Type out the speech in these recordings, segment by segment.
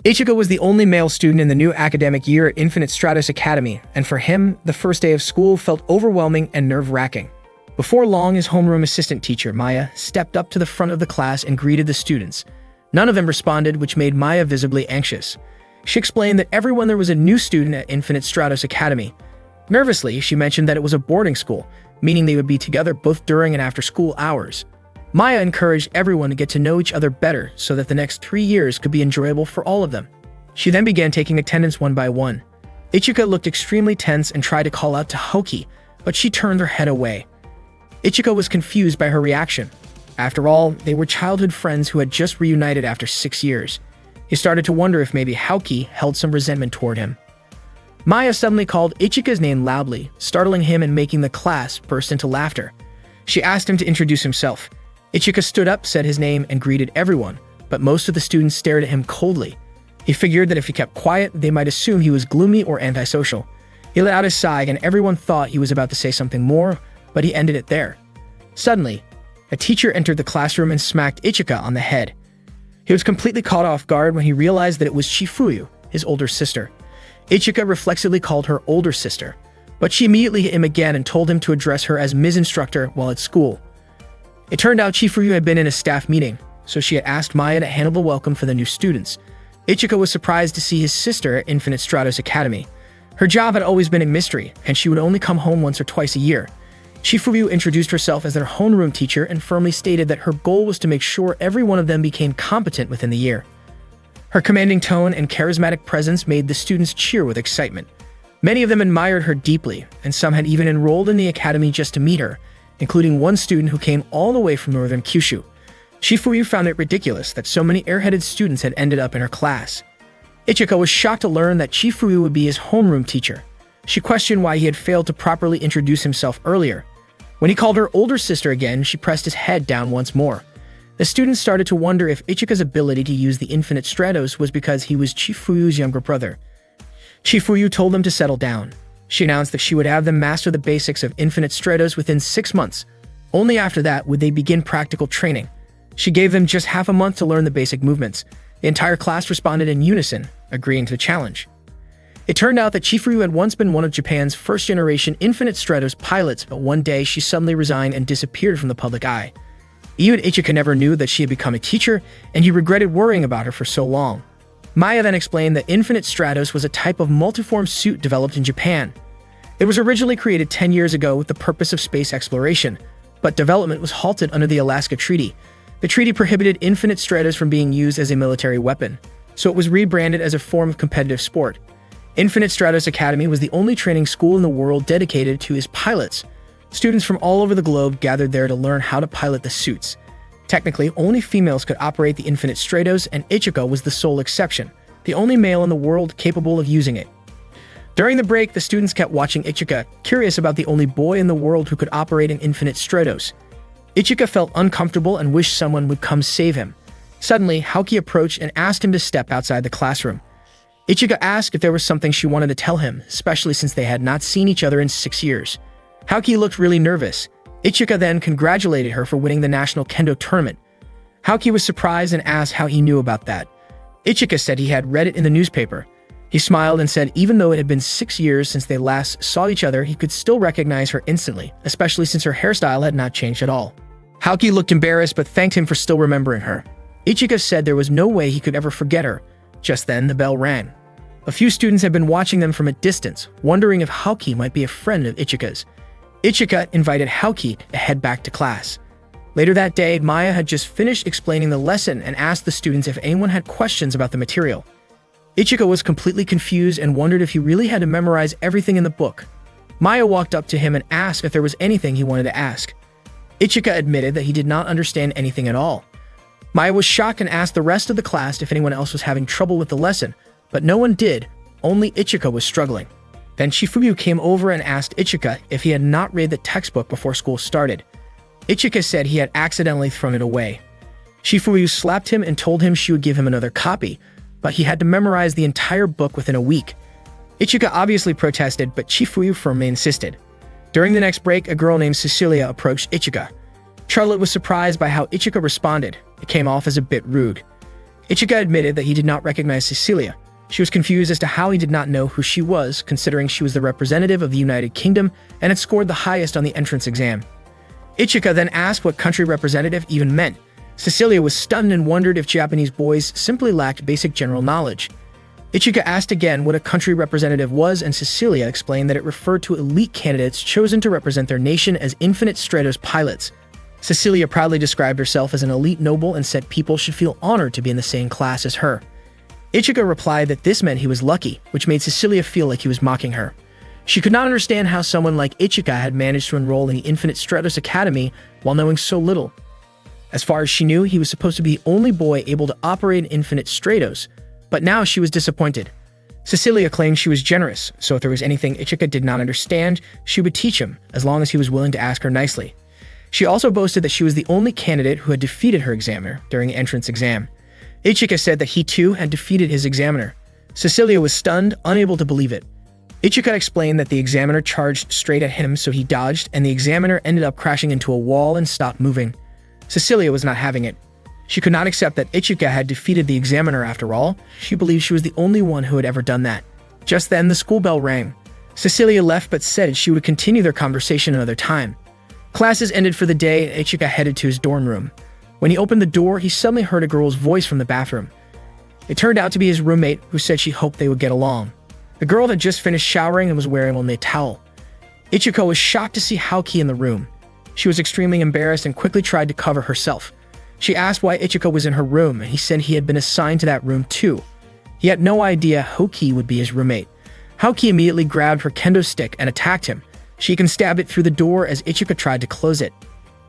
Ichika was the only male student in the new academic year at Infinite Stratos Academy, and for him, the first day of school felt overwhelming and nerve-wracking. Before long, his homeroom assistant teacher, Maya, stepped up to the front of the class and greeted the students. None of them responded, which made Maya visibly anxious. She explained that everyone there was a new student at Infinite Stratos Academy. Nervously, she mentioned that it was a boarding school, meaning they would be together both during and after school hours. Maya encouraged everyone to get to know each other better so that the next 3 years could be enjoyable for all of them. She then began taking attendance one by one. Ichika looked extremely tense and tried to call out to Hoki, but she turned her head away. Ichika was confused by her reaction. After all, they were childhood friends who had just reunited after 6 years. He started to wonder if maybe Hoki held some resentment toward him. Maya suddenly called Ichika's name loudly, startling him and making the class burst into laughter. She asked him to introduce himself. Ichika stood up, said his name, and greeted everyone, but most of the students stared at him coldly. He figured that if he kept quiet, they might assume he was gloomy or antisocial. He let out a sigh, and everyone thought he was about to say something more, but he ended it there. Suddenly, a teacher entered the classroom and smacked Ichika on the head. He was completely caught off guard when he realized that it was Chifuyu, his older sister. Ichika reflexively called her older sister, but she immediately hit him again and told him to address her as Ms. Instructor while at school. It turned out Chifuyu had been in a staff meeting, so she had asked Maya to handle the welcome for the new students. Ichika was surprised to see his sister at Infinite Stratos Academy. Her job had always been a mystery, and she would only come home once or twice a year. Chifuyu introduced herself as their homeroom teacher and firmly stated that her goal was to make sure every one of them became competent within the year. Her commanding tone and charismatic presence made the students cheer with excitement. Many of them admired her deeply, and some had even enrolled in the academy just to meet her, including one student who came all the way from northern Kyushu. Chifuyu found it ridiculous that so many airheaded students had ended up in her class. Ichika was shocked to learn that Chifuyu would be his homeroom teacher. She questioned why he had failed to properly introduce himself earlier. When he called her older sister again, she pressed his head down once more. The students started to wonder if Ichika's ability to use the Infinite Stratos was because he was Chifuyu's younger brother. Chifuyu told them to settle down. She announced that she would have them master the basics of Infinite Stratos within 6 months. Only after that would they begin practical training. She gave them just half a month to learn the basic movements. The entire class responded in unison, agreeing to the challenge. It turned out that Chifuyu had once been one of Japan's first-generation Infinite Stratos pilots, but one day she suddenly resigned and disappeared from the public eye. Even Ichika never knew that she had become a teacher, and he regretted worrying about her for so long. Maya then explained that Infinite Stratos was a type of multiform suit developed in Japan. It was originally created 10 years ago with the purpose of space exploration, but development was halted under the Alaska Treaty. The treaty prohibited Infinite Stratos from being used as a military weapon, so it was rebranded as a form of competitive sport. Infinite Stratos Academy was the only training school in the world dedicated to its pilots. Students from all over the globe gathered there to learn how to pilot the suits. Technically, only females could operate the Infinite Stratos, and Ichika was the sole exception, the only male in the world capable of using it. During the break, the students kept watching Ichika, curious about the only boy in the world who could operate an Infinite Stratos. Ichika felt uncomfortable and wished someone would come save him. Suddenly, Haoki approached and asked him to step outside the classroom. Ichika asked if there was something she wanted to tell him, especially since they had not seen each other in 6 years. Haoki looked really nervous. Ichika then congratulated her for winning the national kendo tournament. Haoki was surprised and asked how he knew about that. Ichika said he had read it in the newspaper. He smiled and said even though it had been 6 years since they last saw each other, he could still recognize her instantly, especially since her hairstyle had not changed at all. Haoki looked embarrassed but thanked him for still remembering her. Ichika said there was no way he could ever forget her. Just then, the bell rang. A few students had been watching them from a distance, wondering if Haoki might be a friend of Ichika's. Ichika invited Haoki to head back to class. Later that day, Maya had just finished explaining the lesson and asked the students if anyone had questions about the material. Ichika was completely confused and wondered if he really had to memorize everything in the book. Maya walked up to him and asked if there was anything he wanted to ask. Ichika admitted that he did not understand anything at all. Maya was shocked and asked the rest of the class if anyone else was having trouble with the lesson, but no one did, only Ichika was struggling. Then Chifuyu came over and asked Ichika if he had not read the textbook before school started. Ichika said he had accidentally thrown it away. Chifuyu slapped him and told him she would give him another copy, but he had to memorize the entire book within a week. Ichika obviously protested, but Chifuyu firmly insisted. During the next break, a girl named Cecilia approached Ichika. Charlotte was surprised by how Ichika responded. It came off as a bit rude. Ichika admitted that he did not recognize Cecilia. She was confused as to how he did not know who she was, considering she was the representative of the United Kingdom and had scored the highest on the entrance exam. Ichika then asked what country representative even meant. Cecilia was stunned and wondered if Japanese boys simply lacked basic general knowledge. Ichika asked again what a country representative was, and Cecilia explained that it referred to elite candidates chosen to represent their nation as Infinite Stratos pilots. Cecilia proudly described herself as an elite noble and said people should feel honored to be in the same class as her. Ichika replied that this meant he was lucky, which made Cecilia feel like he was mocking her. She could not understand how someone like Ichika had managed to enroll in the Infinite Stratos Academy while knowing so little. As far as she knew, he was supposed to be the only boy able to operate in Infinite Stratos, but now she was disappointed. Cecilia claimed she was generous, so if there was anything Ichika did not understand, she would teach him, as long as he was willing to ask her nicely. She also boasted that she was the only candidate who had defeated her examiner during the entrance exam. Ichika said that he too had defeated his examiner. Cecilia was stunned, unable to believe it. Ichika explained that the examiner charged straight at him, so he dodged, and the examiner ended up crashing into a wall and stopped moving. Cecilia was not having it. She could not accept that Ichika had defeated the examiner after all. She believed she was the only one who had ever done that. Just then, the school bell rang. Cecilia left but said she would continue their conversation another time. Classes ended for the day, and Ichika headed to his dorm room. When he opened the door, he suddenly heard a girl's voice from the bathroom. It turned out to be his roommate, who said she hoped they would get along. The girl had just finished showering and was wearing only a towel. Ichika was shocked to see Haoki in the room. She was extremely embarrassed and quickly tried to cover herself. She asked why Ichika was in her room, and he said he had been assigned to that room too. He had no idea Haoki would be his roommate. Haoki immediately grabbed her kendo stick and attacked him. She even stabbed it through the door as Ichika tried to close it.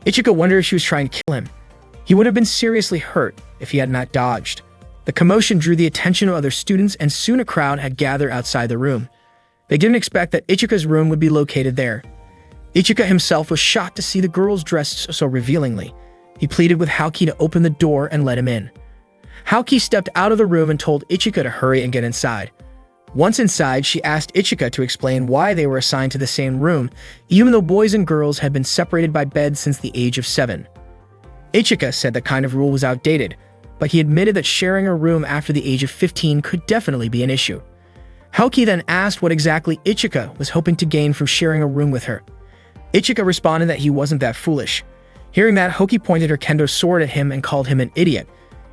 Ichika wondered if she was trying to kill him. He would have been seriously hurt if he had not dodged. The commotion drew the attention of other students, and soon a crowd had gathered outside the room. They didn't expect that Ichika's room would be located there. Ichika himself was shocked to see the girls dressed so revealingly. He pleaded with Haoki to open the door and let him in. Haoki stepped out of the room and told Ichika to hurry and get inside. Once inside, she asked Ichika to explain why they were assigned to the same room, even though boys and girls had been separated by beds since the age of 7. Ichika said that kind of rule was outdated, but he admitted that sharing a room after the age of 15 could definitely be an issue. Haoki then asked what exactly Ichika was hoping to gain from sharing a room with her. Ichika responded that he wasn't that foolish. Hearing that, Haoki pointed her kendo sword at him and called him an idiot.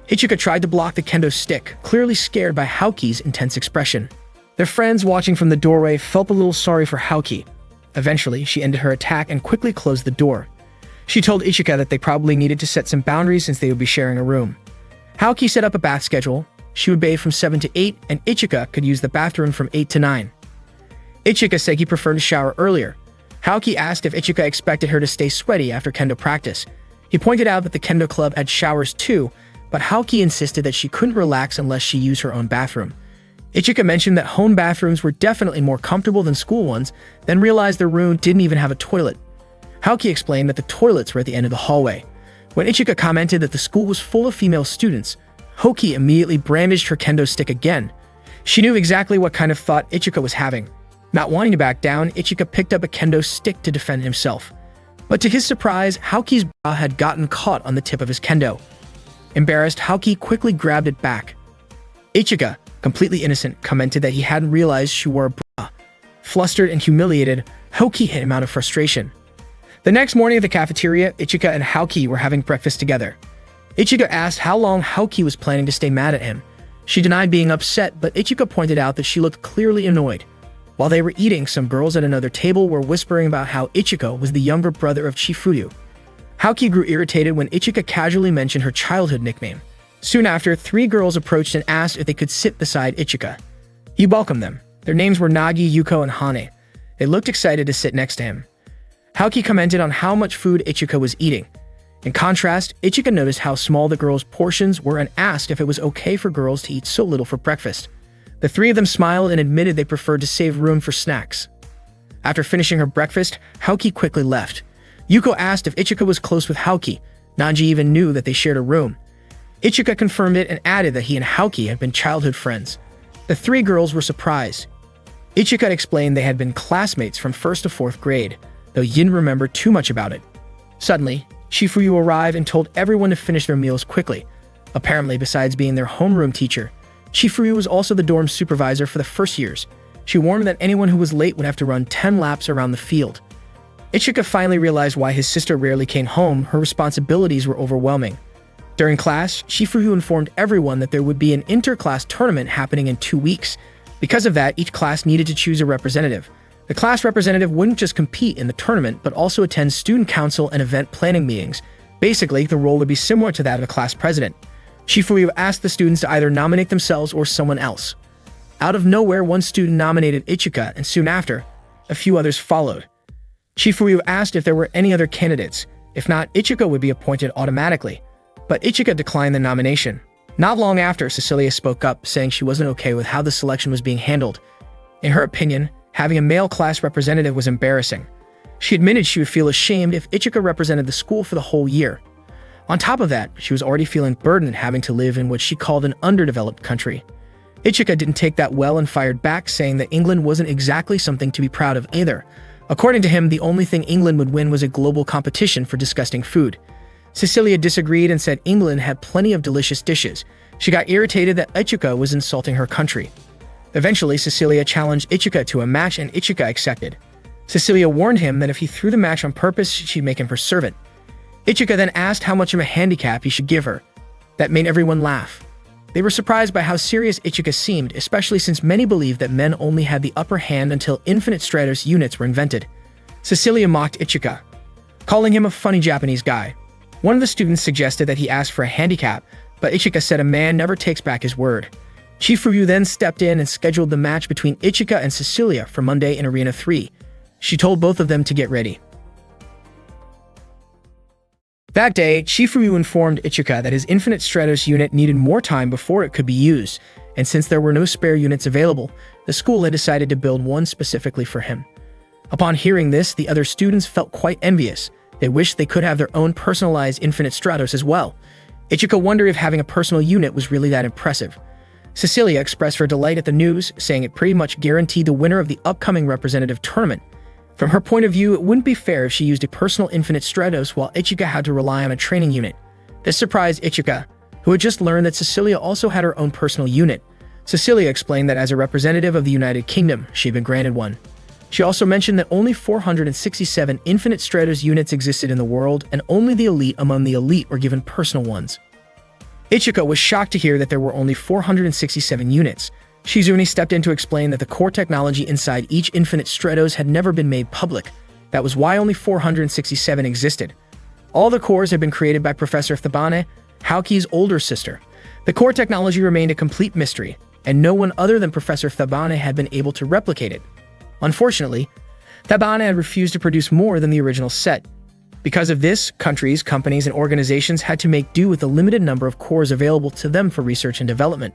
Ichika tried to block the kendo stick, clearly scared by Haoki's intense expression. Their friends watching from the doorway felt a little sorry for Haoki. Eventually, she ended her attack and quickly closed the door. She told Ichika that they probably needed to set some boundaries since they would be sharing a room. Haoki set up a bath schedule. She would bathe from 7 to 8, and Ichika could use the bathroom from 8 to 9. Ichika said he preferred to shower earlier. Haoki asked if Ichika expected her to stay sweaty after kendo practice. He pointed out that the kendo club had showers too, but Haoki insisted that she couldn't relax unless she used her own bathroom. Ichika mentioned that home bathrooms were definitely more comfortable than school ones, then realized their room didn't even have a toilet. Haoki explained that the toilets were at the end of the hallway. When Ichika commented that the school was full of female students, Haoki immediately brandished her kendo stick again. She knew exactly what kind of thought Ichika was having. Not wanting to back down, Ichika picked up a kendo stick to defend himself. But to his surprise, Haoki's bra had gotten caught on the tip of his kendo. Embarrassed, Haoki quickly grabbed it back. Ichika, completely innocent, commented that he hadn't realized she wore a bra. Flustered and humiliated, Haoki hit him out of frustration. The next morning at the cafeteria, Ichika and Haoki were having breakfast together. Ichika asked how long Haoki was planning to stay mad at him. She denied being upset, but Ichika pointed out that she looked clearly annoyed. While they were eating, some girls at another table were whispering about how Ichika was the younger brother of Chifuyu. Haoki grew irritated when Ichika casually mentioned her childhood nickname. Soon after, 3 girls approached and asked if they could sit beside Ichika. He welcomed them. Their names were Nagi, Yuko, and Hane. They looked excited to sit next to him. Haoki commented on how much food Ichika was eating. In contrast, Ichika noticed how small the girls' portions were and asked if it was okay for girls to eat so little for breakfast. The 3 of them smiled and admitted they preferred to save room for snacks. After finishing her breakfast, Haoki quickly left. Yuko asked if Ichika was close with Haoki. Nanji even knew that they shared a room. Ichika confirmed it and added that he and Haoki had been childhood friends. The 3 girls were surprised. Ichika explained they had been classmates from 1st to 4th grade, though he didn't remember too much about it. Suddenly, Chifuyu arrived and told everyone to finish their meals quickly. Apparently, besides being their homeroom teacher, Chifuryu was also the dorm supervisor for the first years. She warned that anyone who was late would have to run 10 laps around the field. Ichika finally realized why his sister rarely came home. Her responsibilities were overwhelming. During class, Chifuryu informed everyone that there would be an inter-class tournament happening in 2 weeks. Because of that, each class needed to choose a representative. The class representative wouldn't just compete in the tournament, but also attend student council and event planning meetings. Basically, the role would be similar to that of a class president. Chifuryu asked the students to either nominate themselves or someone else. Out of nowhere, one student nominated Ichika, and soon after, a few others followed. Chifuryu asked if there were any other candidates. If not, Ichika would be appointed automatically. But Ichika declined the nomination. Not long after, Cecilia spoke up, saying she wasn't okay with how the selection was being handled. In her opinion, having a male class representative was embarrassing. She admitted she would feel ashamed if Ichika represented the school for the whole year. On top of that, she was already feeling burdened having to live in what she called an underdeveloped country. Ichika didn't take that well and fired back, saying that England wasn't exactly something to be proud of either. According to him, the only thing England would win was a global competition for disgusting food. Cecilia disagreed and said England had plenty of delicious dishes. She got irritated that Ichika was insulting her country. Eventually, Cecilia challenged Ichika to a match and Ichika accepted. Cecilia warned him that if he threw the match on purpose, she'd make him her servant. Ichika then asked how much of a handicap he should give her. That made everyone laugh. They were surprised by how serious Ichika seemed, especially since many believed that men only had the upper hand until infinite stratus units were invented. Cecilia mocked Ichika, calling him a funny Japanese guy. One of the students suggested that he ask for a handicap, but Ichika said a man never takes back his word. Chifuryu then stepped in and scheduled the match between Ichika and Cecilia for Monday in Arena 3. She told both of them to get ready. That day, Chifuryu informed Ichika that his Infinite Stratos unit needed more time before it could be used, and since there were no spare units available, the school had decided to build one specifically for him. Upon hearing this, the other students felt quite envious. They wished they could have their own personalized Infinite Stratos as well. Ichika wondered if having a personal unit was really that impressive. Cecilia expressed her delight at the news, saying it pretty much guaranteed the winner of the upcoming representative tournament. From her point of view, it wouldn't be fair if she used a personal Infinite Stratos while Ichika had to rely on a training unit. This surprised Ichika, who had just learned that Cecilia also had her own personal unit. Cecilia explained that as a representative of the United Kingdom, she had been granted one. She also mentioned that only 467 Infinite Stratos units existed in the world, and only the elite among the elite were given personal ones. Ichika was shocked to hear that there were only 467 units. Shizune stepped in to explain that the core technology inside each Infinite Stratos had never been made public. That was why only 467 existed. All the cores had been created by Professor Thabane, Haoki's older sister. The core technology remained a complete mystery, and no one other than Professor Thabane had been able to replicate it. Unfortunately, Thabane had refused to produce more than the original set. Because of this, countries, companies, and organizations had to make do with the limited number of cores available to them for research and development.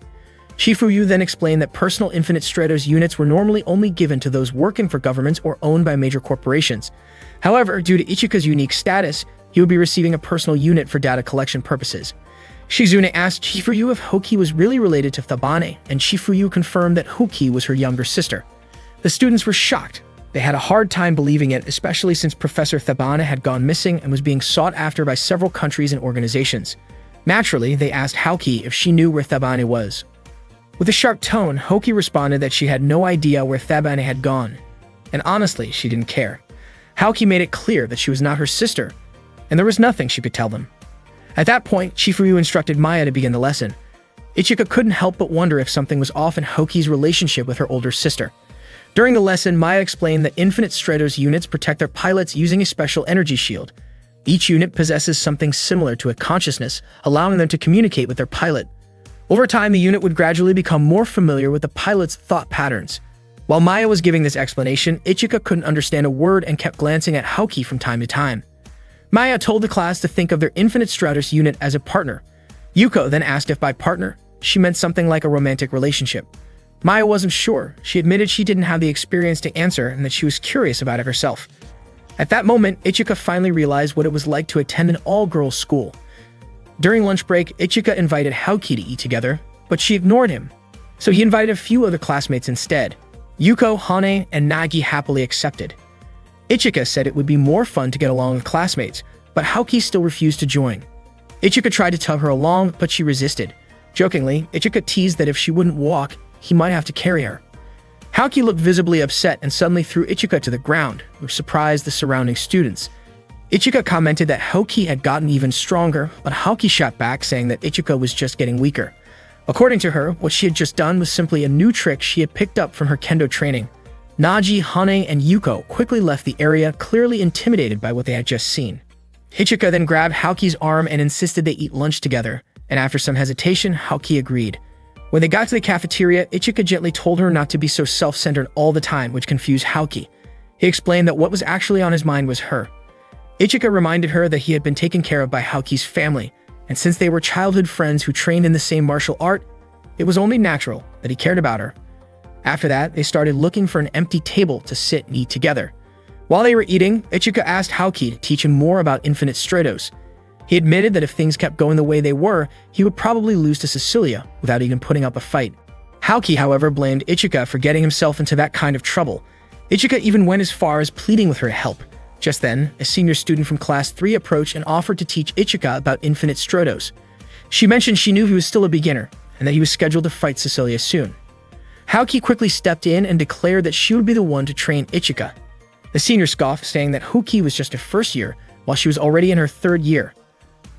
Chifuryu then explained that personal Infinite Stratos units were normally only given to those working for governments or owned by major corporations. However, due to Ichika's unique status, he would be receiving a personal unit for data collection purposes. Shizune asked Chifuryu if Hoki was really related to Thabane, and Chifuryu confirmed that Hoki was her younger sister. The students were shocked. They had a hard time believing it, especially since Professor Thabane had gone missing and was being sought after by several countries and organizations. Naturally, they asked Haoki if she knew where Thabane was. With a sharp tone, Hoki responded that she had no idea where Thabane had gone. And honestly, she didn't care. Haoki made it clear that she was not her sister, and there was nothing she could tell them. At that point, Chifuryu instructed Maya to begin the lesson. Ichika couldn't help but wonder if something was off in Hoki's relationship with her older sister. During the lesson, Maya explained that Infinite Stratos units protect their pilots using a special energy shield. Each unit possesses something similar to a consciousness, allowing them to communicate with their pilot. Over time, the unit would gradually become more familiar with the pilot's thought patterns. While Maya was giving this explanation, Ichika couldn't understand a word and kept glancing at Haoki from time to time. Maya told the class to think of their Infinite Stratos unit as a partner. Yuko then asked if by partner, she meant something like a romantic relationship. Maya wasn't sure. She admitted she didn't have the experience to answer and that she was curious about it herself. At that moment, Ichika finally realized what it was like to attend an all-girls school. During lunch break, Ichika invited Haoki to eat together, but she ignored him. So he invited a few other classmates instead. Yuko, Hane, and Nagi happily accepted. Ichika said it would be more fun to get along with classmates, but Haoki still refused to join. Ichika tried to tug her along, but she resisted. Jokingly, Ichika teased that if she wouldn't walk, he might have to carry her. Haoki looked visibly upset and suddenly threw Ichika to the ground, which surprised the surrounding students. Ichika commented that Haoki had gotten even stronger, but Haoki shot back saying that Ichika was just getting weaker. According to her, what she had just done was simply a new trick she had picked up from her kendo training. Naji, Hane, and Yuko quickly left the area, clearly intimidated by what they had just seen. Ichika then grabbed Haoki's arm and insisted they eat lunch together, and after some hesitation, Haoki agreed. When they got to the cafeteria, Ichika gently told her not to be so self-centered all the time, which confused Haoki. He explained that what was actually on his mind was her. Ichika reminded her that he had been taken care of by Haoki's family, and since they were childhood friends who trained in the same martial art, it was only natural that he cared about her. After that, they started looking for an empty table to sit and eat together. While they were eating, Ichika asked Haoki to teach him more about infinite stratos. He admitted that if things kept going the way they were, he would probably lose to Cecilia without even putting up a fight. Haoki, however, blamed Ichika for getting himself into that kind of trouble. Ichika even went as far as pleading with her to help. Just then, a senior student from Class 3 approached and offered to teach Ichika about infinite stratos. She mentioned she knew he was still a beginner, and that he was scheduled to fight Cecilia soon. Haoki quickly stepped in and declared that she would be the one to train Ichika. The senior scoffed, saying that Haoki was just her first year, while she was already in her third year.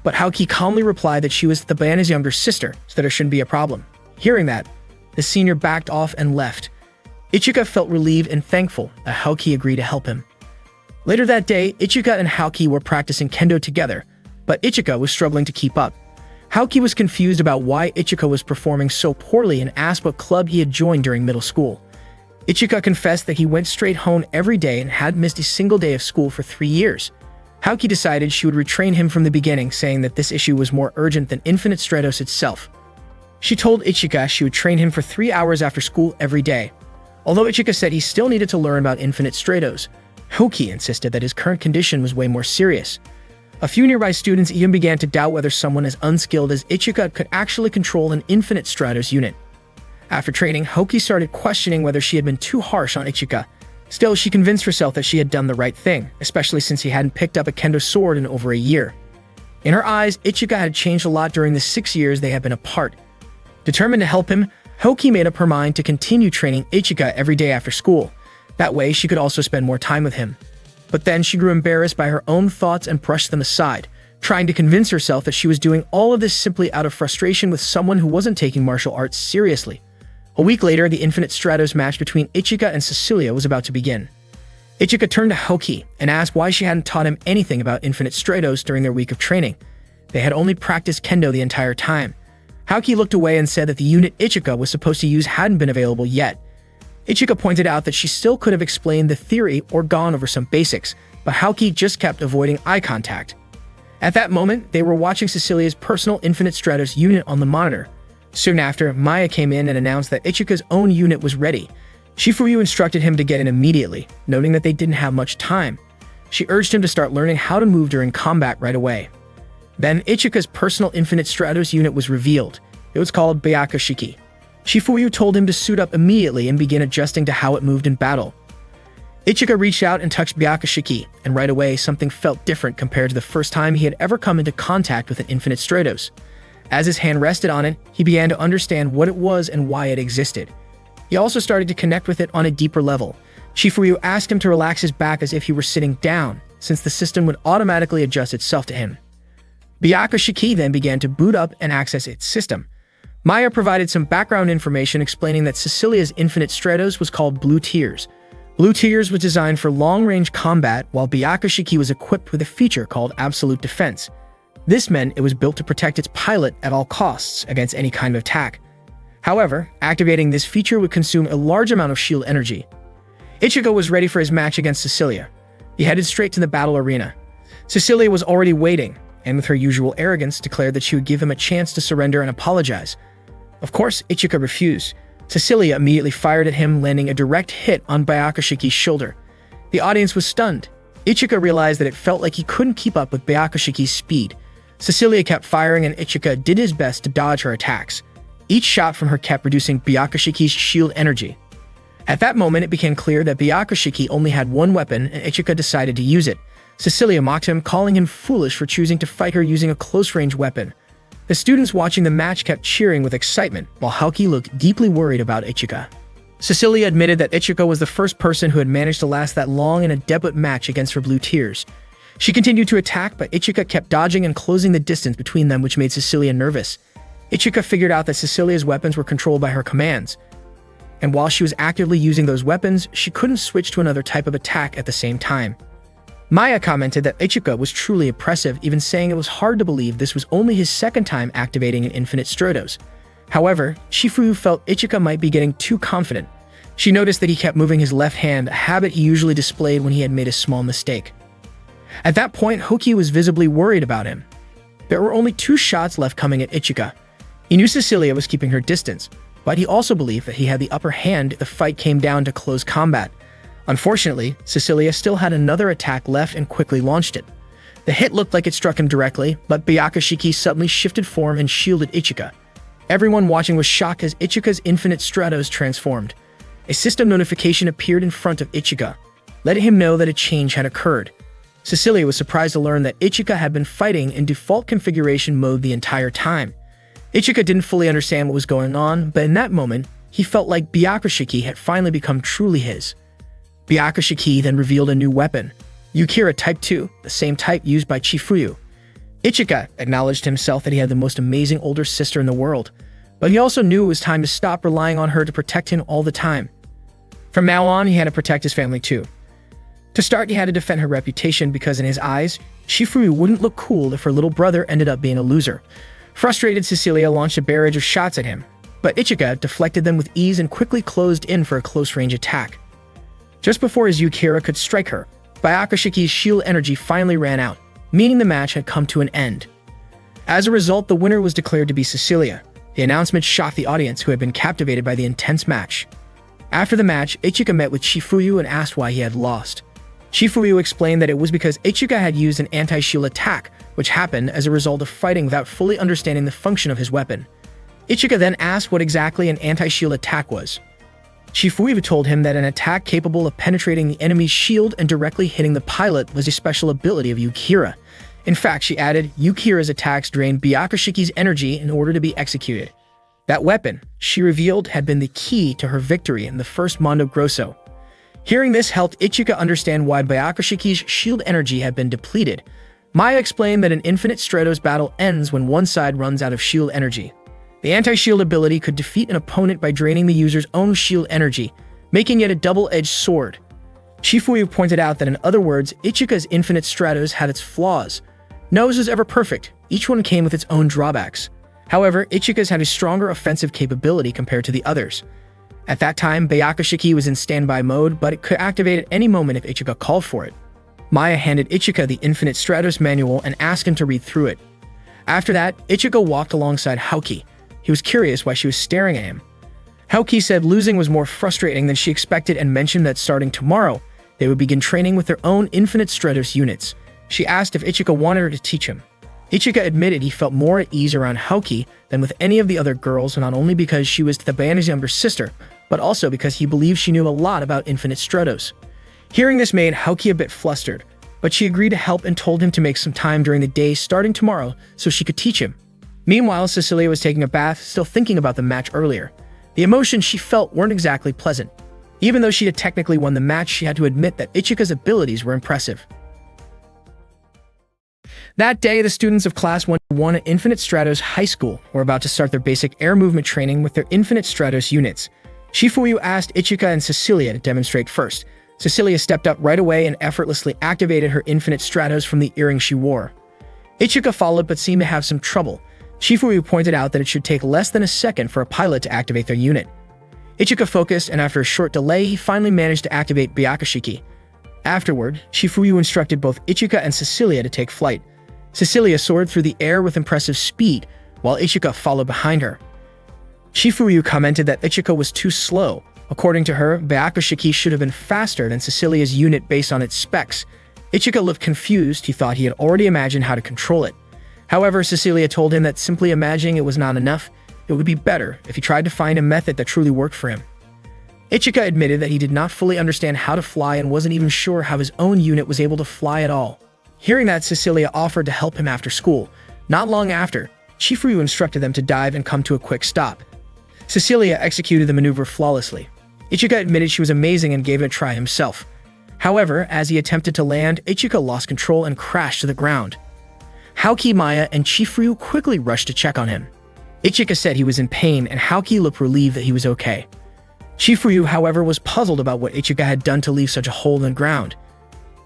But Haoki calmly replied that she was Thabana's younger sister, so that it shouldn't be a problem. Hearing that, the senior backed off and left. Ichika felt relieved and thankful that Haoki agreed to help him. Later that day, Ichika and Haoki were practicing kendo together, but Ichika was struggling to keep up. Haoki was confused about why Ichika was performing so poorly and asked what club he had joined during middle school. Ichika confessed that he went straight home every day and had missed a single day of school for 3 years. Haoki decided she would retrain him from the beginning, saying that this issue was more urgent than Infinite Stratos itself. She told Ichika she would train him for 3 hours after school every day. Although Ichika said he still needed to learn about Infinite Stratos, Haoki insisted that his current condition was way more serious. A few nearby students even began to doubt whether someone as unskilled as Ichika could actually control an Infinite Stratos unit. After training, Haoki started questioning whether she had been too harsh on Ichika. Still, she convinced herself that she had done the right thing, especially since he hadn't picked up a kendo sword in over a year. In her eyes, Ichika had changed a lot during the 6 years they had been apart. Determined to help him, Haoki made up her mind to continue training Ichika every day after school. That way, she could also spend more time with him. But then she grew embarrassed by her own thoughts and brushed them aside, trying to convince herself that she was doing all of this simply out of frustration with someone who wasn't taking martial arts seriously. A week later, the Infinite Stratos match between Ichika and Cecilia was about to begin. Ichika turned to Haoki and asked why she hadn't taught him anything about Infinite Stratos during their week of training. They had only practiced kendo the entire time. Haoki looked away and said that the unit Ichika was supposed to use hadn't been available yet. Ichika pointed out that she still could have explained the theory or gone over some basics, but Haoki just kept avoiding eye contact. At that moment, they were watching Cecilia's personal Infinite Stratos unit on the monitor. Soon after, Maya came in and announced that Ichika's own unit was ready. Shifuyu instructed him to get in immediately, noting that they didn't have much time. She urged him to start learning how to move during combat right away. Then Ichika's personal Infinite Stratos unit was revealed. It was called Byakushiki. Shifuyu told him to suit up immediately and begin adjusting to how it moved in battle. Ichika reached out and touched Byakushiki, and right away something felt different compared to the first time he had ever come into contact with an Infinite Stratos. As his hand rested on it, he began to understand what it was and why it existed. He also started to connect with it on a deeper level. Shifuyu asked him to relax his back as if he were sitting down, since the system would automatically adjust itself to him. Byakushiki then began to boot up and access its system. Maya provided some background information explaining that Cecilia's Infinite Stratos was called Blue Tears. Blue Tears was designed for long-range combat, while Byakushiki was equipped with a feature called Absolute Defense. This meant it was built to protect its pilot at all costs against any kind of attack. However, activating this feature would consume a large amount of shield energy. Ichika was ready for his match against Cecilia. He headed straight to the battle arena. Cecilia was already waiting, and with her usual arrogance declared that she would give him a chance to surrender and apologize. Of course, Ichika refused. Cecilia immediately fired at him, landing a direct hit on Byakushiki's shoulder. The audience was stunned. Ichika realized that it felt like he couldn't keep up with Byakushiki's speed. Cecilia kept firing and Ichika did his best to dodge her attacks. Each shot from her kept reducing Byakushiki's shield energy. At that moment, it became clear that Byakushiki only had one weapon and Ichika decided to use it. Cecilia mocked him, calling him foolish for choosing to fight her using a close-range weapon. The students watching the match kept cheering with excitement, while Haoki looked deeply worried about Ichika. Cecilia admitted that Ichika was the first person who had managed to last that long in a debut match against her blue tears. She continued to attack, but Ichika kept dodging and closing the distance between them, which made Cecilia nervous. Ichika figured out that Cecilia's weapons were controlled by her commands, and while she was actively using those weapons, she couldn't switch to another type of attack at the same time. Maya commented that Ichika was truly impressive, even saying it was hard to believe this was only his second time activating an Infinite Stratos. However, Shifuyu felt Ichika might be getting too confident. She noticed that he kept moving his left hand, a habit he usually displayed when he had made a small mistake. At that point, Haoki was visibly worried about him. There were only 2 shots left coming at Ichika. He knew Cecilia was keeping her distance, but he also believed that he had the upper hand if the fight came down to close combat. Unfortunately, Cecilia still had another attack left and quickly launched it. The hit looked like it struck him directly, but Byakushiki suddenly shifted form and shielded Ichika. Everyone watching was shocked as Ichika's Infinite Stratos transformed. A system notification appeared in front of Ichika, letting him know that a change had occurred. Cecilia was surprised to learn that Ichika had been fighting in default configuration mode the entire time. Ichika didn't fully understand what was going on, but in that moment, he felt like Byakushiki had finally become truly his. Byakushiki then revealed a new weapon, Yukira Type 2, the same type used by Chifuyu. Ichika acknowledged himself that he had the most amazing older sister in the world, but he also knew it was time to stop relying on her to protect him all the time. From now on, he had to protect his family too. To start, he had to defend her reputation because in his eyes, Shifuyu wouldn't look cool if her little brother ended up being a loser. Frustrated, Cecilia launched a barrage of shots at him, but Ichika deflected them with ease and quickly closed in for a close-range attack. Just before his Yukira could strike her, Byakushiki's shield energy finally ran out, meaning the match had come to an end. As a result, the winner was declared to be Cecilia. The announcement shocked the audience, who had been captivated by the intense match. After the match, Ichika met with Shifuyu and asked why he had lost. Shifuyu explained that it was because Ichika had used an anti-shield attack, which happened as a result of fighting without fully understanding the function of his weapon. Ichika then asked what exactly an anti-shield attack was. Shifuyu told him that an attack capable of penetrating the enemy's shield and directly hitting the pilot was a special ability of Yukira. In fact, she added, Yukira's attacks drained Byakushiki's energy in order to be executed. That weapon, she revealed, had been the key to her victory in the first Mondo Grosso. Hearing this helped Ichika understand why Byakushiki's shield energy had been depleted. Maya explained that an Infinite Stratos battle ends when one side runs out of shield energy. The anti-shield ability could defeat an opponent by draining the user's own shield energy, making it a double-edged sword. Shifuyu pointed out that in other words, Ichika's Infinite Stratos had its flaws. No was ever perfect, each one came with its own drawbacks. However, Ichika's had a stronger offensive capability compared to the others. At that time, Byakushiki was in standby mode, but it could activate at any moment if Ichika called for it. Maya handed Ichika the Infinite Stratos manual and asked him to read through it. After that, Ichika walked alongside Haoki. He was curious why she was staring at him. Haoki said losing was more frustrating than she expected and mentioned that starting tomorrow, they would begin training with their own Infinite Stratos units. She asked if Ichika wanted her to teach him. Ichika admitted he felt more at ease around Haoki than with any of the other girls, not only because she was the band's younger sister, but also because he believed she knew a lot about Infinite Stratos. Hearing this made Haoki a bit flustered, but she agreed to help and told him to make some time during the day starting tomorrow so she could teach him. Meanwhile, Cecilia was taking a bath, still thinking about the match earlier. The emotions she felt weren't exactly pleasant. Even though she had technically won the match, she had to admit that Ichika's abilities were impressive. That day, the students of Class 101 at Infinite Stratos High School were about to start their basic air movement training with their Infinite Stratos units. Shifuyu asked Ichika and Cecilia to demonstrate first. Cecilia stepped up right away and effortlessly activated her Infinite Stratos from the earring she wore. Ichika followed but seemed to have some trouble. Shifuyu pointed out that it should take less than a second for a pilot to activate their unit. Ichika focused, and after a short delay, he finally managed to activate Byakushiki. Afterward, Shifuyu instructed both Ichika and Cecilia to take flight. Cecilia soared through the air with impressive speed, while Ichika followed behind her. Shifuyu commented that Ichika was too slow. According to her, Byakushiki should have been faster than Cecilia's unit based on its specs. Ichika looked confused. He thought he had already imagined how to control it. However, Cecilia told him that simply imagining it was not enough. It would be better if he tried to find a method that truly worked for him. Ichika admitted that he did not fully understand how to fly and wasn't even sure how his own unit was able to fly at all. Hearing that, Cecilia offered to help him after school. Not long after, Chifryu instructed them to dive and come to a quick stop. Cecilia executed the maneuver flawlessly. Ichika admitted she was amazing and gave it a try himself. However, as he attempted to land, Ichika lost control and crashed to the ground. Haoki, Maya, and Chifryu quickly rushed to check on him. Ichika said he was in pain and Haoki looked relieved that he was okay. Chifryu, however, was puzzled about what Ichika had done to leave such a hole in the ground.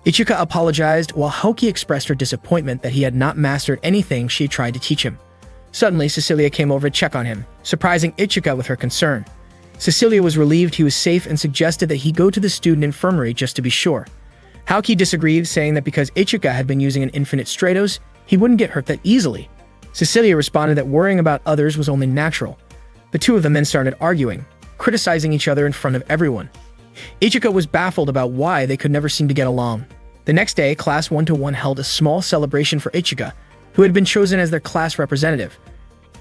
Ichika apologized while Haoki expressed her disappointment that he had not mastered anything she had tried to teach him. Suddenly, Cecilia came over to check on him, surprising Ichika with her concern. Cecilia was relieved he was safe and suggested that he go to the student infirmary just to be sure. Haoki disagreed, saying that because Ichika had been using an infinite Stratos, he wouldn't get hurt that easily. Cecilia responded that worrying about others was only natural. The two of them then started arguing, criticizing each other in front of everyone. Ichika was baffled about why they could never seem to get along. The next day, Class 1-1 held a small celebration for Ichika, who had been chosen as their class representative.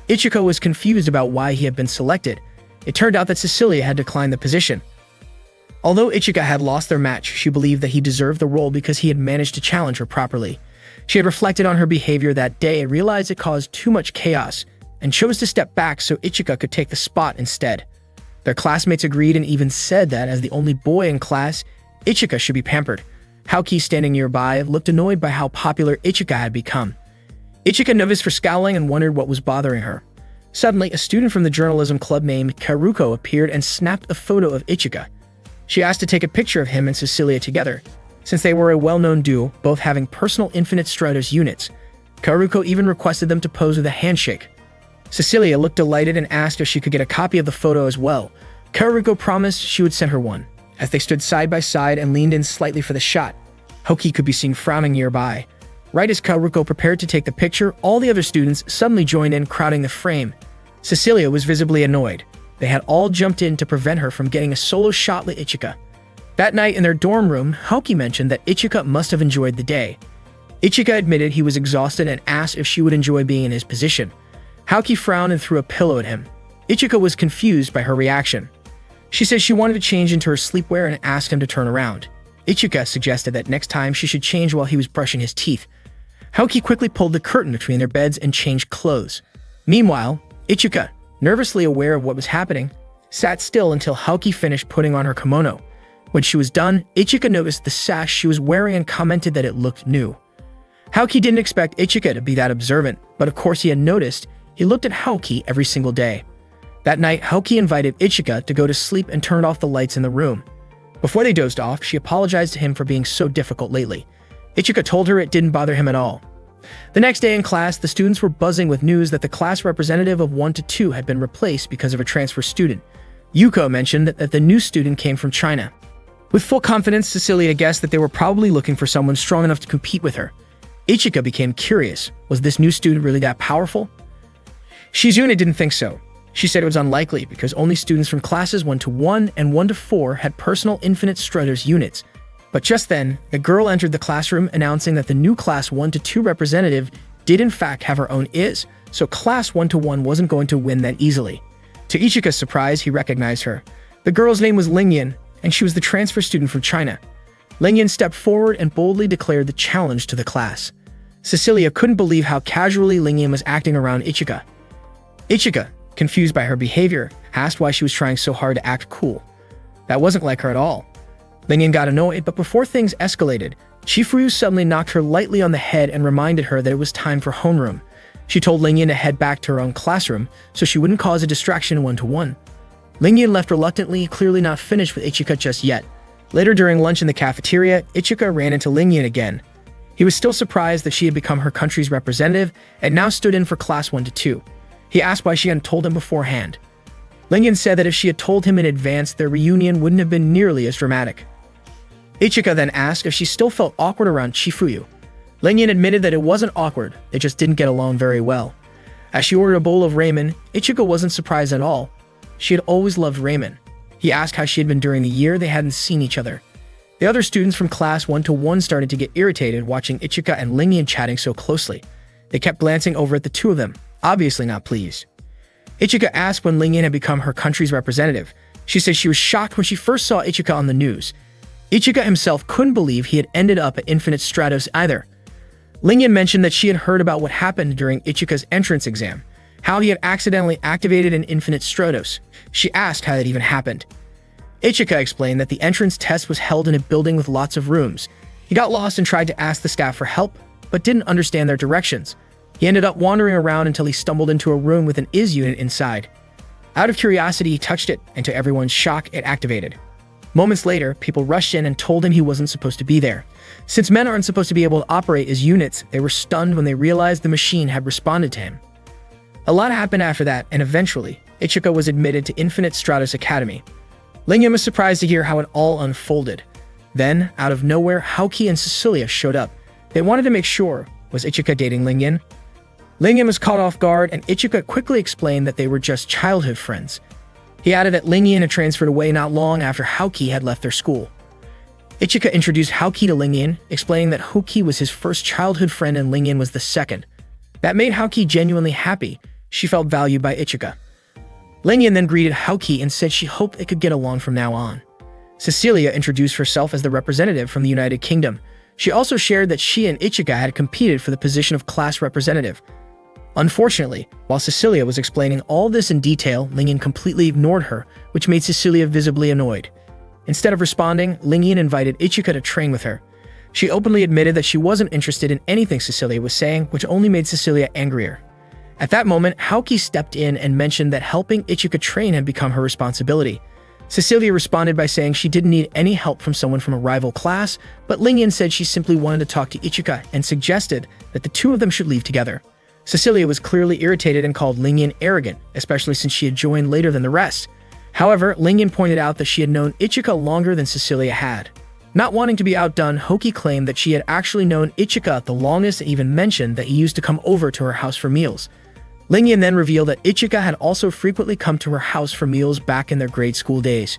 Ichika was confused about why he had been selected. It turned out that Cecilia had declined the position. Although Ichika had lost their match, she believed that he deserved the role because he had managed to challenge her properly. She had reflected on her behavior that day and realized it caused too much chaos, and chose to step back so Ichika could take the spot instead. Their classmates agreed and even said that as the only boy in class, Ichika should be pampered. Haoki, standing nearby, looked annoyed by how popular Ichika had become. Ichika noticed for scowling and wondered what was bothering her. Suddenly, a student from the journalism club named Karuko appeared and snapped a photo of Ichika. She asked to take a picture of him and Cecilia together. Since they were a well-known duo, both having personal infinite Stratos units, Karuko even requested them to pose with a handshake. Cecilia looked delighted and asked if she could get a copy of the photo as well. Karuko promised she would send her one. As they stood side by side and leaned in slightly for the shot, Haoki could be seen frowning nearby. Right as Karuko prepared to take the picture, all the other students suddenly joined in, crowding the frame. Cecilia was visibly annoyed. They had all jumped in to prevent her from getting a solo shot with Ichika. That night in their dorm room, Haoki mentioned that Ichika must have enjoyed the day. Ichika admitted he was exhausted and asked if she would enjoy being in his position. Haoki frowned and threw a pillow at him. Ichika was confused by her reaction. She said she wanted to change into her sleepwear and asked him to turn around. Ichika suggested that next time she should change while he was brushing his teeth. Haoki quickly pulled the curtain between their beds and changed clothes. Meanwhile, Ichika, nervously aware of what was happening, sat still until Haoki finished putting on her kimono. When she was done, Ichika noticed the sash she was wearing and commented that it looked new. Haoki didn't expect Ichika to be that observant, but of course he had noticed. He looked at Haoki every single day. That night, Haoki invited Ichika to go to sleep and turned off the lights in the room. Before they dozed off, she apologized to him for being so difficult lately. Ichika told her it didn't bother him at all. The next day in class, the students were buzzing with news that the class representative of 1-2 had been replaced because of a transfer student. Yuko mentioned that the new student came from China. With full confidence, Cecilia guessed that they were probably looking for someone strong enough to compete with her. Ichika became curious. Was this new student really that powerful? Shizuna didn't think so. She said it was unlikely because only students from classes 1-1 and 1-4 had personal infinite Stratos units. But just then, the girl entered the classroom announcing that the new class 1-2 representative did in fact have her own is, so class 1-1 wasn't going to win that easily. To Ichika's surprise, he recognized her. The girl's name was Lingyan, and she was the transfer student from China. Lingyan stepped forward and boldly declared the challenge to the class. Cecilia couldn't believe how casually Lingyan was acting around Ichika. Ichika, confused by her behavior, asked why she was trying so hard to act cool. That wasn't like her at all. Lingyan got annoyed, but before things escalated, Chifryu suddenly knocked her lightly on the head and reminded her that it was time for homeroom. She told Lingyan to head back to her own classroom so she wouldn't cause a distraction 1-1. Lingyan left reluctantly, clearly not finished with Ichika just yet. Later during lunch in the cafeteria, Ichika ran into Lingyan again. He was still surprised that she had become her country's representative and now stood in for class 1-2. He asked why she hadn't told him beforehand. Lingyan said that if she had told him in advance, their reunion wouldn't have been nearly as dramatic. Ichika then asked if she still felt awkward around Chifryu. Lingyan admitted that it wasn't awkward, they just didn't get along very well. As she ordered a bowl of ramen, Ichika wasn't surprised at all. She had always loved ramen. He asked how she had been during the year they hadn't seen each other. The other students from class 1-1 started to get irritated watching Ichika and Lingyan chatting so closely. They kept glancing over at the two of them, obviously not pleased. Ichika asked when Lingyan had become her country's representative. She said she was shocked when she first saw Ichika on the news. Ichika himself couldn't believe he had ended up at Infinite Stratos either. Lingyan mentioned that she had heard about what happened during Ichika's entrance exam, how he had accidentally activated an Infinite Stratos. She asked how that even happened. Ichika explained that the entrance test was held in a building with lots of rooms. He got lost and tried to ask the staff for help, but didn't understand their directions. He ended up wandering around until he stumbled into a room with an IS unit inside. Out of curiosity, he touched it, and to everyone's shock, it activated. Moments later, people rushed in and told him he wasn't supposed to be there. Since men aren't supposed to be able to operate as units, they were stunned when they realized the machine had responded to him. A lot happened after that, and eventually, Ichika was admitted to Infinite Stratos Academy. Lingyan was surprised to hear how it all unfolded. Then, out of nowhere, Haoki and Cecilia showed up. They wanted to make sure, was Ichika dating Lingyan? Lingyan was caught off guard, and Ichika quickly explained that they were just childhood friends. He added that Lingyan had transferred away not long after Haoki had left their school. Ichika introduced Haoki to Lingyan, explaining that Haoki was his first childhood friend and Lingyan was the second. That made Haoki genuinely happy. She felt valued by Ichika. Lingyan then greeted Haoki and said she hoped they could get along from now on. Cecilia introduced herself as the representative from the United Kingdom. She also shared that she and Ichika had competed for the position of class representative. Unfortunately, while Cecilia was explaining all this in detail, Lingyan completely ignored her, which made Cecilia visibly annoyed. Instead of responding, Lingyan invited Ichika to train with her. She openly admitted that she wasn't interested in anything Cecilia was saying, which only made Cecilia angrier. At that moment, Haoki stepped in and mentioned that helping Ichika train had become her responsibility. Cecilia responded by saying she didn't need any help from someone from a rival class, but Lingyan said she simply wanted to talk to Ichika and suggested that the two of them should leave together. Cecilia was clearly irritated and called Lingyan arrogant, especially since she had joined later than the rest. However, Lingyan pointed out that she had known Ichika longer than Cecilia had. Not wanting to be outdone, Haoki claimed that she had actually known Ichika the longest and even mentioned that he used to come over to her house for meals. Lingyan then revealed that Ichika had also frequently come to her house for meals back in their grade school days.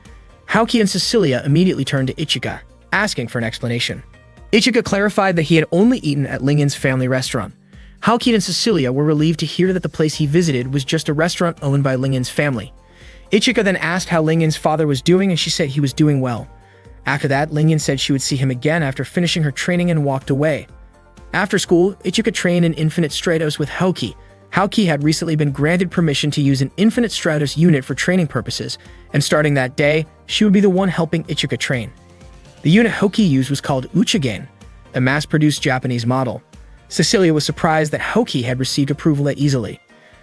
Haoki and Cecilia immediately turned to Ichika, asking for an explanation. Ichika clarified that he had only eaten at Lingyan's family restaurant. Haoki and Cecilia were relieved to hear that the place he visited was just a restaurant owned by Lingyan's family. Ichika then asked how Lingyan's father was doing, and she said he was doing well. After that, Lingyan said she would see him again after finishing her training and walked away. After school, Ichika trained in Infinite Stratos with Haoki. Haoki had recently been granted permission to use an Infinite Stratos unit for training purposes, and starting that day, she would be the one helping Ichika train. The unit Haoki used was called Uchigen, a mass-produced Japanese model. Cecilia was surprised that Haoki had received approval that easily.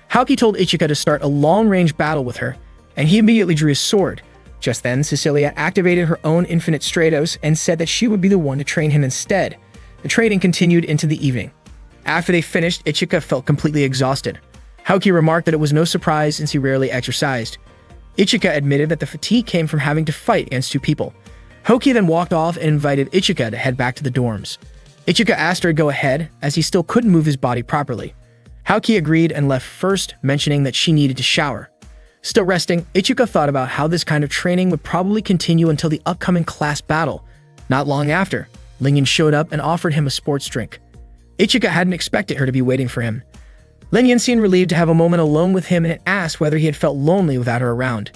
Haoki told Ichika to start a long-range battle with her, and he immediately drew his sword. Just then, Cecilia activated her own Infinite Stratos and said that she would be the one to train him instead. The training continued into the evening. After they finished, Ichika felt completely exhausted. Haoki remarked that it was no surprise since he rarely exercised. Ichika admitted that the fatigue came from having to fight against two people. Haoki then walked off and invited Ichika to head back to the dorms. Ichika asked her to go ahead, as he still couldn't move his body properly. Haoki agreed and left first, mentioning that she needed to shower. Still resting, Ichika thought about how this kind of training would probably continue until the upcoming class battle. Not long after, Lingyan showed up and offered him a sports drink. Ichika hadn't expected her to be waiting for him. Lingyan seemed relieved to have a moment alone with him and asked whether he had felt lonely without her around.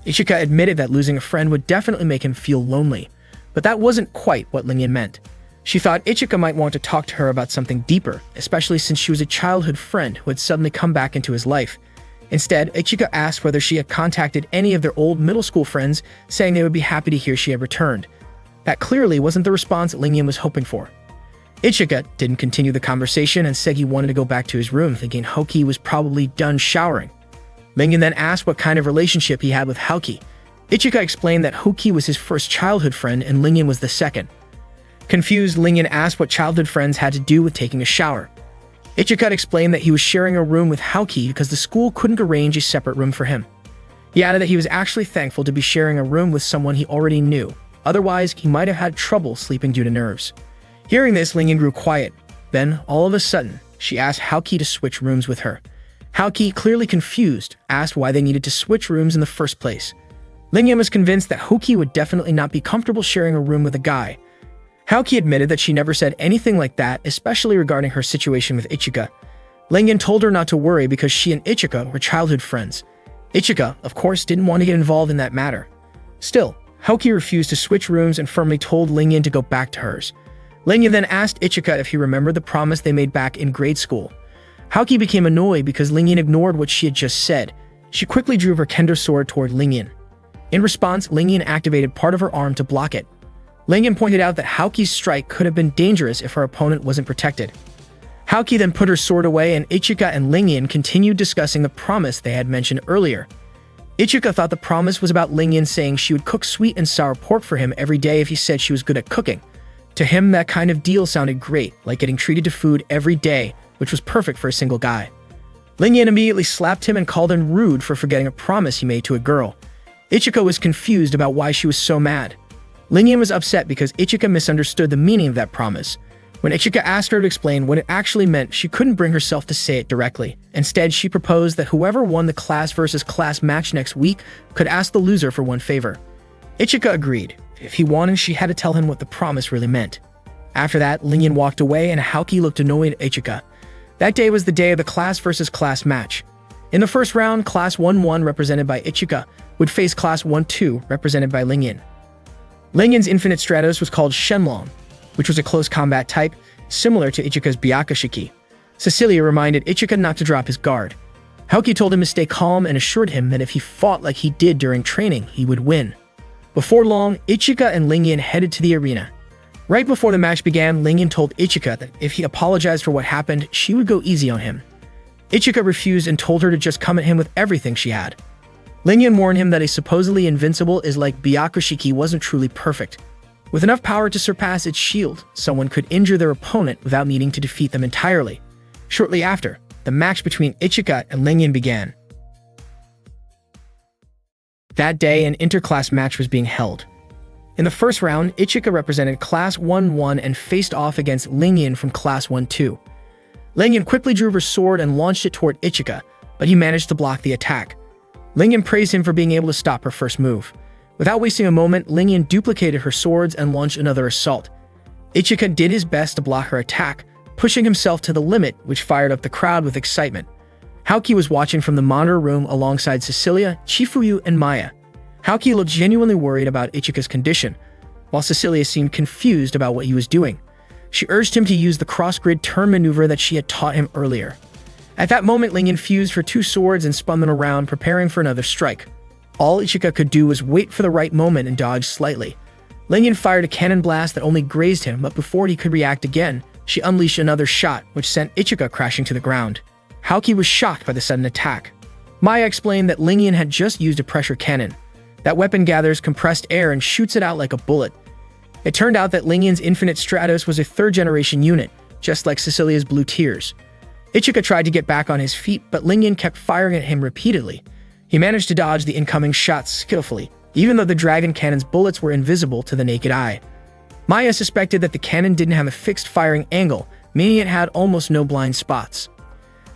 Ichika admitted that losing a friend would definitely make him feel lonely, but that wasn't quite what Lingyan meant. She thought Ichika might want to talk to her about something deeper, especially since she was a childhood friend who had suddenly come back into his life. Instead, Ichika asked whether she had contacted any of their old middle school friends, saying they would be happy to hear she had returned. That clearly wasn't the response Lingyan was hoping for. Ichika didn't continue the conversation and said he wanted to go back to his room, thinking Haoki was probably done showering. Lingyan then asked what kind of relationship he had with Haoki. Ichika explained that Haoki was his first childhood friend and Lingyan was the second. Confused, Lingyan asked what childhood friends had to do with taking a shower. Ichika explained that he was sharing a room with Haoki because the school couldn't arrange a separate room for him. He added that he was actually thankful to be sharing a room with someone he already knew. Otherwise, he might have had trouble sleeping due to nerves. Hearing this, Lingyan grew quiet. Then, all of a sudden, she asked Haoki to switch rooms with her. Haoki, clearly confused, asked why they needed to switch rooms in the first place. Lingyan was convinced that Haoki would definitely not be comfortable sharing a room with a guy. Haoki admitted that she never said anything like that, especially regarding her situation with Ichika. Lingyan told her not to worry because she and Ichika were childhood friends. Ichika, of course, didn't want to get involved in that matter. Still, Haoki refused to switch rooms and firmly told Lingyan to go back to hers. Lingyan then asked Ichika if he remembered the promise they made back in grade school. Haoki became annoyed because Lingyan ignored what she had just said. She quickly drew her kendo sword toward Lingyan. In response, Lingyan activated part of her arm to block it. Lingyan pointed out that Haoki's strike could have been dangerous if her opponent wasn't protected. Haoki then put her sword away, and Ichika and Lingyan continued discussing the promise they had mentioned earlier. Ichika thought the promise was about Lingyan saying she would cook sweet and sour pork for him every day if he said she was good at cooking. To him, that kind of deal sounded great, like getting treated to food every day, which was perfect for a single guy. Lingyan immediately slapped him and called him rude for forgetting a promise he made to a girl. Ichika was confused about why she was so mad. Lingyan was upset because Ichika misunderstood the meaning of that promise. When Ichika asked her to explain what it actually meant, she couldn't bring herself to say it directly. Instead, she proposed that whoever won the class versus class match next week could ask the loser for one favor. Ichika agreed. If he wanted, she had to tell him what the promise really meant. After that, Lingyan walked away and Haoki looked annoyed at Ichika. That day was the day of the class versus class match. In the first round, Class 1-1, represented by Ichika, would face Class 1-2, represented by Lingyan. Lingyan's Infinite Stratos was called Shenlong, which was a close combat type, similar to Ichika's Byakushiki. Cecilia reminded Ichika not to drop his guard. Haoki told him to stay calm and assured him that if he fought like he did during training, he would win. Before long, Ichika and Lingyan headed to the arena. Right before the match began, Lingyan told Ichika that if he apologized for what happened, she would go easy on him. Ichika refused and told her to just come at him with everything she had. Lingyan warned him that a supposedly invincible is like Byakushiki wasn't truly perfect. With enough power to surpass its shield, someone could injure their opponent without needing to defeat them entirely. Shortly after, the match between Ichika and Lingyan began. That day, an interclass match was being held. In the first round, Ichika represented Class 1-1 and faced off against Lingyan from Class 1-2. Lingyan quickly drew her sword and launched it toward Ichika, but he managed to block the attack. Lingyan praised him for being able to stop her first move. Without wasting a moment, Lingyan duplicated her swords and launched another assault. Ichika did his best to block her attack, pushing himself to the limit, which fired up the crowd with excitement. Haoki was watching from the monitor room alongside Cecilia, Chifuyu, and Maya. Haoki looked genuinely worried about Ichika's condition, while Cecilia seemed confused about what he was doing. She urged him to use the cross-grid turn maneuver that she had taught him earlier. At that moment, Lingyan fused her two swords and spun them around, preparing for another strike. All Ichika could do was wait for the right moment and dodge slightly. Lingyan fired a cannon blast that only grazed him, but before he could react again, she unleashed another shot, which sent Ichika crashing to the ground. Haoki was shocked by the sudden attack. Maya explained that Lingyan had just used a pressure cannon. That weapon gathers compressed air and shoots it out like a bullet. It turned out that Lingyan's Infinite Stratos was a third-generation unit, just like Cecilia's Blue Tears. Ichika tried to get back on his feet, but Lingyan kept firing at him repeatedly. He managed to dodge the incoming shots skillfully, even though the dragon cannon's bullets were invisible to the naked eye. Maya suspected that the cannon didn't have a fixed firing angle, meaning it had almost no blind spots.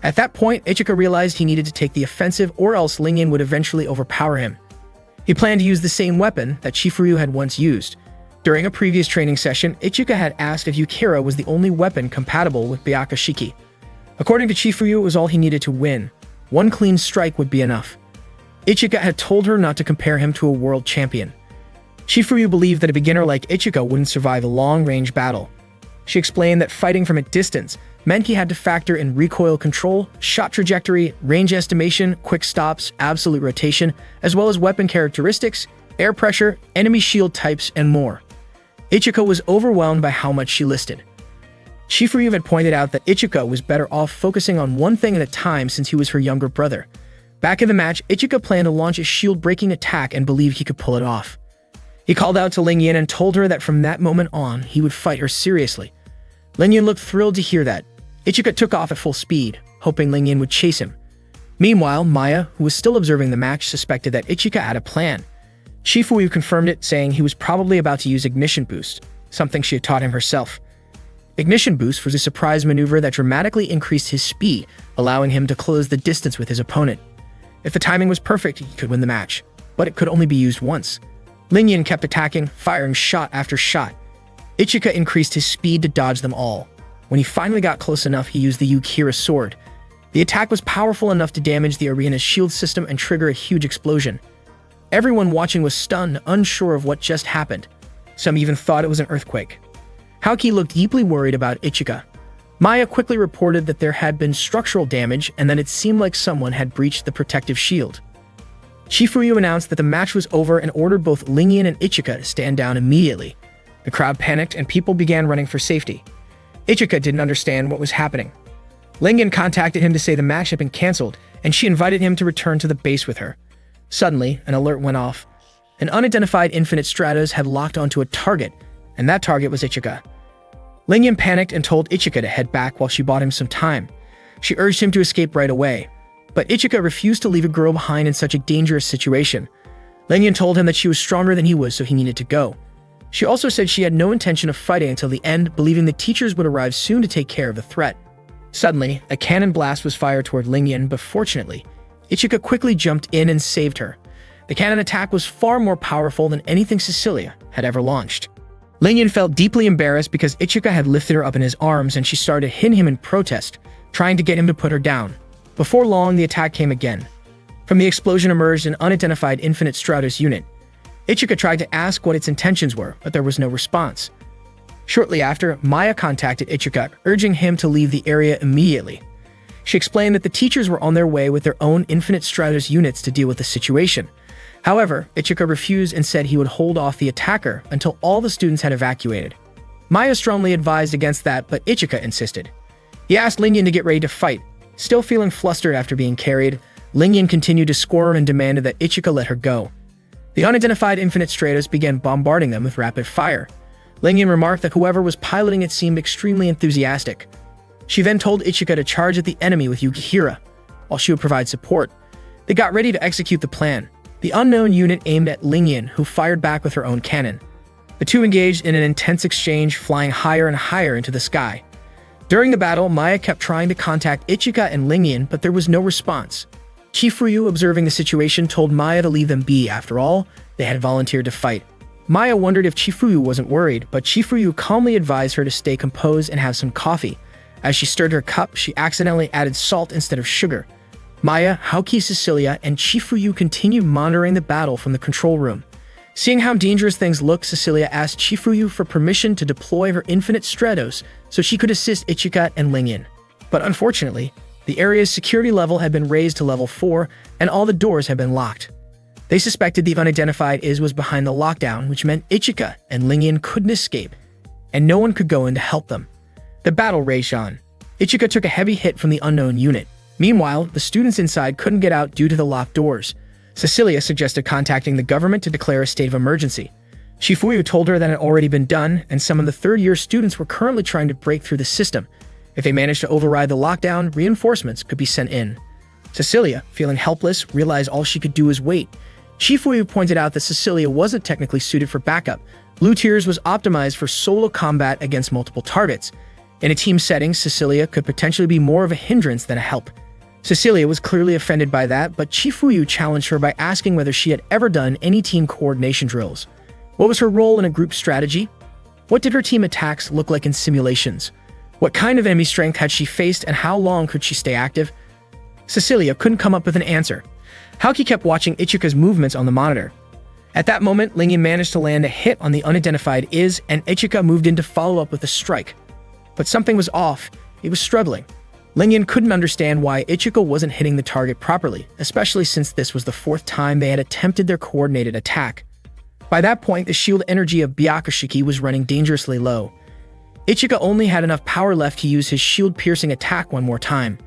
At that point, Ichika realized he needed to take the offensive or else Lingyan would eventually overpower him. He planned to use the same weapon that Chifuyu had once used. During a previous training session, Ichika had asked if Yukira was the only weapon compatible with Byakushiki. According to Chifuyu, it was all he needed to win. One clean strike would be enough. Ichika had told her not to compare him to a world champion. Chifuyu believed that a beginner like Ichika wouldn't survive a long-range battle. She explained that fighting from a distance meant he had to factor in recoil control, shot trajectory, range estimation, quick stops, absolute rotation, as well as weapon characteristics, air pressure, enemy shield types, and more. Ichika was overwhelmed by how much she listed. Chifuyu had pointed out that Ichika was better off focusing on one thing at a time since he was her younger brother. Back in the match, Ichika planned to launch a shield-breaking attack and believed he could pull it off. He called out to Lingyan and told her that from that moment on, he would fight her seriously. Lingyan looked thrilled to hear that. Ichika took off at full speed, hoping Lingyan would chase him. Meanwhile, Maya, who was still observing the match, suspected that Ichika had a plan. Chifuyu confirmed it, saying he was probably about to use Ignition Boost, something she had taught him herself. Ignition Boost was a surprise maneuver that dramatically increased his speed, allowing him to close the distance with his opponent. If the timing was perfect, he could win the match, but it could only be used once. Lingyan kept attacking, firing shot after shot. Ichika increased his speed to dodge them all. When he finally got close enough, he used the Yukira sword. The attack was powerful enough to damage the arena's shield system and trigger a huge explosion. Everyone watching was stunned, unsure of what just happened. Some even thought it was an earthquake. Haoki looked deeply worried about Ichika. Maya quickly reported that there had been structural damage and that it seemed like someone had breached the protective shield. Shifuyu announced that the match was over and ordered both Lingyan and Ichika to stand down immediately. The crowd panicked and people began running for safety. Ichika didn't understand what was happening. Lingyan contacted him to say the match had been cancelled, and she invited him to return to the base with her. Suddenly, an alert went off. An unidentified Infinite Stratos had locked onto a target, and that target was Ichika. Lingyan panicked and told Ichika to head back while she bought him some time. She urged him to escape right away, but Ichika refused to leave a girl behind in such a dangerous situation. Lingyan told him that she was stronger than he was, so he needed to go. She also said she had no intention of fighting until the end, believing the teachers would arrive soon to take care of the threat. Suddenly, a cannon blast was fired toward Lingyan, but fortunately, Ichika quickly jumped in and saved her. The cannon attack was far more powerful than anything Cecilia had ever launched. Lingyan felt deeply embarrassed because Ichika had lifted her up in his arms and she started hitting him in protest, trying to get him to put her down. Before long, the attack came again. From the explosion emerged an unidentified Infinite Stratos unit. Ichika tried to ask what its intentions were, but there was no response. Shortly after, Maya contacted Ichika, urging him to leave the area immediately. She explained that the teachers were on their way with their own Infinite Stratos units to deal with the situation. However, Ichika refused and said he would hold off the attacker until all the students had evacuated. Maya strongly advised against that, but Ichika insisted. He asked Lingyan to get ready to fight. Still feeling flustered after being carried, Lingyan continued to squirm and demanded that Ichika let her go. The unidentified Infinite Stratos began bombarding them with rapid fire. Lingyan remarked that whoever was piloting it seemed extremely enthusiastic. She then told Ichika to charge at the enemy with Yukihira, while she would provide support. They got ready to execute the plan. The unknown unit aimed at Lingyan, who fired back with her own cannon. The two engaged in an intense exchange, flying higher and higher into the sky. During the battle, Maya kept trying to contact Ichika and Lingyan, but there was no response. Chifuyu, observing the situation, told Maya to leave them be. After all, they had volunteered to fight. Maya wondered if Chifuyu wasn't worried, but Chifuyu calmly advised her to stay composed and have some coffee. As she stirred her cup, she accidentally added salt instead of sugar. Maya, Haoki, Cecilia, and Chifuyu continued monitoring the battle from the control room. Seeing how dangerous things looked, Cecilia asked Chifuyu for permission to deploy her Infinite Stratos so she could assist Ichika and Lingyan. But unfortunately, the area's security level had been raised to level 4, and all the doors had been locked. They suspected the unidentified was behind the lockdown, which meant Ichika and Lingyan couldn't escape, and no one could go in to help them. The battle raged on. Ichika took a heavy hit from the unknown unit. Meanwhile, the students inside couldn't get out due to the locked doors. Cecilia suggested contacting the government to declare a state of emergency. Shifuyu told her that it had already been done, and some of the third-year students were currently trying to break through the system. If they managed to override the lockdown, reinforcements could be sent in. Cecilia, feeling helpless, realized all she could do was wait. Shifuyu pointed out that Cecilia wasn't technically suited for backup. Blue Tears was optimized for solo combat against multiple targets. In a team setting, Cecilia could potentially be more of a hindrance than a help. Cecilia was clearly offended by that, but Chifuyu challenged her by asking whether she had ever done any team coordination drills. What was her role in a group strategy? What did her team attacks look like in simulations? What kind of enemy strength had she faced and how long could she stay active? Cecilia couldn't come up with an answer. Haoki kept watching Ichika's movements on the monitor. At that moment, Lingyan managed to land a hit on the unidentified and Ichika moved in to follow up with a strike. But something was off. He was struggling. Lingyan couldn't understand why Ichika wasn't hitting the target properly, especially since this was the 4th time they had attempted their coordinated attack. By that point, the shield energy of Byakushiki was running dangerously low. Ichika only had enough power left to use his shield-piercing attack one more time.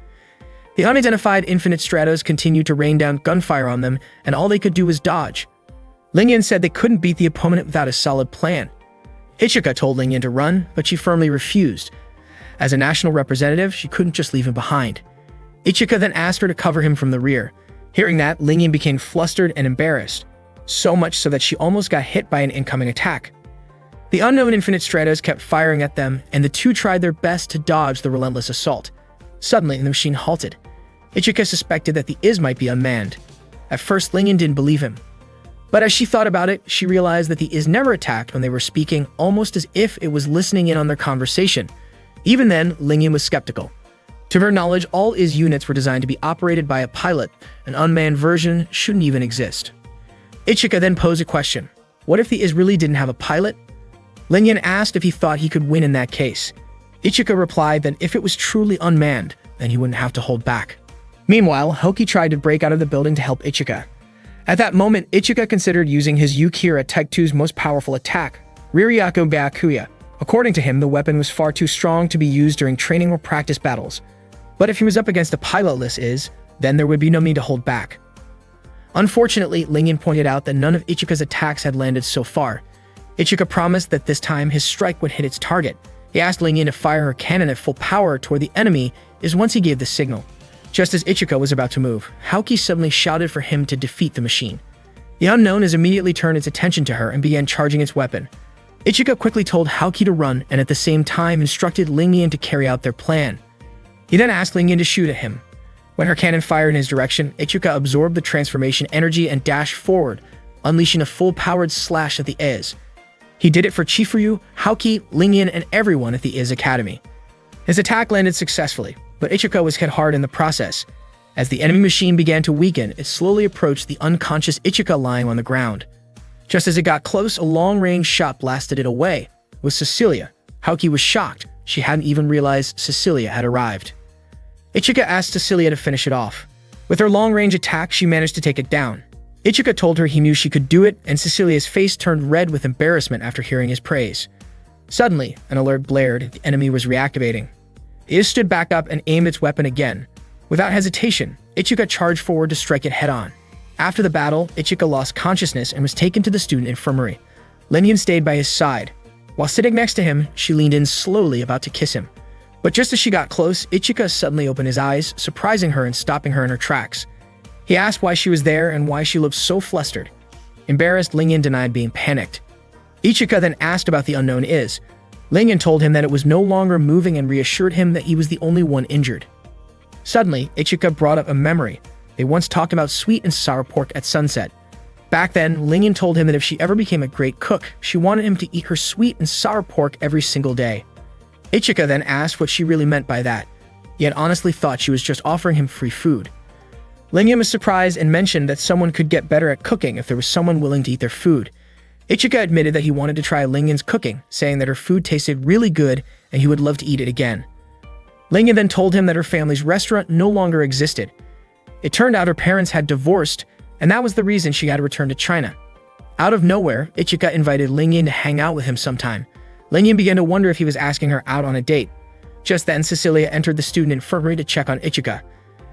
The unidentified Infinite Stratos continued to rain down gunfire on them, and all they could do was dodge. Lingyan said they couldn't beat the opponent without a solid plan. Ichika told Lingyan to run, but she firmly refused. As a national representative, she couldn't just leave him behind. Ichika then asked her to cover him from the rear. Hearing that, Lingyan became flustered and embarrassed, so much so that she almost got hit by an incoming attack. The unknown Infinite Stratos kept firing at them, and the two tried their best to dodge the relentless assault. Suddenly, the machine halted. Ichika suspected that the might be unmanned. At first, Lingyan didn't believe him. But as she thought about it, she realized that the never attacked when they were speaking, almost as if it was listening in on their conversation. Even then, Lingyan was skeptical. To her knowledge, all IS units were designed to be operated by a pilot. An unmanned version shouldn't even exist. Ichika then posed a question. What if the IS really didn't have a pilot? Lingyan asked if he thought he could win in that case. Ichika replied that if it was truly unmanned, then he wouldn't have to hold back. Meanwhile, Hoki tried to break out of the building to help Ichika. At that moment, Ichika considered using his Yukira Type 2's most powerful attack, Riryaku Byakuya. According to him, the weapon was far too strong to be used during training or practice battles. But if he was up against a pilotless IS, then there would be no need to hold back. Unfortunately, Lingyan pointed out that none of Ichika's attacks had landed so far. Ichika promised that this time his strike would hit its target. He asked Lingyan to fire her cannon at full power toward the enemy once he gave the signal. Just as Ichika was about to move, Haoki suddenly shouted for him to defeat the machine. The unknown immediately turned its attention to her and began charging its weapon. Ichika quickly told Haoki to run and at the same time instructed Lingyan to carry out their plan. He then asked Lingyan to shoot at him. When her cannon fired in his direction, Ichika absorbed the transformation energy and dashed forward, unleashing a full-powered slash at the IS. He did it for Chifuyu, Haoki, Lingyan, and everyone at the IS Academy. His attack landed successfully, but Ichika was hit hard in the process. As the enemy machine began to weaken, it slowly approached the unconscious Ichika lying on the ground. Just as it got close, a long-range shot blasted it away. It was Cecilia. Haoki was shocked. She hadn't even realized Cecilia had arrived. Ichika asked Cecilia to finish it off. With her long-range attack, she managed to take it down. Ichika told her he knew she could do it, and Cecilia's face turned red with embarrassment after hearing his praise. Suddenly, an alert blared. The enemy was reactivating. IS stood back up and aimed its weapon again. Without hesitation, Ichika charged forward to strike it head-on. After the battle, Ichika lost consciousness and was taken to the student infirmary. Lingyan stayed by his side. While sitting next to him, she leaned in slowly, about to kiss him. But just as she got close, Ichika suddenly opened his eyes, surprising her and stopping her in her tracks. He asked why she was there and why she looked so flustered. Embarrassed, Lingyan denied being panicked. Ichika then asked about the unknown IS. Lingyan told him that it was no longer moving and reassured him that he was the only one injured. Suddenly, Ichika brought up a memory. They once talked about sweet and sour pork at sunset. Back then, Lingyan told him that if she ever became a great cook, she wanted him to eat her sweet and sour pork every single day. Ichika then asked what she really meant by that. He had honestly thought she was just offering him free food. Lingyan was surprised and mentioned that someone could get better at cooking if there was someone willing to eat their food. Ichika admitted that he wanted to try Lingyan's cooking, saying that her food tasted really good and he would love to eat it again. Lingyan then told him that her family's restaurant no longer existed. It turned out her parents had divorced, and that was the reason she had to return to China. Out of nowhere, Ichika invited Lingyan to hang out with him sometime. Lingyan began to wonder if he was asking her out on a date. Just then, Cecilia entered the student infirmary to check on Ichika.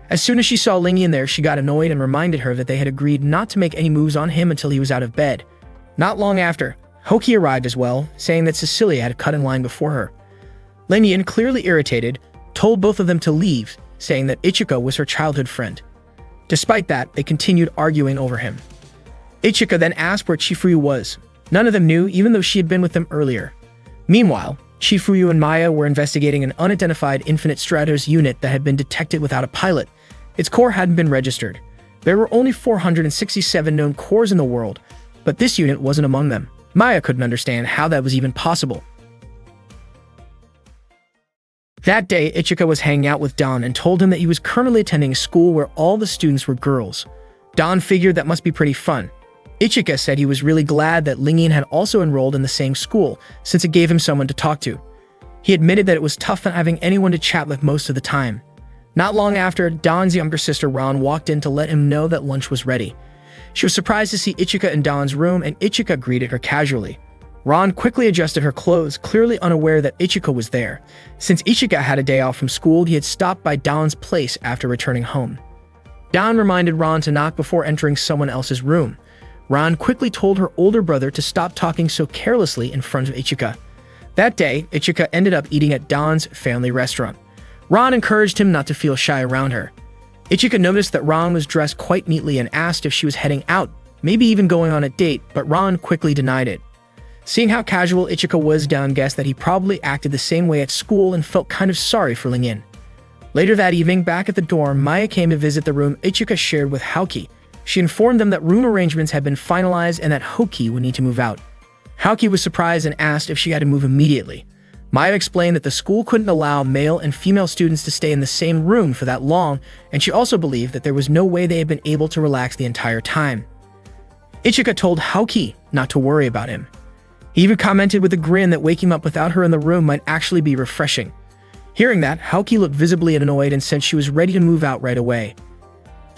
As soon as she saw Lingyan there, she got annoyed and reminded her that they had agreed not to make any moves on him until he was out of bed. Not long after, Hoki arrived as well, saying that Cecilia had cut in line before her. Lingyan, clearly irritated, told both of them to leave, saying that Ichika was her childhood friend. Despite that, they continued arguing over him. Ichika then asked where Chifuyu was. None of them knew, even though she had been with them earlier. Meanwhile, Chifuyu and Maya were investigating an unidentified Infinite Stratos unit that had been detected without a pilot. Its core hadn't been registered. There were only 467 known cores in the world, but this unit wasn't among them. Maya couldn't understand how that was even possible. That day, Ichika was hanging out with Don and told him that he was currently attending a school where all the students were girls. Don figured that must be pretty fun. Ichika said he was really glad that Lingyan had also enrolled in the same school, since it gave him someone to talk to. He admitted that it was tough not having anyone to chat with most of the time. Not long after, Don's younger sister Ron walked in to let him know that lunch was ready. She was surprised to see Ichika in Don's room, and Ichika greeted her casually. Ron quickly adjusted her clothes, clearly unaware that Ichika was there. Since Ichika had a day off from school, he had stopped by Don's place after returning home. Don reminded Ron to knock before entering someone else's room. Ron quickly told her older brother to stop talking so carelessly in front of Ichika. That day, Ichika ended up eating at Don's family restaurant. Ron encouraged him not to feel shy around her. Ichika noticed that Ron was dressed quite neatly and asked if she was heading out, maybe even going on a date, but Ron quickly denied it. Seeing how casual Ichika was, Don guessed that he probably acted the same way at school and felt kind of sorry for Lingyan. Later that evening, back at the dorm, Maya came to visit the room Ichika shared with Haoki. She informed them that room arrangements had been finalized and that Hoki would need to move out. Haoki was surprised and asked if she had to move immediately. Maya explained that the school couldn't allow male and female students to stay in the same room for that long, and she also believed that there was no way they had been able to relax the entire time. Ichika told Haoki not to worry about him. He even commented with a grin that waking up without her in the room might actually be refreshing. Hearing that, Haoki looked visibly annoyed and said she was ready to move out right away.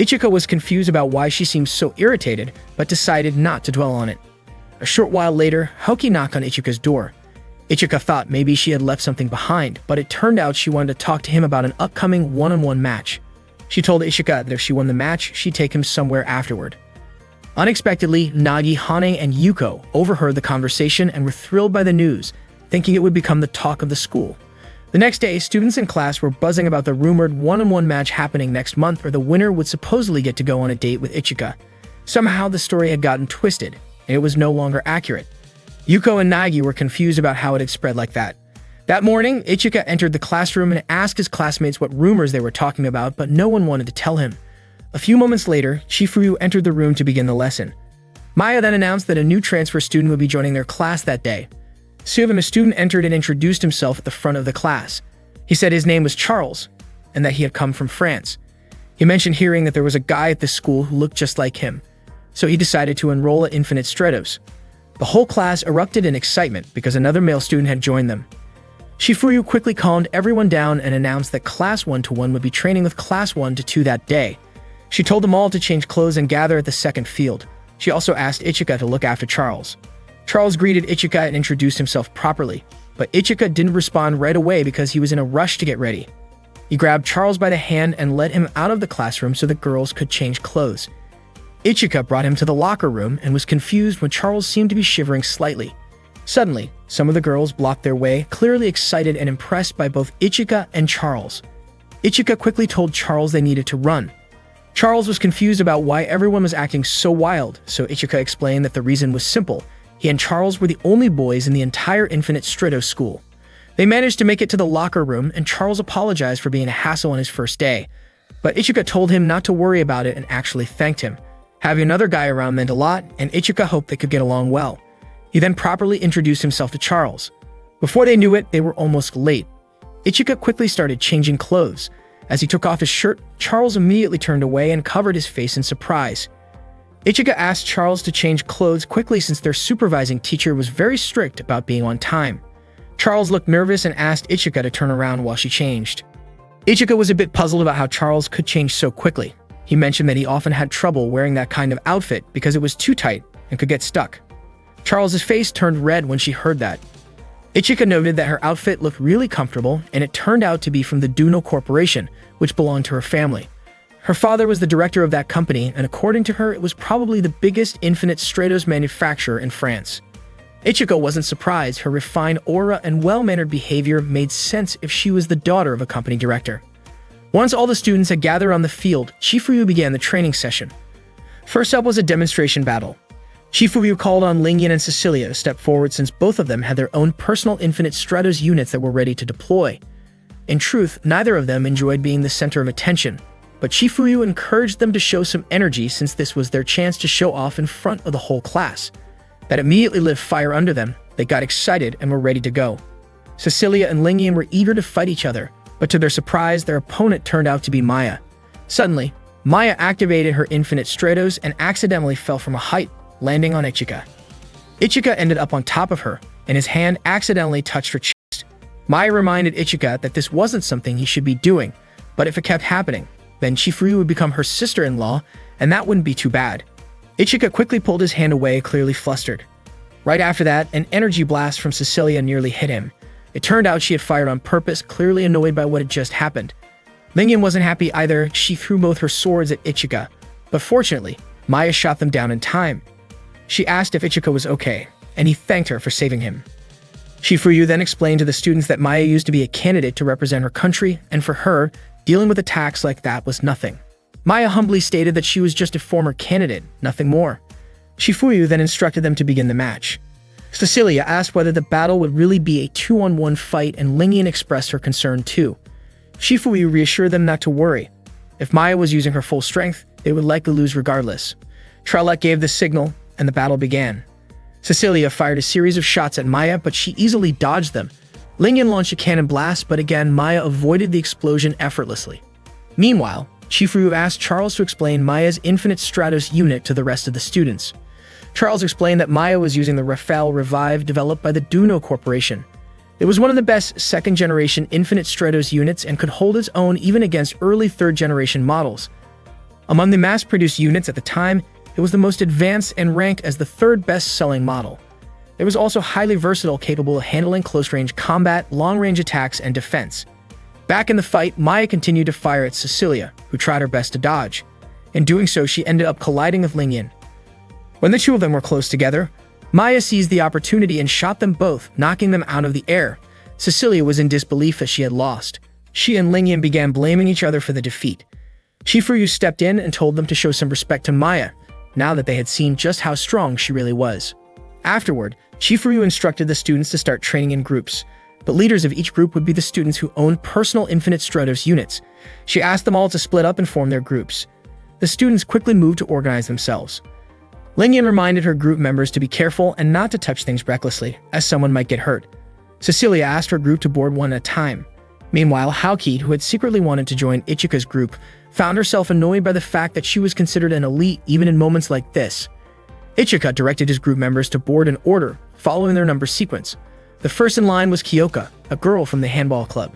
Ichika was confused about why she seemed so irritated, but decided not to dwell on it. A short while later, Haoki knocked on Ichika's door. Ichika thought maybe she had left something behind, but it turned out she wanted to talk to him about an upcoming one-on-one match. She told Ichika that if she won the match, she'd take him somewhere afterward. Unexpectedly, Nagi, Hane, and Yuko overheard the conversation and were thrilled by the news, thinking it would become the talk of the school. The next day, students in class were buzzing about the rumored one-on-one match happening next month, where the winner would supposedly get to go on a date with Ichika. Somehow, the story had gotten twisted, and it was no longer accurate. Yuko and Nagi were confused about how it had spread like that. That morning, Ichika entered the classroom and asked his classmates what rumors they were talking about, but no one wanted to tell him. A few moments later, Shifuyu entered the room to begin the lesson. Maya then announced that a new transfer student would be joining their class that day. Soon, a student entered and introduced himself at the front of the class. He said his name was Charles, and that he had come from France. He mentioned hearing that there was a guy at this school who looked just like him, so he decided to enroll at Infinite Stratos. The whole class erupted in excitement because another male student had joined them. Shifuyu quickly calmed everyone down and announced that Class 1-1 would be training with Class 1-2 that day. She told them all to change clothes and gather at the second field. She also asked Ichika to look after Charles. Charles greeted Ichika and introduced himself properly, but Ichika didn't respond right away because he was in a rush to get ready. He grabbed Charles by the hand and led him out of the classroom so the girls could change clothes. Ichika brought him to the locker room and was confused when Charles seemed to be shivering slightly. Suddenly, some of the girls blocked their way, clearly excited and impressed by both Ichika and Charles. Ichika quickly told Charles they needed to run. Charles was confused about why everyone was acting so wild, so Ichika explained that the reason was simple. He and Charles were the only boys in the entire Infinite Stratos school. They managed to make it to the locker room, and Charles apologized for being a hassle on his first day. But Ichika told him not to worry about it and actually thanked him. Having another guy around meant a lot, and Ichika hoped they could get along well. He then properly introduced himself to Charles. Before they knew it, they were almost late. Ichika quickly started changing clothes. As he took off his shirt, Charles immediately turned away and covered his face in surprise. Ichika asked Charles to change clothes quickly since their supervising teacher was very strict about being on time. Charles looked nervous and asked Ichika to turn around while she changed. Ichika was a bit puzzled about how Charles could change so quickly. He mentioned that he often had trouble wearing that kind of outfit because it was too tight and could get stuck. Charles's face turned red when she heard that. Ichika noted that her outfit looked really comfortable, and it turned out to be from the Duno Corporation, which belonged to her family. Her father was the director of that company, and according to her, it was probably the biggest Infinite Stratos manufacturer in France. Ichika wasn't surprised. Her refined aura and well-mannered behavior made sense if she was the daughter of a company director. Once all the students had gathered on the field, Shifuyu began the training session. First up was a demonstration battle. Shifuyu called on Lingyan and Cecilia to step forward since both of them had their own personal Infinite Stratos units that were ready to deploy. In truth, neither of them enjoyed being the center of attention, but Shifuyu encouraged them to show some energy since this was their chance to show off in front of the whole class. That immediately lit fire under them. They got excited and were ready to go. Cecilia and Lingyan were eager to fight each other, but to their surprise, their opponent turned out to be Maya. Suddenly, Maya activated her Infinite Stratos and accidentally fell from a height, landing on Ichika. Ichika ended up on top of her, and his hand accidentally touched her chest. Maya reminded Ichika that this wasn't something he should be doing, but if it kept happening, then Shifuyu would become her sister-in-law, and that wouldn't be too bad. Ichika quickly pulled his hand away, clearly flustered. Right after that, an energy blast from Cecilia nearly hit him. It turned out she had fired on purpose, clearly annoyed by what had just happened. Lingyan wasn't happy either. She threw both her swords at Ichika, but fortunately, Maya shot them down in time. She asked if Ichika was okay, and he thanked her for saving him. Shifuyu then explained to the students that Maya used to be a candidate to represent her country, and for her, dealing with attacks like that was nothing. Maya humbly stated that she was just a former candidate, nothing more. Shifuyu then instructed them to begin the match. Cecilia asked whether the battle would really be a 2-on-1 fight, and Lingyan expressed her concern too. Shifuyu reassured them not to worry. If Maya was using her full strength, they would likely lose regardless. Tralek gave the signal, and the battle began. Cecilia fired a series of shots at Maya, but she easily dodged them. Lingyan launched a cannon blast, but again, Maya avoided the explosion effortlessly. Meanwhile, Chief Ryu asked Charles to explain Maya's Infinite Stratos unit to the rest of the students. Charles explained that Maya was using the Rafale Revive developed by the Duno Corporation. It was one of the best second-generation Infinite Stratos units and could hold its own even against early third-generation models. Among the mass-produced units at the time, it was the most advanced and ranked as the third best-selling model. It was also highly versatile, capable of handling close-range combat, long-range attacks, and defense. Back in the fight, Maya continued to fire at Cecilia, who tried her best to dodge. In doing so, she ended up colliding with Lingyan. When the two of them were close together, Maya seized the opportunity and shot them both, knocking them out of the air. Cecilia was in disbelief as she had lost. She and Lingyan began blaming each other for the defeat. Chief Ryu stepped in and told them to show some respect to Maya, now that they had seen just how strong she really was. Afterward, Chief Ryu instructed the students to start training in groups, but leaders of each group would be the students who owned personal Infinite Stratos units. She asked them all to split up and form their groups. The students quickly moved to organize themselves. Lingyan reminded her group members to be careful and not to touch things recklessly, as someone might get hurt. Cecilia asked her group to board one at a time. Meanwhile, Haoki, who had secretly wanted to join Ichika's group, found herself annoyed by the fact that she was considered an elite even in moments like this. Ichika directed his group members to board in order, following their number sequence. The first in line was Kyoka, a girl from the handball club.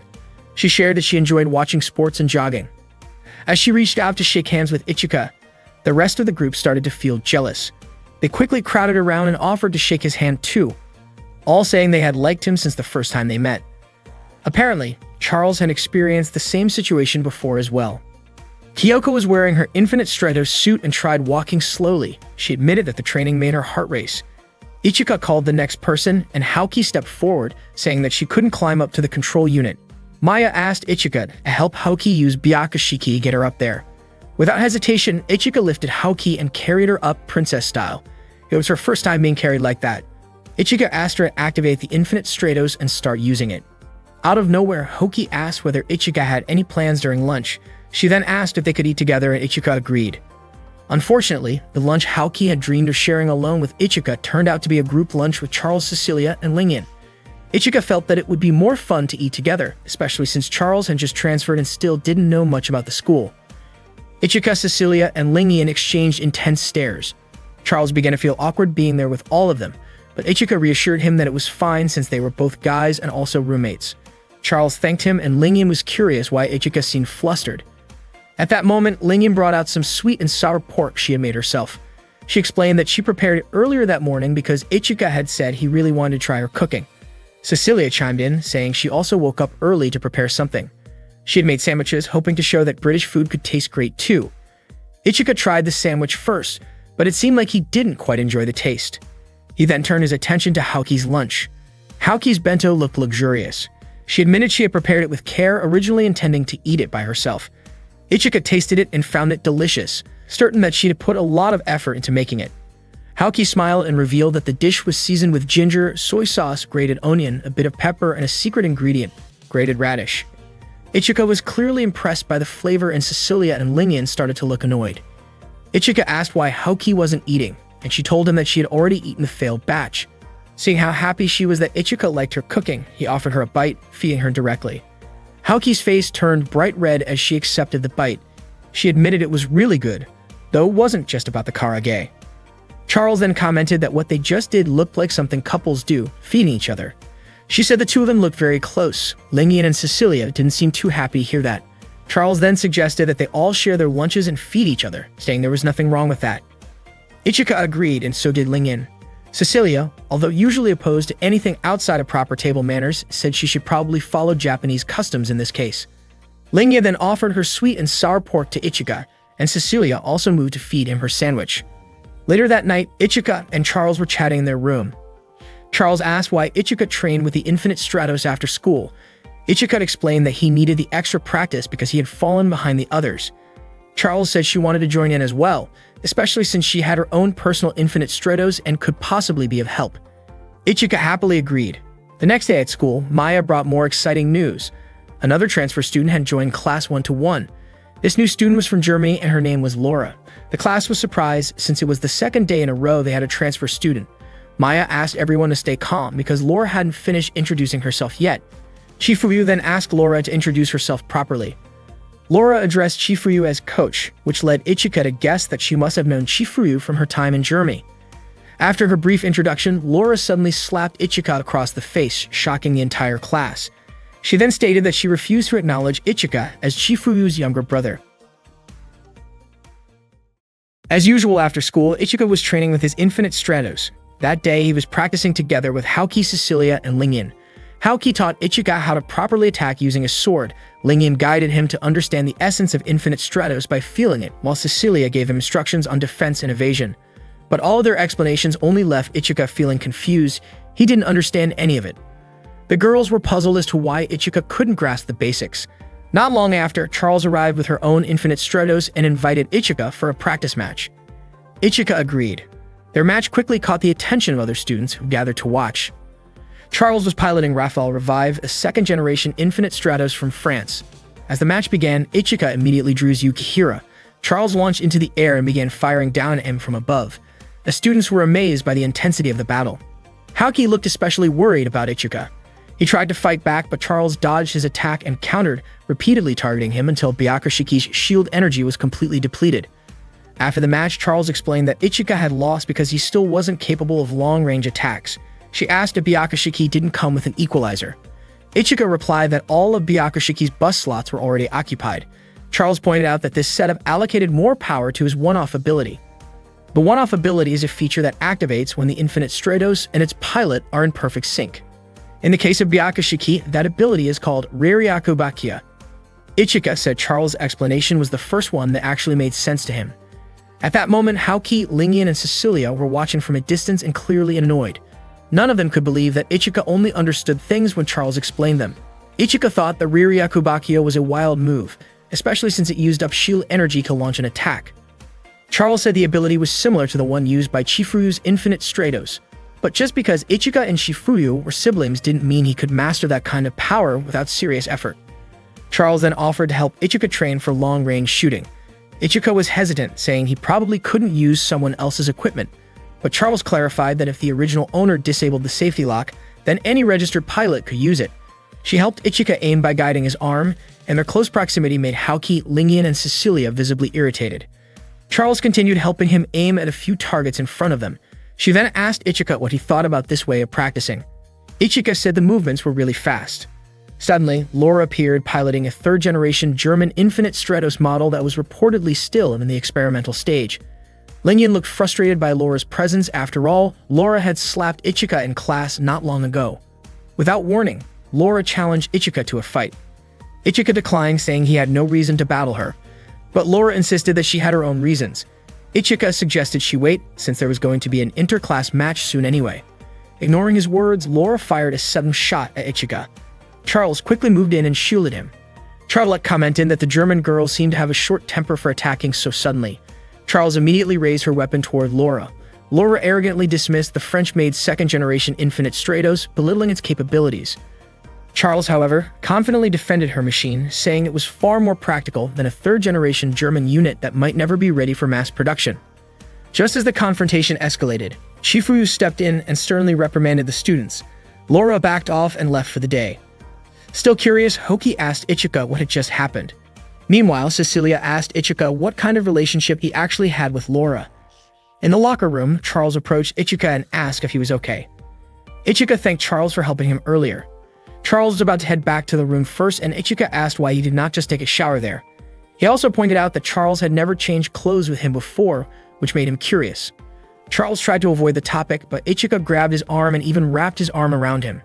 She shared that she enjoyed watching sports and jogging. As she reached out to shake hands with Ichika, the rest of the group started to feel jealous. They quickly crowded around and offered to shake his hand too, all saying they had liked him since the first time they met. Apparently, Charles had experienced the same situation before as well. Kyoko was wearing her Infinite Stratos suit and tried walking slowly. She admitted that the training made her heart race. Ichika called the next person, and Haoki stepped forward, saying that she couldn't climb up to the control unit. Maya asked Ichika to help Haoki use Byakushiki get her up there. Without hesitation, Ichika lifted Haoki and carried her up princess style. It was her first time being carried like that. Ichika asked her to activate the Infinite Stratos and start using it. Out of nowhere, Haoki asked whether Ichika had any plans during lunch. She then asked if they could eat together, and Ichika agreed. Unfortunately, the lunch Haoki had dreamed of sharing alone with Ichika turned out to be a group lunch with Charles, Cecilia, and Lingyan. Ichika felt that it would be more fun to eat together, especially since Charles had just transferred and still didn't know much about the school. Ichika, Cecilia, and Lingyan exchanged intense stares. Charles began to feel awkward being there with all of them, but Ichika reassured him that it was fine since they were both guys and also roommates. Charles thanked him, and Lingyan was curious why Ichika seemed flustered. At that moment, Lingyan brought out some sweet and sour pork she had made herself. She explained that she prepared it earlier that morning because Ichika had said he really wanted to try her cooking. Cecilia chimed in, saying she also woke up early to prepare something. She had made sandwiches, hoping to show that British food could taste great too. Ichika tried the sandwich first, but it seemed like he didn't quite enjoy the taste. He then turned his attention to Haoki's lunch. Haoki's bento looked luxurious. She admitted she had prepared it with care, originally intending to eat it by herself. Ichika tasted it and found it delicious, certain that she had put a lot of effort into making it. Haoki smiled and revealed that the dish was seasoned with ginger, soy sauce, grated onion, a bit of pepper, and a secret ingredient, grated radish. Ichika was clearly impressed by the flavor, and Cecilia and Lingyan started to look annoyed. Ichika asked why Haoki wasn't eating, and she told him that she had already eaten the failed batch. Seeing how happy she was that Ichika liked her cooking, he offered her a bite, feeding her directly. Haoki's face turned bright red as she accepted the bite. She admitted it was really good, though it wasn't just about the karage. Charles then commented that what they just did looked like something couples do, feeding each other. She said the two of them looked very close. Lingyan and Cecilia didn't seem too happy to hear that. Charles then suggested that they all share their lunches and feed each other, saying there was nothing wrong with that. Ichika agreed, and so did Lingyan. Cecilia, although usually opposed to anything outside of proper table manners, said she should probably follow Japanese customs in this case. Lingyan then offered her sweet and sour pork to Ichika, and Cecilia also moved to feed him her sandwich. Later that night, Ichika and Charles were chatting in their room. Charles asked why Ichika trained with the Infinite Stratos after school. Ichika explained that he needed the extra practice because he had fallen behind the others. Charles said she wanted to join in as well, especially since she had her own personal Infinite Stratos and could possibly be of help. Ichika happily agreed. The next day at school, Maya brought more exciting news. Another transfer student had joined class 1-1. This new student was from Germany and her name was Laura. The class was surprised since it was the second day in a row they had a transfer student. Maya asked everyone to stay calm because Laura hadn't finished introducing herself yet. Chifuyu then asked Laura to introduce herself properly. Laura addressed Chifuyu as coach, which led Ichika to guess that she must have known Chifuyu from her time in Germany. After her brief introduction, Laura suddenly slapped Ichika across the face, shocking the entire class. She then stated that she refused to acknowledge Ichika as Chifuyu's younger brother. As usual after school, Ichika was training with his Infinite Stratos. That day, he was practicing together with Haoki, Cecilia, and Lingyan. Haoki taught Ichika how to properly attack using a sword. Lingyan guided him to understand the essence of Infinite Stratos by feeling it, while Cecilia gave him instructions on defense and evasion. But all of their explanations only left Ichika feeling confused. He didn't understand any of it. The girls were puzzled as to why Ichika couldn't grasp the basics. Not long after, Charles arrived with her own Infinite Stratos and invited Ichika for a practice match. Ichika agreed. Their match quickly caught the attention of other students who gathered to watch. Charles was piloting Raphael Revive, a second-generation Infinite Stratos from France. As the match began, Ichika immediately drew Yukihira. Charles launched into the air and began firing down at him from above. The students were amazed by the intensity of the battle. Haoki looked especially worried about Ichika. He tried to fight back, but Charles dodged his attack and countered, repeatedly targeting him until Byakushiki's shield energy was completely depleted. After the match, Charles explained that Ichika had lost because he still wasn't capable of long-range attacks. She asked if Byakushiki didn't come with an equalizer. Ichika replied that all of Byakushiki's bust slots were already occupied. Charles pointed out that this setup allocated more power to his one-off ability. The one-off ability is a feature that activates when the Infinite Stratos and its pilot are in perfect sync. In the case of Byakushiki, that ability is called Reiryakubakia. Ichika said Charles' explanation was the first one that actually made sense to him. At that moment, Haoki, Lingyan, and Cecilia were watching from a distance and clearly annoyed. None of them could believe that Ichika only understood things when Charles explained them. Ichika thought the Reiryakubakia was a wild move, especially since it used up shield energy to launch an attack. Charles said the ability was similar to the one used by Chifuyu's Infinite Stratos. But just because Ichika and Chifuyu were siblings didn't mean he could master that kind of power without serious effort. Charles then offered to help Ichika train for long-range shooting. Ichika was hesitant, saying he probably couldn't use someone else's equipment. But Charles clarified that if the original owner disabled the safety lock, then any registered pilot could use it. She helped Ichika aim by guiding his arm, and their close proximity made Haoki, Lingyan, and Cecilia visibly irritated. Charles continued helping him aim at a few targets in front of them. She then asked Ichika what he thought about this way of practicing. Ichika said the movements were really fast. Suddenly, Laura appeared piloting a third-generation German Infinite Stratos model that was reportedly still in the experimental stage. Lingyan looked frustrated by Laura's presence. After all, Laura had slapped Ichika in class not long ago. Without warning, Laura challenged Ichika to a fight. Ichika declined, saying he had no reason to battle her. But Laura insisted that she had her own reasons. Ichika suggested she wait, since there was going to be an inter-class match soon anyway. Ignoring his words, Laura fired a sudden shot at Ichika. Charles quickly moved in and shielded him. Charlotte commented that the German girl seemed to have a short temper for attacking so suddenly. Charles immediately raised her weapon toward Laura. Laura arrogantly dismissed the French-made second-generation Infinite Stratos, belittling its capabilities. Charles, however, confidently defended her machine, saying it was far more practical than a third-generation German unit that might never be ready for mass production. Just as the confrontation escalated, Chifuyu stepped in and sternly reprimanded the students. Laura backed off and left for the day. Still curious, Haoki asked Ichika what had just happened. Meanwhile, Cecilia asked Ichika what kind of relationship he actually had with Laura. In the locker room, Charles approached Ichika and asked if he was okay. Ichika thanked Charles for helping him earlier. Charles was about to head back to the room first, and Ichika asked why he did not just take a shower there. He also pointed out that Charles had never changed clothes with him before, which made him curious. Charles tried to avoid the topic, but Ichika grabbed his arm and even wrapped his arm around him.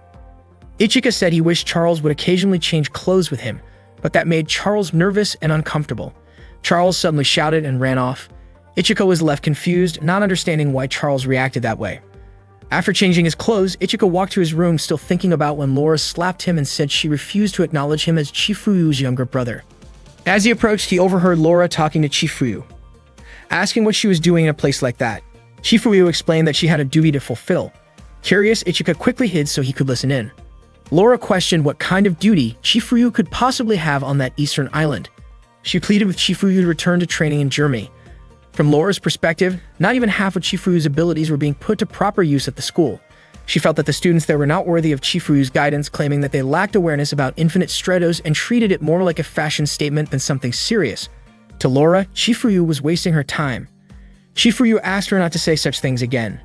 Ichika said he wished Charles would occasionally change clothes with him, but that made Charles nervous and uncomfortable. Charles suddenly shouted and ran off. Ichika was left confused, not understanding why Charles reacted that way. After changing his clothes, Ichika walked to his room, still thinking about when Laura slapped him and said she refused to acknowledge him as Chifuyu's younger brother. As he approached, he overheard Laura talking to Chifuyu, asking what she was doing in a place like that. Chifuyu explained that she had a duty to fulfill. Curious, Ichika quickly hid so he could listen in. Laura questioned what kind of duty Chifuyu could possibly have on that eastern island. She pleaded with Chifuyu to return to training in Germany. From Laura's perspective, not even half of Chifuyu's abilities were being put to proper use at the school. She felt that the students there were not worthy of Chifuyu's guidance, claiming that they lacked awareness about infinite stratos and treated it more like a fashion statement than something serious. To Laura, Chifuyu was wasting her time. Chifuyu asked her not to say such things again.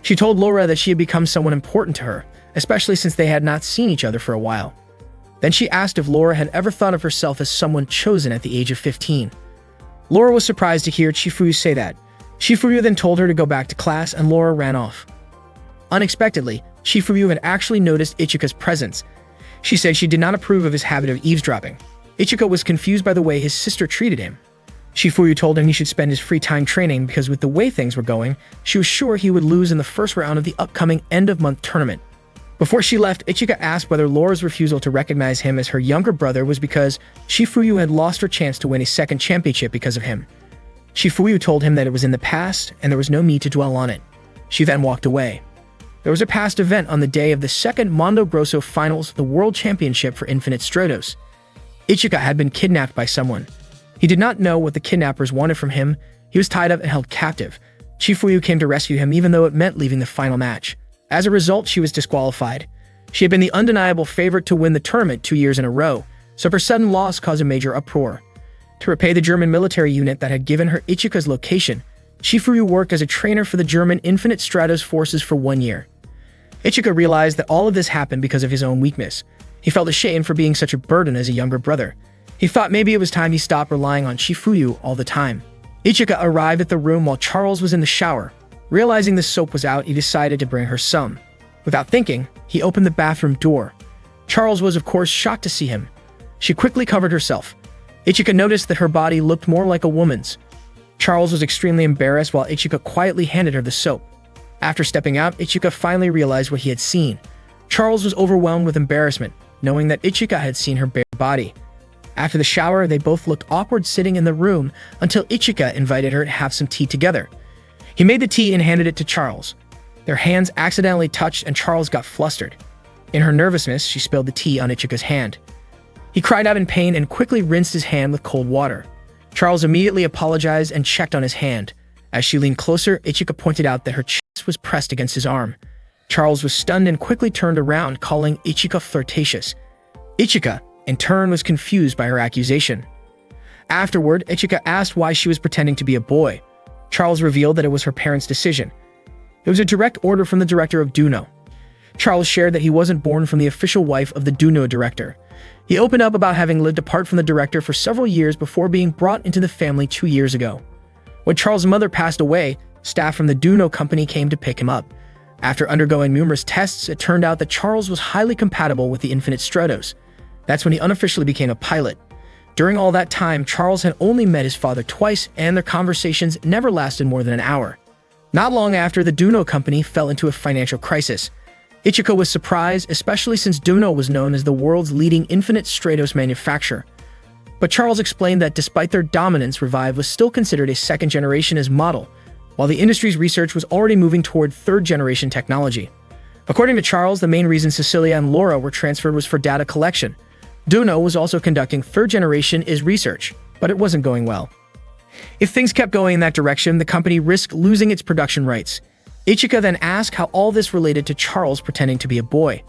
She told Laura that she had become someone important to her, especially since they had not seen each other for a while. Then she asked if Laura had ever thought of herself as someone chosen at the age of 15. Laura was surprised to hear Chifuyu say that. Chifuyu then told her to go back to class, and Laura ran off. Unexpectedly, Chifuyu had actually noticed Ichika's presence. She said she did not approve of his habit of eavesdropping. Ichika was confused by the way his sister treated him. Chifuyu told him he should spend his free time training because with the way things were going, she was sure he would lose in the first round of the upcoming end-of-month tournament. Before she left, Ichika asked whether Laura's refusal to recognize him as her younger brother was because Chifuyu had lost her chance to win a second championship because of him. Chifuyu told him that it was in the past and there was no need to dwell on it. She then walked away. There was a past event on the day of the second Mondo Grosso Finals, the World Championship for Infinite Stratos. Ichika had been kidnapped by someone. He did not know what the kidnappers wanted from him. He was tied up and held captive. Chifuyu came to rescue him even though it meant leaving the final match. As a result, she was disqualified. She had been the undeniable favorite to win the tournament 2 years in a row, so her sudden loss caused a major uproar. To repay the German military unit that had given her Ichika's location, Chifuyu worked as a trainer for the German Infinite Stratos forces for 1 year. Ichika realized that all of this happened because of his own weakness. He felt ashamed for being such a burden as a younger brother. He thought maybe it was time he stopped relying on Chifuyu all the time. Ichika arrived at the room while Charles was in the shower. Realizing the soap was out, he decided to bring her some. Without thinking, he opened the bathroom door. Charles was, of course, shocked to see him. She quickly covered herself. Ichika noticed that her body looked more like a woman's. Charles was extremely embarrassed while Ichika quietly handed her the soap. After stepping out, Ichika finally realized what he had seen. Charles was overwhelmed with embarrassment, knowing that Ichika had seen her bare body. After the shower, they both looked awkward sitting in the room until Ichika invited her to have some tea together. He made the tea and handed it to Charles. Their hands accidentally touched and Charles got flustered. In her nervousness, she spilled the tea on Ichika's hand. He cried out in pain and quickly rinsed his hand with cold water. Charles immediately apologized and checked on his hand. As she leaned closer, Ichika pointed out that her chest was pressed against his arm. Charles was stunned and quickly turned around, calling Ichika flirtatious. Ichika, in turn, was confused by her accusation. Afterward, Ichika asked why she was pretending to be a boy. Charles revealed that it was her parents' decision. It was a direct order from the director of Duno. Charles shared that he wasn't born from the official wife of the Duno director. He opened up about having lived apart from the director for several years before being brought into the family 2 years ago. When Charles' mother passed away, staff from the Duno company came to pick him up. After undergoing numerous tests, it turned out that Charles was highly compatible with the Infinite Stratos. That's when he unofficially became a pilot. During all that time, Charles had only met his father twice, and their conversations never lasted more than an hour. Not long after, the Duno company fell into a financial crisis. Ichika was surprised, especially since Duno was known as the world's leading Infinite Stratos manufacturer. But Charles explained that despite their dominance, Revive was still considered a second-generation as model, while the industry's research was already moving toward third-generation technology. According to Charles, the main reason Cecilia and Laura were transferred was for data collection. Duno was also conducting third-generation is research, but it wasn't going well. If things kept going in that direction, the company risked losing its production rights. Ichika then asked how all this related to Charles pretending to be a boy.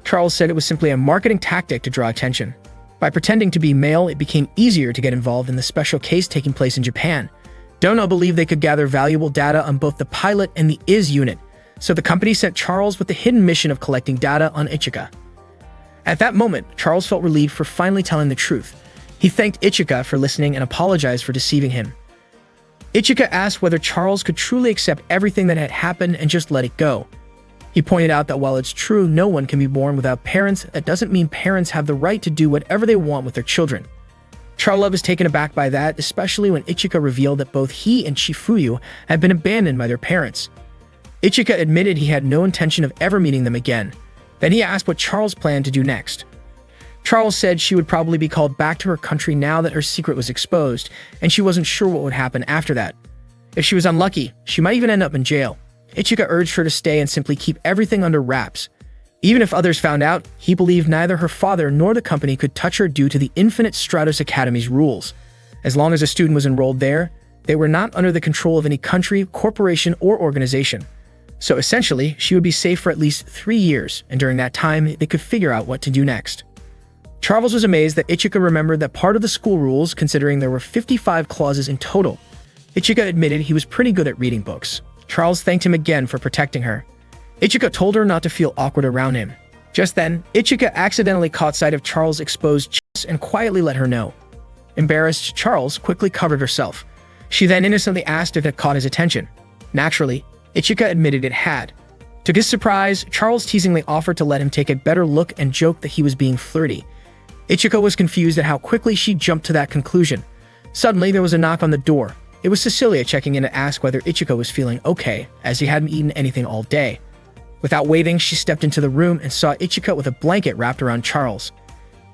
Charles said it was simply a marketing tactic to draw attention. By pretending to be male, it became easier to get involved in the special case taking place in Japan. Duno believed they could gather valuable data on both the pilot and the IS unit, so the company sent Charles with the hidden mission of collecting data on Ichika. At that moment, Charles felt relieved for finally telling the truth. He thanked Ichika for listening and apologized for deceiving him. Ichika asked whether Charles could truly accept everything that had happened and just let it go. He pointed out that while it's true no one can be born without parents, that doesn't mean parents have the right to do whatever they want with their children. Charles was taken aback by that, especially when Ichika revealed that both he and Chifuyu had been abandoned by their parents. Ichika admitted he had no intention of ever meeting them again. Then he asked what Charles planned to do next. Charles said she would probably be called back to her country now that her secret was exposed, and she wasn't sure what would happen after that. If she was unlucky, she might even end up in jail. Ichika urged her to stay and simply keep everything under wraps. Even if others found out, he believed neither her father nor the company could touch her due to the Infinite Stratos Academy's rules. As long as a student was enrolled there, They were not under the control of any country, corporation, or organization. So essentially, she would be safe for at least 3 years, and during that time, they could figure out what to do next. Charles was amazed that Ichika remembered that part of the school rules, considering there were 55 clauses in total. Ichika admitted he was pretty good at reading books. Charles thanked him again for protecting her. Ichika told her not to feel awkward around him. Just then, Ichika accidentally caught sight of Charles' exposed chest and quietly let her know. Embarrassed, Charles quickly covered herself. She then innocently asked if it caught his attention. Naturally, Ichika admitted it had. To his surprise, Charles teasingly offered to let him take a better look and joked that he was being flirty. Ichika was confused at how quickly she jumped to that conclusion. Suddenly, there was a knock on the door. It was Cecilia checking in to ask whether Ichika was feeling okay, as he hadn't eaten anything all day. Without waiting, she stepped into the room and saw Ichika with a blanket wrapped around Charles.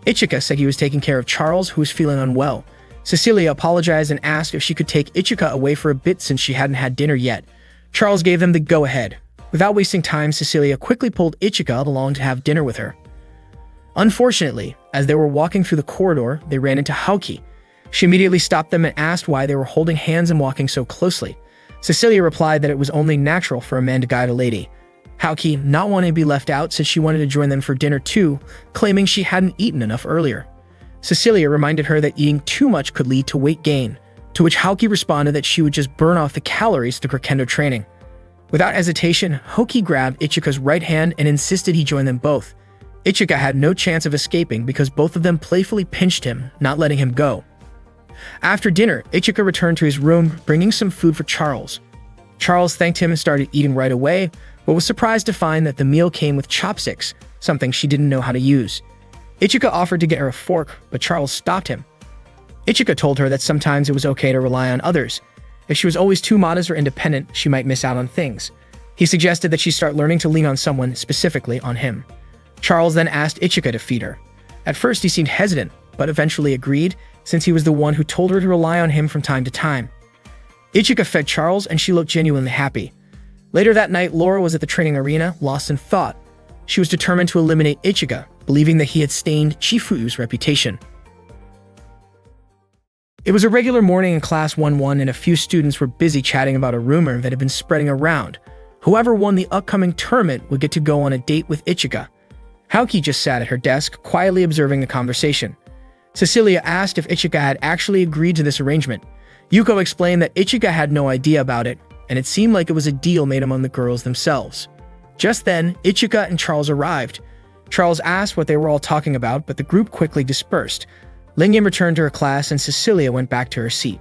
Ichika said he was taking care of Charles, who was feeling unwell. Cecilia apologized and asked if she could take Ichika away for a bit since she hadn't had dinner yet. Charles gave them the go-ahead. Without wasting time, Cecilia quickly pulled Ichika along to have dinner with her. Unfortunately, as they were walking through the corridor, they ran into Haoki. She immediately stopped them and asked why they were holding hands and walking so closely. Cecilia replied that it was only natural for a man to guide a lady. Haoki, not wanting to be left out, said she wanted to join them for dinner too, claiming she hadn't eaten enough earlier. Cecilia reminded her that eating too much could lead to weight gain, to which Haoki responded that she would just burn off the calories through her kendo training. Without hesitation, Haoki grabbed Ichika's right hand and insisted he join them both. Ichika had no chance of escaping because both of them playfully pinched him, not letting him go. After dinner, Ichika returned to his room, bringing some food for Charles. Charles thanked him and started eating right away, but was surprised to find that the meal came with chopsticks, something she didn't know how to use. Ichika offered to get her a fork, but Charles stopped him. Ichika told her that sometimes it was okay to rely on others. If she was always too modest or independent, she might miss out on things. He suggested that she start learning to lean on someone, specifically on him. Charles then asked Ichika to feed her. At first, he seemed hesitant, but eventually agreed, since he was the one who told her to rely on him from time to time. Ichika fed Charles, and she looked genuinely happy. Later that night, Laura was at the training arena, lost in thought. She was determined to eliminate Ichika, believing that he had stained Chifuyu's reputation. It was a regular morning in Class 1-1, and a few students were busy chatting about a rumor that had been spreading around. Whoever won the upcoming tournament would get to go on a date with Ichika. Haoki just sat at her desk, quietly observing the conversation. Cecilia asked if Ichika had actually agreed to this arrangement. Yuko explained that Ichika had no idea about it, and it seemed like it was a deal made among the girls themselves. Just then, Ichika and Charles arrived. Charles asked what they were all talking about, but the group quickly dispersed. Lingyan returned to her class, and Cecilia went back to her seat.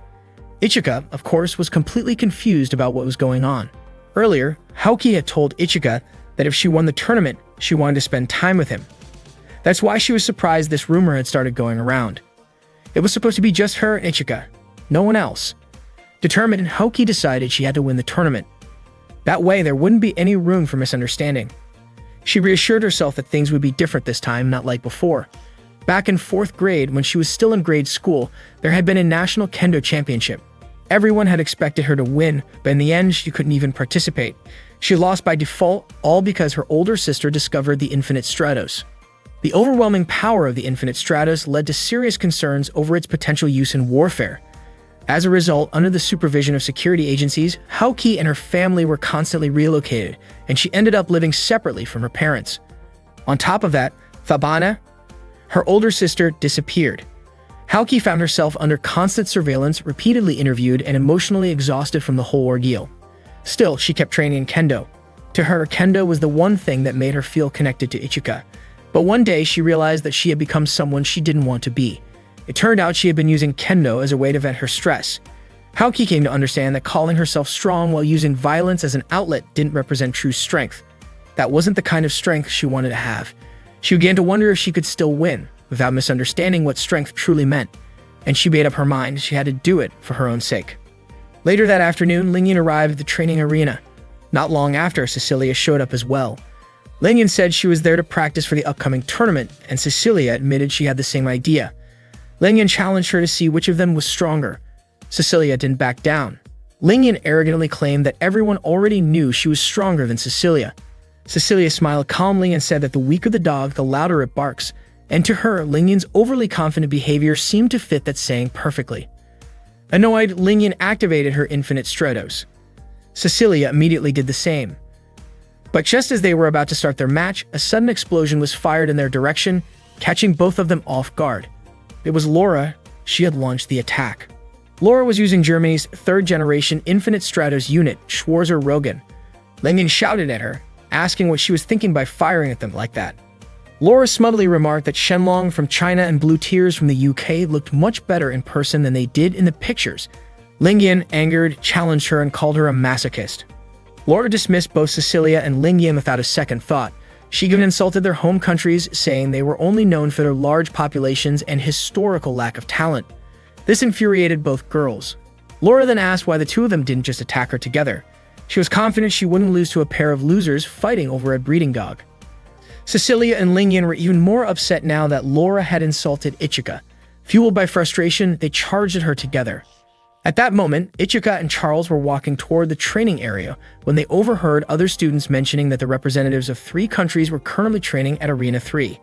Ichika, of course, was completely confused about what was going on. Earlier, Haoki had told Ichika that if she won the tournament, she wanted to spend time with him. That's why she was surprised this rumor had started going around. It was supposed to be just her and Ichika, no one else. Determined, Haoki decided she had to win the tournament. That way, there wouldn't be any room for misunderstanding. She reassured herself that things would be different this time, not like before. Back in 4th grade, when she was still in grade school, there had been a national kendo championship. Everyone had expected her to win, but in the end, she couldn't even participate. She lost by default, all because her older sister discovered the Infinite Stratos. The overwhelming power of the Infinite Stratos led to serious concerns over its potential use in warfare. As a result, under the supervision of security agencies, Haoki and her family were constantly relocated, and she ended up living separately from her parents. On top of that, Fabana, her older sister, disappeared. Haoki found herself under constant surveillance, repeatedly interviewed, and emotionally exhausted from the whole ordeal. Still, she kept training in kendo. To her, kendo was the one thing that made her feel connected to Ichika. But one day, she realized that she had become someone she didn't want to be. It turned out she had been using kendo as a way to vent her stress. Haoki came to understand that calling herself strong while using violence as an outlet didn't represent true strength. That wasn't the kind of strength she wanted to have. She began to wonder if she could still win, without misunderstanding what strength truly meant. And she made up her mind she had to do it for her own sake. Later that afternoon, Lingyan arrived at the training arena. Not long after, Cecilia showed up as well. Lingyan said she was there to practice for the upcoming tournament, and Cecilia admitted she had the same idea. Lingyan challenged her to see which of them was stronger. Cecilia didn't back down. Lingyan arrogantly claimed that everyone already knew she was stronger than Cecilia. Cecilia smiled calmly and said that the weaker the dog, the louder it barks, and to her, Lingyan's overly confident behavior seemed to fit that saying perfectly. Annoyed, Lingyan activated her Infinite Stratos. Cecilia immediately did the same. But just as they were about to start their match, a sudden explosion was fired in their direction, catching both of them off guard. It was Laura. She had launched the attack. Laura was using Germany's third-generation Infinite Stratos unit, Schwarzer-Rogan. Lingyan shouted at her, asking what she was thinking by firing at them like that. Laura smugly remarked that Shenlong from China and Blue Tears from the UK looked much better in person than they did in the pictures. Lingyan, angered, challenged her and called her a masochist. Laura dismissed both Cecilia and Lingyan without a second thought. She even insulted their home countries, saying they were only known for their large populations and historical lack of talent. This infuriated both girls. Laura then asked why the two of them didn't just attack her together. She was confident she wouldn't lose to a pair of losers fighting over a breeding dog. Cecilia and Lingyan were even more upset now that Laura had insulted Ichika. Fueled by frustration, they charged at her together. At that moment, Ichika and Charles were walking toward the training area when they overheard other students mentioning that the representatives of 3 countries were currently training at Arena 3.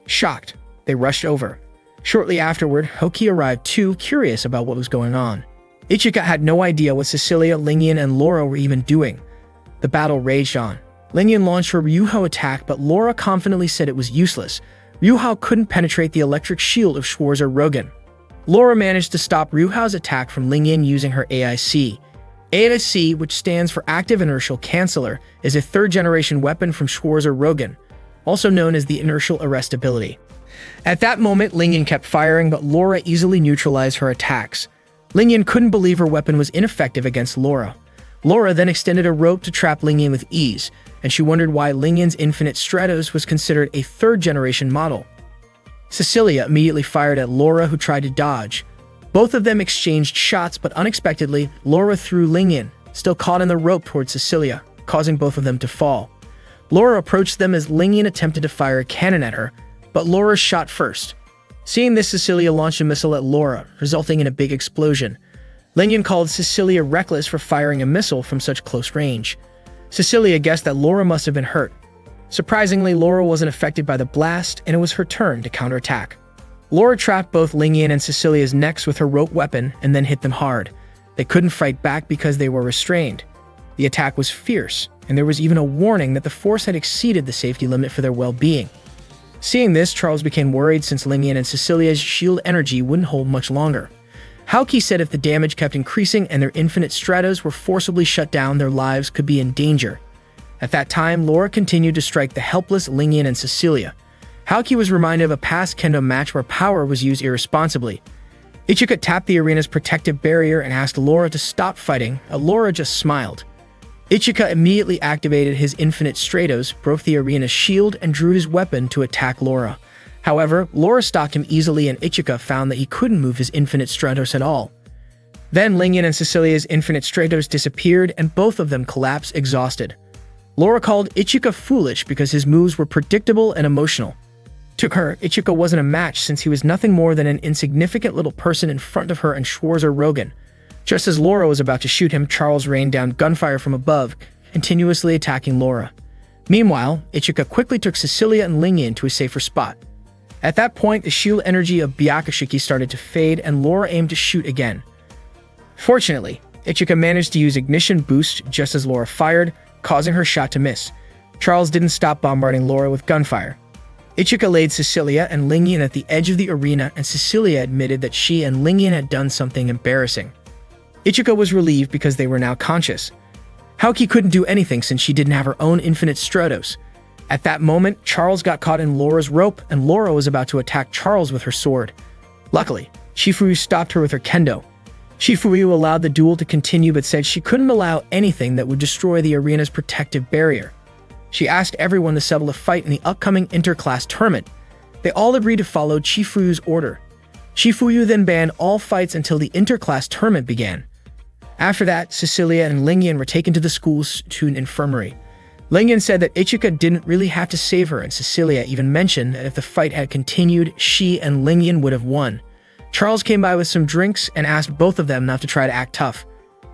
Shocked, they rushed over. Shortly afterward, Hoki arrived too, curious about what was going on. Ichika had no idea what Cecilia, Lingyan, and Laura were even doing. The battle raged on. Lingyan launched her Ryuhou attack, but Laura confidently said it was useless. Ryuhou couldn't penetrate the electric shield of Schwarzer-Rogan. Laura managed to stop Ryuhou's attack from Lingyan using her AIC. AIC, which stands for Active Inertial Canceller, is a third-generation weapon from Schwarzer-Rogan, also known as the Inertial Arrest ability. At that moment, Lingyan kept firing, but Laura easily neutralized her attacks. Lingyan couldn't believe her weapon was ineffective against Laura. Laura then extended a rope to trap Lingyan with ease, and she wondered why Lingyan's Infinite Stratos was considered a third-generation model. Cecilia immediately fired at Laura, who tried to dodge. Both of them exchanged shots, but unexpectedly, Laura threw Lingyan, still caught in the rope, towards Cecilia, causing both of them to fall. Laura approached them as Lingyan attempted to fire a cannon at her, but Laura shot first. Seeing this, Cecilia launched a missile at Laura, resulting in a big explosion. Lingyan called Cecilia reckless for firing a missile from such close range. Cecilia guessed that Laura must have been hurt. Surprisingly, Laura wasn't affected by the blast, and it was her turn to counterattack. Laura trapped both Lingyan and Cecilia's necks with her rope weapon and then hit them hard. They couldn't fight back because they were restrained. The attack was fierce, and there was even a warning that the force had exceeded the safety limit for their well-being. Seeing this, Charles became worried since Lingyan and Cecilia's shield energy wouldn't hold much longer. Haoki said if the damage kept increasing and their Infinite Stratos were forcibly shut down, their lives could be in danger. At that time, Laura continued to strike the helpless Lingyan and Cecilia. Haoki was reminded of a past kendo match where power was used irresponsibly. Ichika tapped the arena's protective barrier and asked Laura to stop fighting, but Laura just smiled. Ichika immediately activated his Infinite Stratos, broke the arena's shield, and drew his weapon to attack Laura. However, Laura stopped him easily, and Ichika found that he couldn't move his Infinite Stratos at all. Then Lingyan and Cecilia's Infinite Stratos disappeared, and both of them collapsed exhausted. Laura called Ichika foolish because his moves were predictable and emotional. To her, Ichika wasn't a match since he was nothing more than an insignificant little person in front of her and Schwarzer-Rogan. Just as Laura was about to shoot him, Charles rained down gunfire from above, continuously attacking Laura. Meanwhile, Ichika quickly took Cecilia and Lingyan to a safer spot. At that point, the shield energy of Byakashiki started to fade, and Laura aimed to shoot again. Fortunately, Ichika managed to use Ignition Boost just as Laura fired, causing her shot to miss. Charles didn't stop bombarding Laura with gunfire. Ichika laid Cecilia and Lingyan at the edge of the arena, and Cecilia admitted that she and Lingyan had done something embarrassing. Ichika was relieved because they were now conscious. Haoki couldn't do anything since she didn't have her own Infinite Stratos. At that moment, Charles got caught in Laura's rope, and Laura was about to attack Charles with her sword. Luckily, Shifuyu stopped her with her kendo. Shifuyu allowed the duel to continue but said she couldn't allow anything that would destroy the arena's protective barrier. She asked everyone to settle a fight in the upcoming inter-class tournament. They all agreed to follow Shifuyu's order. Shifuyu then banned all fights until the inter-class tournament began. After that, Cecilia and Lingyan were taken to the school's student infirmary. Lingyan said that Ichika didn't really have to save her, and Cecilia even mentioned that if the fight had continued, she and Lingyan would have won. Charles came by with some drinks and asked both of them not to try to act tough.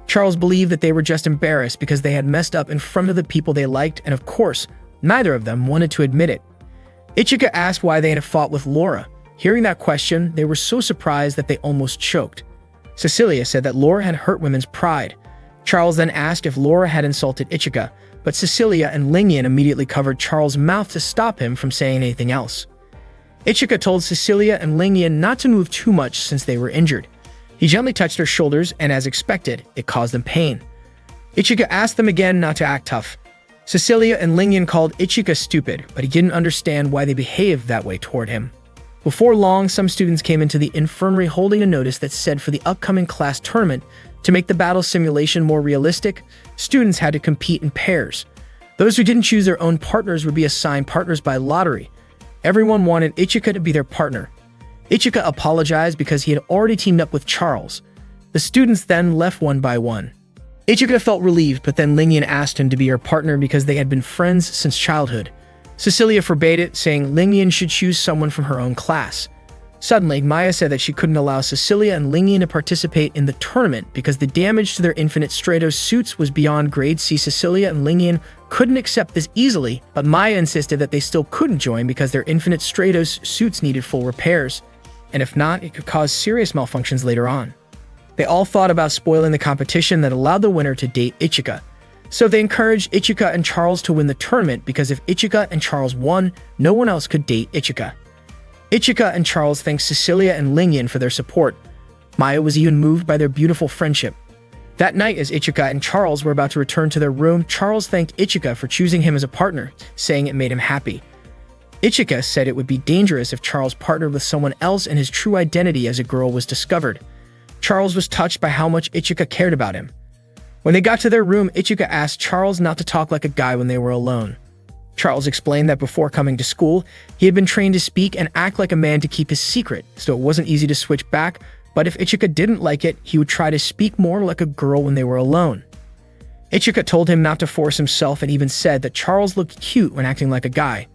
Charles believed that they were just embarrassed because they had messed up in front of the people they liked, and of course, neither of them wanted to admit it. Ichika asked why they had fought with Laura. Hearing that question, they were so surprised that they almost choked. Cecilia said that Laura had hurt women's pride. Charles then asked if Laura had insulted Ichika, but Cecilia and Lingyan immediately covered Charles' mouth to stop him from saying anything else. Ichika told Cecilia and Lingyan not to move too much since they were injured. He gently touched their shoulders, and as expected, it caused them pain. Ichika asked them again not to act tough. Cecilia and Lingyan called Ichika stupid, but he didn't understand why they behaved that way toward him. Before long, some students came into the infirmary holding a notice that said for the upcoming class tournament, to make the battle simulation more realistic, students had to compete in pairs. Those who didn't choose their own partners would be assigned partners by lottery. Everyone wanted Ichika to be their partner. Ichika apologized because he had already teamed up with Charles. The students then left one by one. Ichika felt relieved, but then Lingyan asked him to be her partner because they had been friends since childhood. Cecilia forbade it, saying Lingyan should choose someone from her own class. Suddenly, Maya said that she couldn't allow Cecilia and Lingyan to participate in the tournament because the damage to their Infinite Stratos suits was beyond grade C. Cecilia and Lingyan couldn't accept this easily, but Maya insisted that they still couldn't join because their Infinite Stratos suits needed full repairs, and if not, it could cause serious malfunctions later on. They all thought about spoiling the competition that allowed the winner to date Ichika. So they encouraged Ichika and Charles to win the tournament because if Ichika and Charles won, no one else could date Ichika. Ichika and Charles thanked Cecilia and Lingyan for their support. Maya was even moved by their beautiful friendship. That night, as Ichika and Charles were about to return to their room, Charles thanked Ichika for choosing him as a partner, saying it made him happy. Ichika said it would be dangerous if Charles partnered with someone else and his true identity as a girl was discovered. Charles was touched by how much Ichika cared about him. When they got to their room, Ichika asked Charles not to talk like a guy when they were alone. Charles explained that before coming to school, he had been trained to speak and act like a man to keep his secret, so it wasn't easy to switch back, but if Ichika didn't like it, he would try to speak more like a girl when they were alone. Ichika told him not to force himself and even said that Charles looked cute when acting like a guy.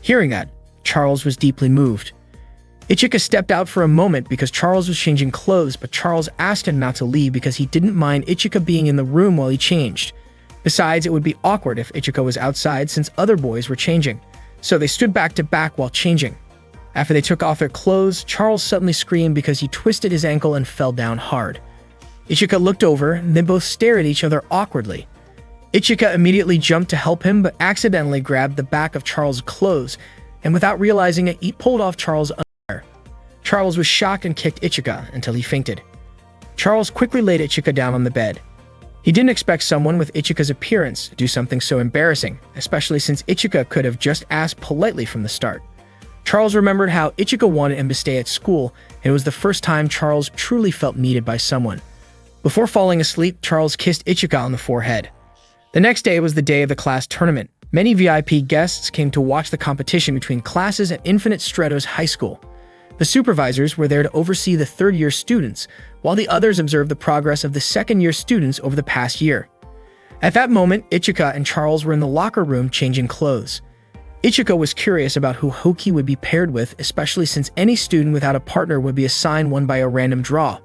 Hearing that, Charles was deeply moved. Ichika stepped out for a moment because Charles was changing clothes, but Charles asked him not to leave because he didn't mind Ichika being in the room while he changed. Besides, it would be awkward if Ichika was outside since other boys were changing, so they stood back to back while changing. After they took off their clothes, Charles suddenly screamed because he twisted his ankle and fell down hard. Ichika looked over, and they both stared at each other awkwardly. Ichika immediately jumped to help him, but accidentally grabbed the back of Charles' clothes, and without realizing it, he pulled off Charles' underwear. Charles was shocked and kicked Ichika until he fainted. Charles quickly laid Ichika down on the bed. He didn't expect someone with Ichika's appearance to do something so embarrassing, especially since Ichika could have just asked politely from the start. Charles remembered how Ichika wanted him to stay at school, and it was the first time Charles truly felt needed by someone. Before falling asleep, Charles kissed Ichika on the forehead. The next day was the day of the class tournament. Many VIP guests came to watch the competition between classes at Infinite Stratos High School. The supervisors were there to oversee the third-year students, while the others observed the progress of the second-year students over the past year. At that moment, Ichika and Charles were in the locker room changing clothes. Ichika was curious about who Hoki would be paired with, especially since any student without a partner would be assigned one by a random draw.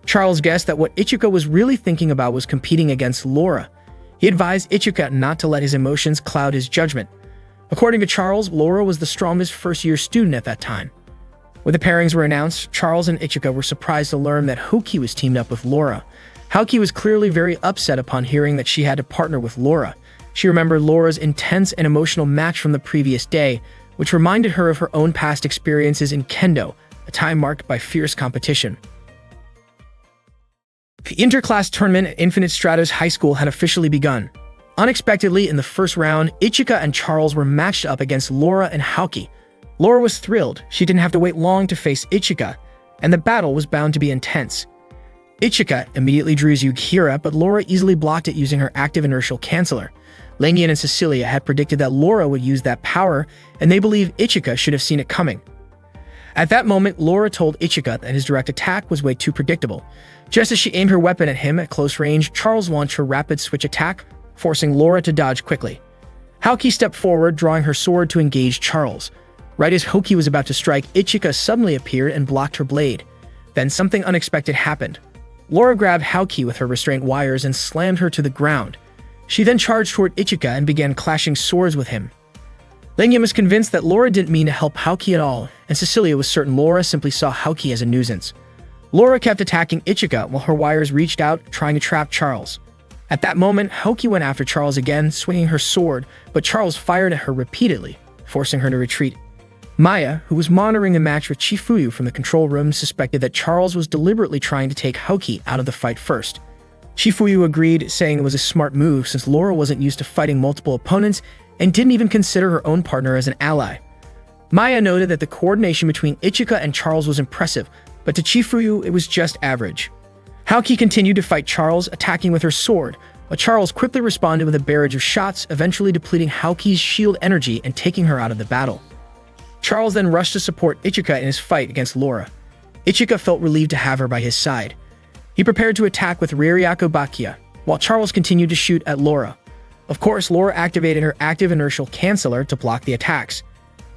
Charles guessed that what Ichika was really thinking about was competing against Laura. He advised Ichika not to let his emotions cloud his judgment. According to Charles, Laura was the strongest first-year student at that time. When the pairings were announced, Charles and Ichika were surprised to learn that Hoki was teamed up with Laura. Hoki was clearly very upset upon hearing that she had to partner with Laura. She remembered Laura's intense and emotional match from the previous day, which reminded her of her own past experiences in Kendo, a time marked by fierce competition. The interclass tournament at Infinite Stratos High School had officially begun. Unexpectedly, in the first round, Ichika and Charles were matched up against Laura and Hoki. Laura was thrilled. She didn't have to wait long to face Ichika, and the battle was bound to be intense. Ichika immediately drew Yukihira, but Laura easily blocked it using her active inertial canceller. Lingyan and Cecilia had predicted that Laura would use that power, and they believed Ichika should have seen it coming. At that moment, Laura told Ichika that his direct attack was way too predictable. Just as she aimed her weapon at him at close range, Charles launched her rapid switch attack, forcing Laura to dodge quickly. Hoki stepped forward, drawing her sword to engage Charles. Right as Hoki was about to strike, Ichika suddenly appeared and blocked her blade. Then something unexpected happened. Laura grabbed Hoki with her restraint wires and slammed her to the ground. She then charged toward Ichika and began clashing swords with him. Lingyan was convinced that Laura didn't mean to help Hoki at all, and Cecilia was certain Laura simply saw Hoki as a nuisance. Laura kept attacking Ichika while her wires reached out, trying to trap Charles. At that moment, Hoki went after Charles again, swinging her sword, but Charles fired at her repeatedly, forcing her to retreat. Maya, who was monitoring the match with Chifuyu from the control room, suspected that Charles was deliberately trying to take Hoki out of the fight first. Chifuyu agreed, saying it was a smart move since Laura wasn't used to fighting multiple opponents and didn't even consider her own partner as an ally. Maya noted that the coordination between Ichika and Charles was impressive, but to Chifuyu it was just average. Hoki continued to fight Charles, attacking with her sword, but Charles quickly responded with a barrage of shots, eventually depleting Hoki's shield energy and taking her out of the battle. Charles then rushed to support Ichika in his fight against Laura. Ichika felt relieved to have her by his side. He prepared to attack with Reiryaku Bakia, while Charles continued to shoot at Laura. Of course, Laura activated her active inertial canceller to block the attacks.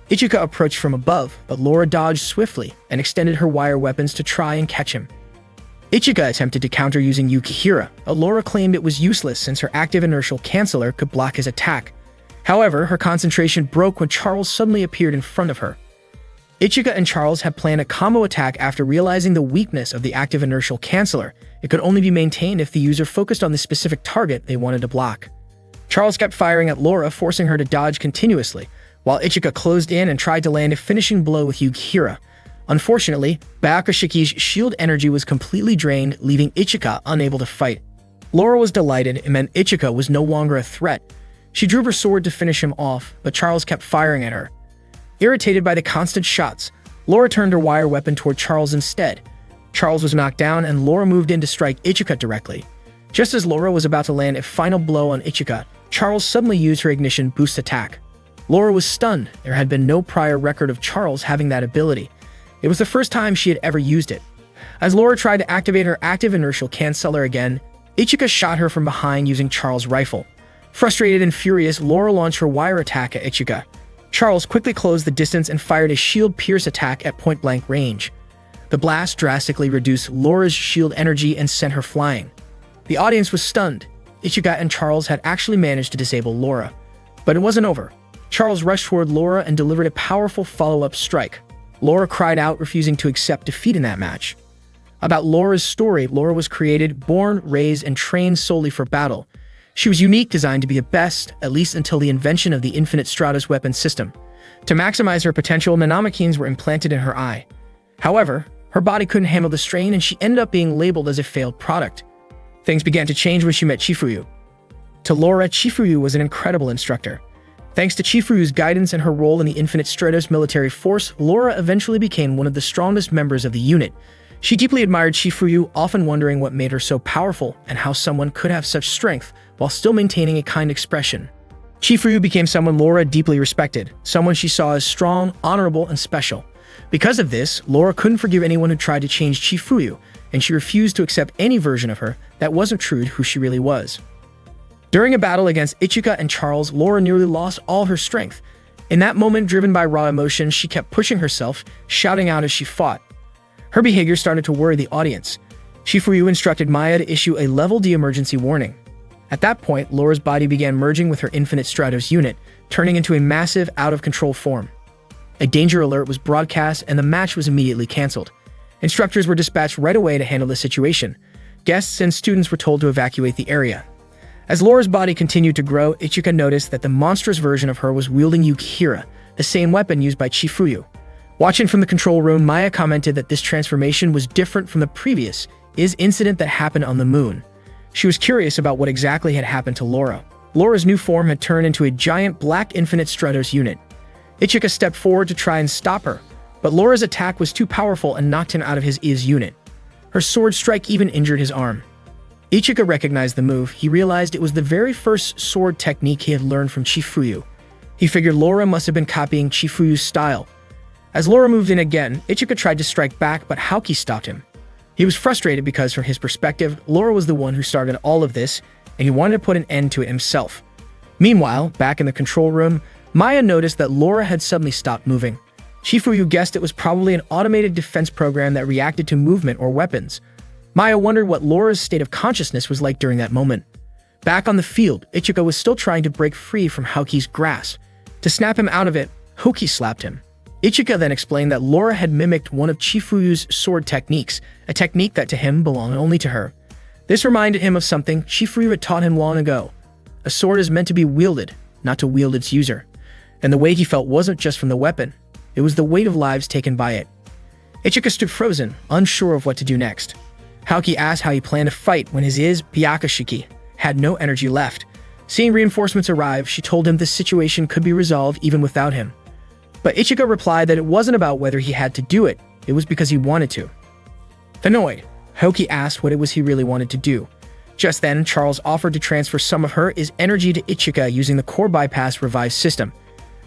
Ichika approached from above, but Laura dodged swiftly and extended her wire weapons to try and catch him. Ichika attempted to counter using Yukihira, but Laura claimed it was useless since her active inertial canceller could block his attack. However, her concentration broke when Charles suddenly appeared in front of her. Ichika and Charles had planned a combo attack after realizing the weakness of the active inertial canceller. It could only be maintained if the user focused on the specific target they wanted to block. Charles kept firing at Laura, forcing her to dodge continuously, while Ichika closed in and tried to land a finishing blow with Yukihira. Unfortunately, Bayakashiki's shield energy was completely drained, leaving Ichika unable to fight. Laura was delighted. It meant Ichika was no longer a threat. She drew her sword to finish him off, but Charles kept firing at her. Irritated by the constant shots, Laura turned her wire weapon toward Charles instead. Charles was knocked down, and Laura moved in to strike Ichika directly. Just as Laura was about to land a final blow on Ichika, Charles suddenly used her ignition boost attack. Laura was stunned. There had been no prior record of Charles having that ability. It was the first time she had ever used it. As Laura tried to activate her active inertial canceller again, Ichika shot her from behind using Charles' rifle. Frustrated and furious, Laura launched her wire attack at Ichika. Charles quickly closed the distance and fired a shield pierce attack at point-blank range. The blast drastically reduced Laura's shield energy and sent her flying. The audience was stunned. Ichika and Charles had actually managed to disable Laura. But it wasn't over. Charles rushed toward Laura and delivered a powerful follow-up strike. Laura cried out, refusing to accept defeat in that match. About Laura's story, Laura was created, born, raised, and trained solely for battle. She was unique, designed to be the best, at least until the invention of the Infinite Stratos weapon system. To maximize her potential, nanomakines were implanted in her eye. However, her body couldn't handle the strain, and she ended up being labeled as a failed product. Things began to change when she met Chifuyu. To Laura, Chifuyu was an incredible instructor. Thanks to Chifuyu's guidance and her role in the Infinite Stratos military force, Laura eventually became one of the strongest members of the unit. She deeply admired Chifuyu, often wondering what made her so powerful and how someone could have such strength while still maintaining a kind expression. Chifuyu became someone Laura deeply respected, someone she saw as strong, honorable, and special. Because of this, Laura couldn't forgive anyone who tried to change Chifuyu, and she refused to accept any version of her that wasn't true to who she really was. During a battle against Ichika and Charles, Laura nearly lost all her strength. In that moment, driven by raw emotion, she kept pushing herself, shouting out as she fought. Her behavior started to worry the audience. Chifuyu instructed Maya to issue a Level D emergency warning. At that point, Laura's body began merging with her Infinite Stratos unit, turning into a massive, out-of-control form. A danger alert was broadcast, and the match was immediately cancelled. Instructors were dispatched right away to handle the situation. Guests and students were told to evacuate the area. As Laura's body continued to grow, Ichika noticed that the monstrous version of her was wielding Yukihira, the same weapon used by Chifuyu. Watching from the control room, Maya commented that this transformation was different from the previous incident that happened on the moon. She was curious about what exactly had happened to Laura. Laura's new form had turned into a giant black Infinite Stratos unit. Ichika stepped forward to try and stop her, but Laura's attack was too powerful and knocked him out of his unit. Her sword strike even injured his arm. Ichika recognized the move. He realized it was the very first sword technique he had learned from Chifuyu. He figured Laura must have been copying Chifuyu's style. As Laura moved in again, Ichika tried to strike back, but Haoki stopped him. He was frustrated because, from his perspective, Laura was the one who started all of this, and he wanted to put an end to it himself. Meanwhile, back in the control room, Maya noticed that Laura had suddenly stopped moving. Chifuyu guessed it was probably an automated defense program that reacted to movement or weapons. Maya wondered what Laura's state of consciousness was like during that moment. Back on the field, Ichika was still trying to break free from Haoki's grasp. To snap him out of it, Haoki slapped him. Ichika then explained that Laura had mimicked one of Chifuyu's sword techniques, a technique that to him belonged only to her. This reminded him of something Chifuyu had taught him long ago. A sword is meant to be wielded, not to wield its user. And the weight he felt wasn't just from the weapon, it was the weight of lives taken by it. Ichika stood frozen, unsure of what to do next. Haoki asked how he planned to fight when his Byakashiki had no energy left. Seeing reinforcements arrive, she told him this situation could be resolved even without him. But Ichika replied that it wasn't about whether he had to do it was because he wanted to. Annoyed, Haoki asked what it was he really wanted to do. Just then, Charles offered to transfer some of her energy to Ichika using the core bypass revive system.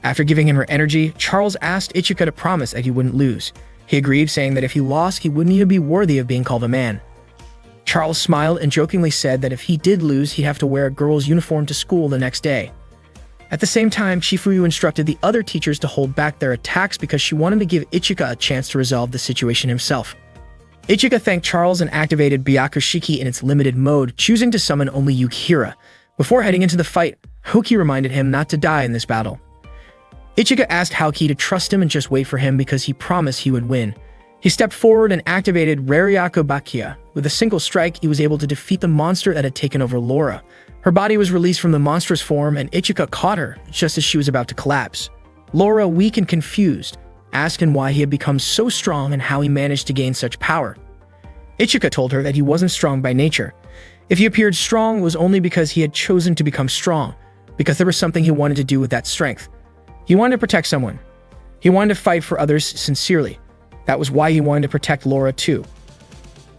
After giving him her energy, Charles asked Ichika to promise that he wouldn't lose. He agreed, saying that if he lost, he wouldn't even be worthy of being called a man. Charles smiled and jokingly said that if he did lose, he'd have to wear a girl's uniform to school the next day. At the same time, Chifuyu instructed the other teachers to hold back their attacks because she wanted to give Ichika a chance to resolve the situation himself. Ichika thanked Charles and activated Byakushiki in its limited mode, choosing to summon only Yukihira. Before heading into the fight, Haoki reminded him not to die in this battle. Ichika asked Haoki to trust him and just wait for him because he promised he would win. He stepped forward and activated Raryaku Bakia. With a single strike, he was able to defeat the monster that had taken over Laura. Her body was released from the monstrous form and Ichika caught her just as she was about to collapse. Laura, weak and confused, asked him why he had become so strong and how he managed to gain such power. Ichika told her that he wasn't strong by nature. If he appeared strong, it was only because he had chosen to become strong, because there was something he wanted to do with that strength. He wanted to protect someone. He wanted to fight for others sincerely. That was why he wanted to protect Laura too.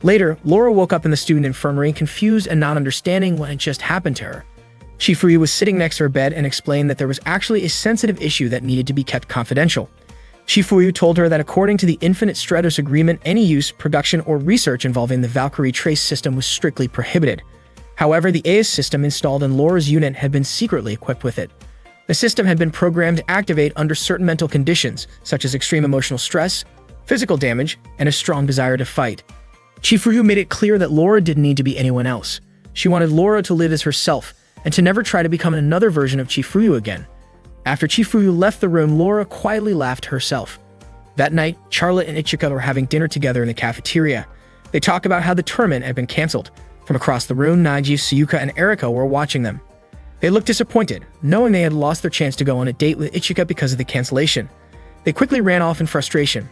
Later, Laura woke up in the student infirmary, confused and not understanding what had just happened to her. Chifuyu was sitting next to her bed and explained that there was actually a sensitive issue that needed to be kept confidential. Chifuyu told her that according to the Infinite Stratos Agreement, any use, production, or research involving the Valkyrie Trace system was strictly prohibited. However, the AIS system installed in Laura's unit had been secretly equipped with it. The system had been programmed to activate under certain mental conditions, such as extreme emotional stress, physical damage, and a strong desire to fight. Chifuyu made it clear that Laura didn't need to be anyone else. She wanted Laura to live as herself, and to never try to become another version of Chifuyu again. After Chifuyu left the room, Laura quietly laughed to herself. That night, Charlotte and Ichika were having dinner together in the cafeteria. They talked about how the tournament had been cancelled. From across the room, Naji, Suyuka, and Erika were watching them. They looked disappointed, knowing they had lost their chance to go on a date with Ichika because of the cancellation. They quickly ran off in frustration.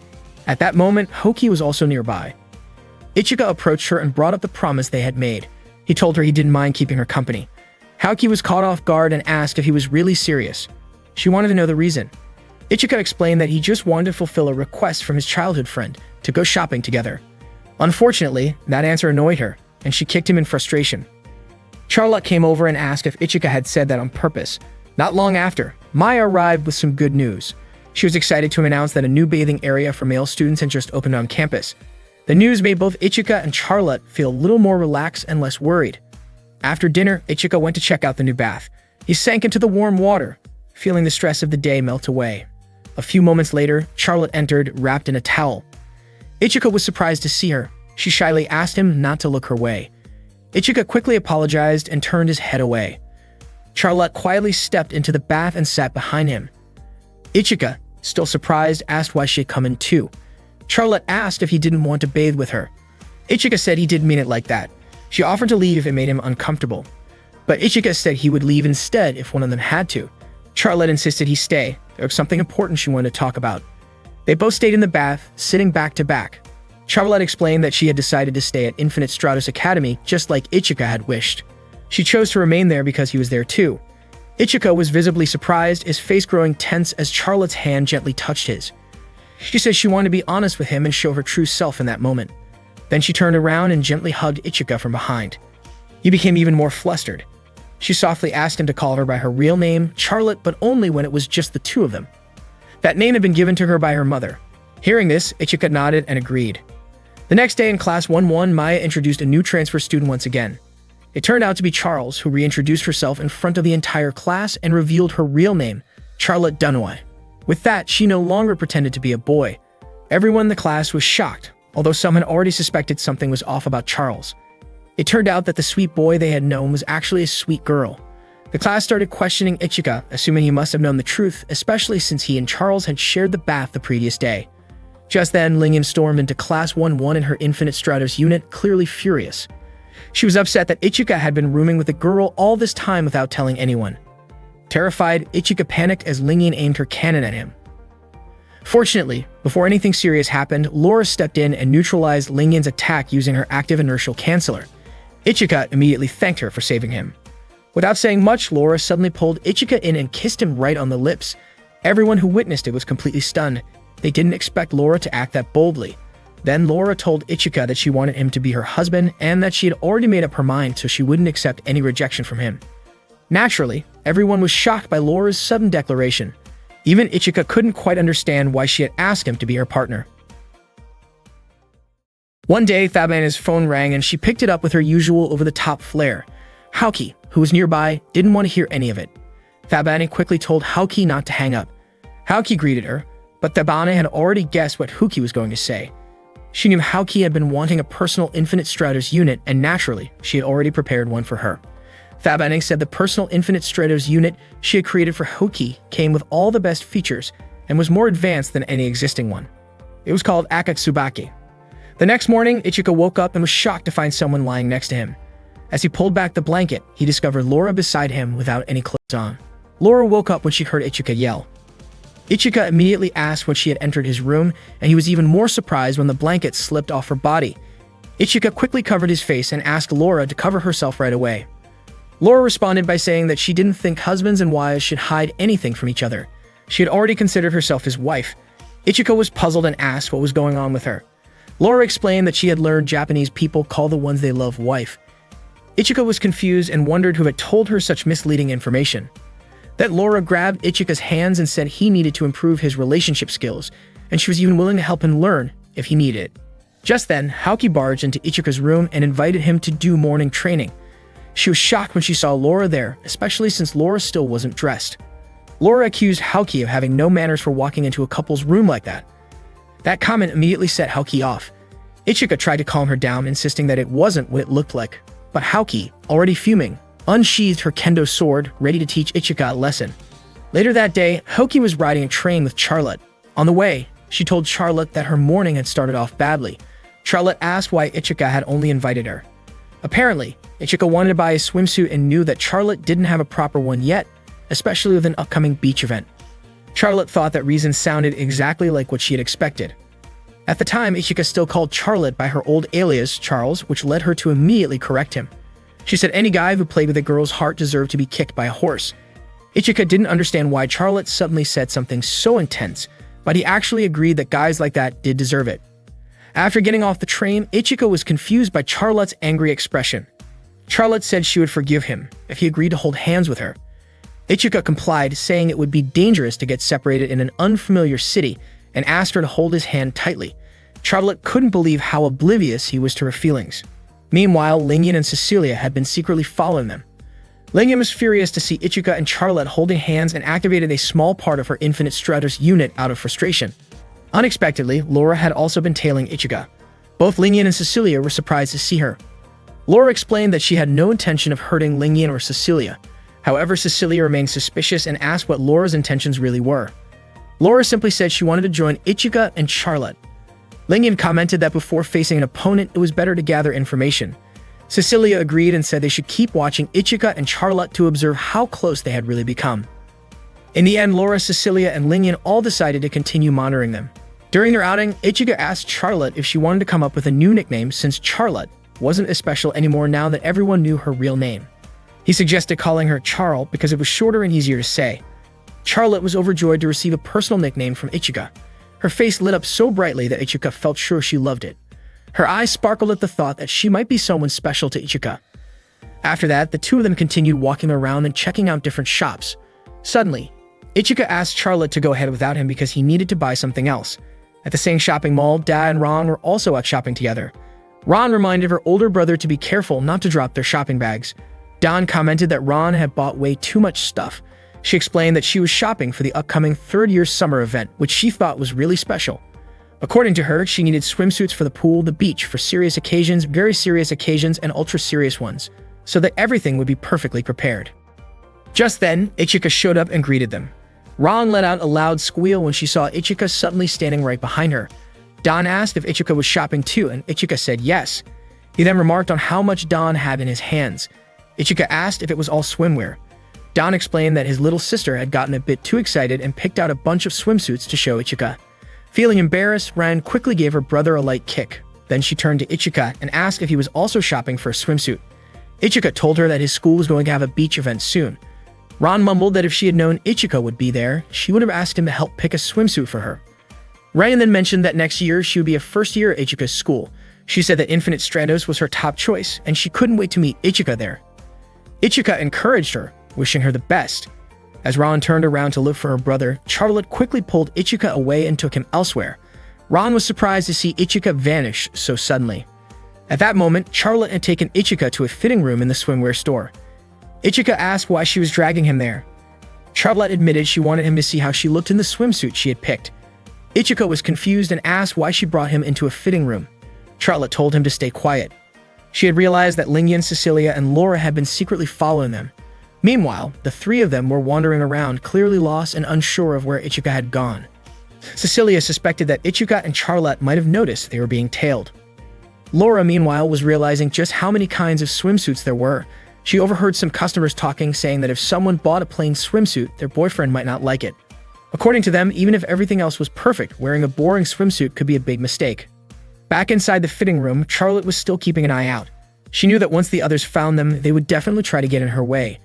At that moment, Haoki was also nearby. Ichika approached her and brought up the promise they had made. He told her he didn't mind keeping her company. Haoki was caught off guard and asked if he was really serious. She wanted to know the reason. Ichika explained that he just wanted to fulfill a request from his childhood friend to go shopping together. Unfortunately, that answer annoyed her, and she kicked him in frustration. Charlotte came over and asked if Ichika had said that on purpose. Not long after, Maya arrived with some good news. She was excited to announce that a new bathing area for male students had just opened on campus. The news made both Ichika and Charlotte feel a little more relaxed and less worried. After dinner, Ichika went to check out the new bath. He sank into the warm water, feeling the stress of the day melt away. A few moments later, Charlotte entered, wrapped in a towel. Ichika was surprised to see her. She shyly asked him not to look her way. Ichika quickly apologized and turned his head away. Charlotte quietly stepped into the bath and sat behind him. Ichika, still surprised, asked why she had come in too. Charlotte asked if he didn't want to bathe with her. Ichika said he didn't mean it like that. She offered to leave if it made him uncomfortable. But Ichika said he would leave instead if one of them had to. Charlotte insisted he stay. There was something important she wanted to talk about. They both stayed in the bath, sitting back to back. Charlotte explained that she had decided to stay at Infinite Stratos Academy just like Ichika had wished. She chose to remain there because he was there too. Ichika was visibly surprised, his face growing tense as Charlotte's hand gently touched his. She said she wanted to be honest with him and show her true self in that moment. Then she turned around and gently hugged Ichika from behind. He became even more flustered. She softly asked him to call her by her real name, Charlotte, but only when it was just the two of them. That name had been given to her by her mother. Hearing this, Ichika nodded and agreed. The next day in Class 1-1, Maya introduced a new transfer student once again. It turned out to be Charles, who reintroduced herself in front of the entire class and revealed her real name, Charlotte Dunois. With that, she no longer pretended to be a boy. Everyone in the class was shocked, although some had already suspected something was off about Charles. It turned out that the sweet boy they had known was actually a sweet girl. The class started questioning Ichika, assuming he must have known the truth, especially since he and Charles had shared the bath the previous day. Just then, Lingyan stormed into Class 1-1 in her Infinite Stratos unit, clearly furious. She was upset that Ichika had been rooming with the girl all this time without telling anyone. Terrified, Ichika panicked as Lingyan aimed her cannon at him. Fortunately, before anything serious happened, Laura stepped in and neutralized Lingyan's attack using her active inertial canceller. Ichika immediately thanked her for saving him. Without saying much, Laura suddenly pulled Ichika in and kissed him right on the lips. Everyone who witnessed it was completely stunned. They didn't expect Laura to act that boldly. Then Laura told Ichika that she wanted him to be her husband and that she had already made up her mind so she wouldn't accept any rejection from him. Naturally, everyone was shocked by Laura's sudden declaration. Even Ichika couldn't quite understand why she had asked him to be her partner. One day, Thabana's phone rang and she picked it up with her usual over-the-top flair. Haoki, who was nearby, didn't want to hear any of it. Thabana quickly told Haoki not to hang up. Haoki greeted her, but Thabana had already guessed what Haoki was going to say. She knew Haoki had been wanting a personal Infinite Stratos unit, and naturally, she had already prepared one for her. Thabana said the personal Infinite Stratos unit she had created for Haoki came with all the best features and was more advanced than any existing one. It was called Akatsubaki. The next morning, Ichika woke up and was shocked to find someone lying next to him. As he pulled back the blanket, he discovered Laura beside him without any clothes on. Laura woke up when she heard Ichika yell. Ichika immediately asked when she had entered his room, and he was even more surprised when the blanket slipped off her body. Ichika quickly covered his face and asked Laura to cover herself right away. Laura responded by saying that she didn't think husbands and wives should hide anything from each other. She had already considered herself his wife. Ichika was puzzled and asked what was going on with her. Laura explained that she had learned Japanese people call the ones they love wife. Ichika was confused and wondered who had told her such misleading information. Then Laura grabbed Ichika's hands and said he needed to improve his relationship skills, and she was even willing to help him learn if he needed it. Just then, Haoki barged into Ichika's room and invited him to do morning training. She was shocked when she saw Laura there, especially since Laura still wasn't dressed. Laura accused Haoki of having no manners for walking into a couple's room like that. That comment immediately set Haoki off. Ichika tried to calm her down, insisting that it wasn't what it looked like. But Haoki, already fuming, unsheathed her kendo sword, ready to teach Ichika a lesson. Later that day, Haoki was riding a train with Charlotte. On the way, she told Charlotte that her morning had started off badly. Charlotte asked why Ichika had only invited her. Apparently, Ichika wanted to buy a swimsuit and knew that Charlotte didn't have a proper one yet, especially with an upcoming beach event. Charlotte thought that reason sounded exactly like what she had expected. At the time, Ichika still called Charlotte by her old alias, Charles, which led her to immediately correct him. She said any guy who played with a girl's heart deserved to be kicked by a horse. Ichika didn't understand why Charlotte suddenly said something so intense, but he actually agreed that guys like that did deserve it. After getting off the train, Ichika was confused by Charlotte's angry expression. Charlotte said she would forgive him if he agreed to hold hands with her. Ichika complied, saying it would be dangerous to get separated in an unfamiliar city, and asked her to hold his hand tightly. Charlotte couldn't believe how oblivious he was to her feelings. Meanwhile, Lingyan and Cecilia had been secretly following them. Lingyan was furious to see Ichika and Charlotte holding hands and activated a small part of her Infinite Stratos unit out of frustration. Unexpectedly, Laura had also been tailing Ichika. Both Lingyan and Cecilia were surprised to see her. Laura explained that she had no intention of hurting Lingyan or Cecilia. However, Cecilia remained suspicious and asked what Laura's intentions really were. Laura simply said she wanted to join Ichika and Charlotte. Lingyan commented that before facing an opponent, it was better to gather information. Cecilia agreed and said they should keep watching Ichika and Charlotte to observe how close they had really become. In the end, Laura, Cecilia, and Lingyan all decided to continue monitoring them. During their outing, Ichika asked Charlotte if she wanted to come up with a new nickname since Charlotte wasn't as special anymore now that everyone knew her real name. He suggested calling her Charl because it was shorter and easier to say. Charlotte was overjoyed to receive a personal nickname from Ichika. Her face lit up so brightly that Ichika felt sure she loved it. Her eyes sparkled at the thought that she might be someone special to Ichika. After that, the two of them continued walking around and checking out different shops. Suddenly, Ichika asked Charlotte to go ahead without him because he needed to buy something else. At the same shopping mall, Da and Ron were also out shopping together. Ron reminded her older brother to be careful not to drop their shopping bags. Dawn commented that Ron had bought way too much stuff. She explained that she was shopping for the upcoming third-year summer event, which she thought was really special. According to her, she needed swimsuits for the pool, the beach, for serious occasions, very serious occasions, and ultra-serious ones, so that everything would be perfectly prepared. Just then, Ichika showed up and greeted them. Ron let out a loud squeal when she saw Ichika suddenly standing right behind her. Don asked if Ichika was shopping too, and Ichika said yes. He then remarked on how much Don had in his hands. Ichika asked if it was all swimwear. Don explained that his little sister had gotten a bit too excited and picked out a bunch of swimsuits to show Ichika. Feeling embarrassed, Ran quickly gave her brother a light kick. Then she turned to Ichika and asked if he was also shopping for a swimsuit. Ichika told her that his school was going to have a beach event soon. Ron mumbled that if she had known Ichika would be there, she would have asked him to help pick a swimsuit for her. Ryan then mentioned that next year she would be a first year at Ichika's school. She said that Infinite Stratos was her top choice, and she couldn't wait to meet Ichika there. Ichika encouraged her, wishing her the best. As Ron turned around to look for her brother, Charlotte quickly pulled Ichika away and took him elsewhere. Ron was surprised to see Ichika vanish so suddenly. At that moment, Charlotte had taken Ichika to a fitting room in the swimwear store. Ichika asked why she was dragging him there. Charlotte admitted she wanted him to see how she looked in the swimsuit she had picked. Ichika was confused and asked why she brought him into a fitting room. Charlotte told him to stay quiet. She had realized that Lingyan, Cecilia, and Laura had been secretly following them. Meanwhile, the three of them were wandering around, clearly lost and unsure of where Ichika had gone. Cecilia suspected that Ichika and Charlotte might have noticed they were being tailed. Laura, meanwhile, was realizing just how many kinds of swimsuits there were. She overheard some customers talking, saying that if someone bought a plain swimsuit, their boyfriend might not like it. According to them, even if everything else was perfect, wearing a boring swimsuit could be a big mistake. Back inside the fitting room, Charlotte was still keeping an eye out. She knew that once the others found them, they would definitely try to get in her way.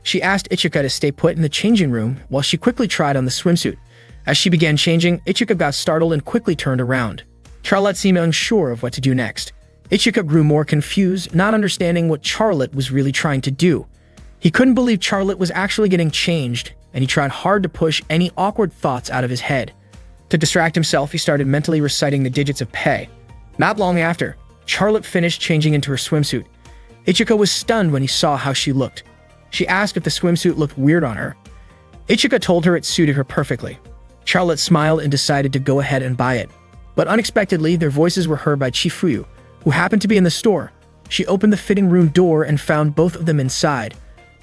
She asked Ichika to stay put in the changing room while she quickly tried on the swimsuit. As she began changing, Ichika got startled and quickly turned around. Charlotte seemed unsure of what to do next. Ichika grew more confused, not understanding what Charlotte was really trying to do. He couldn't believe Charlotte was actually getting changed, and he tried hard to push any awkward thoughts out of his head. To distract himself, he started mentally reciting the digits of pi. Not long after, Charlotte finished changing into her swimsuit. Ichika was stunned when he saw how she looked. She asked if the swimsuit looked weird on her. Ichika told her it suited her perfectly. Charlotte smiled and decided to go ahead and buy it. But unexpectedly, their voices were heard by Chifuyu, who happened to be in the store. She opened the fitting room door and found both of them inside.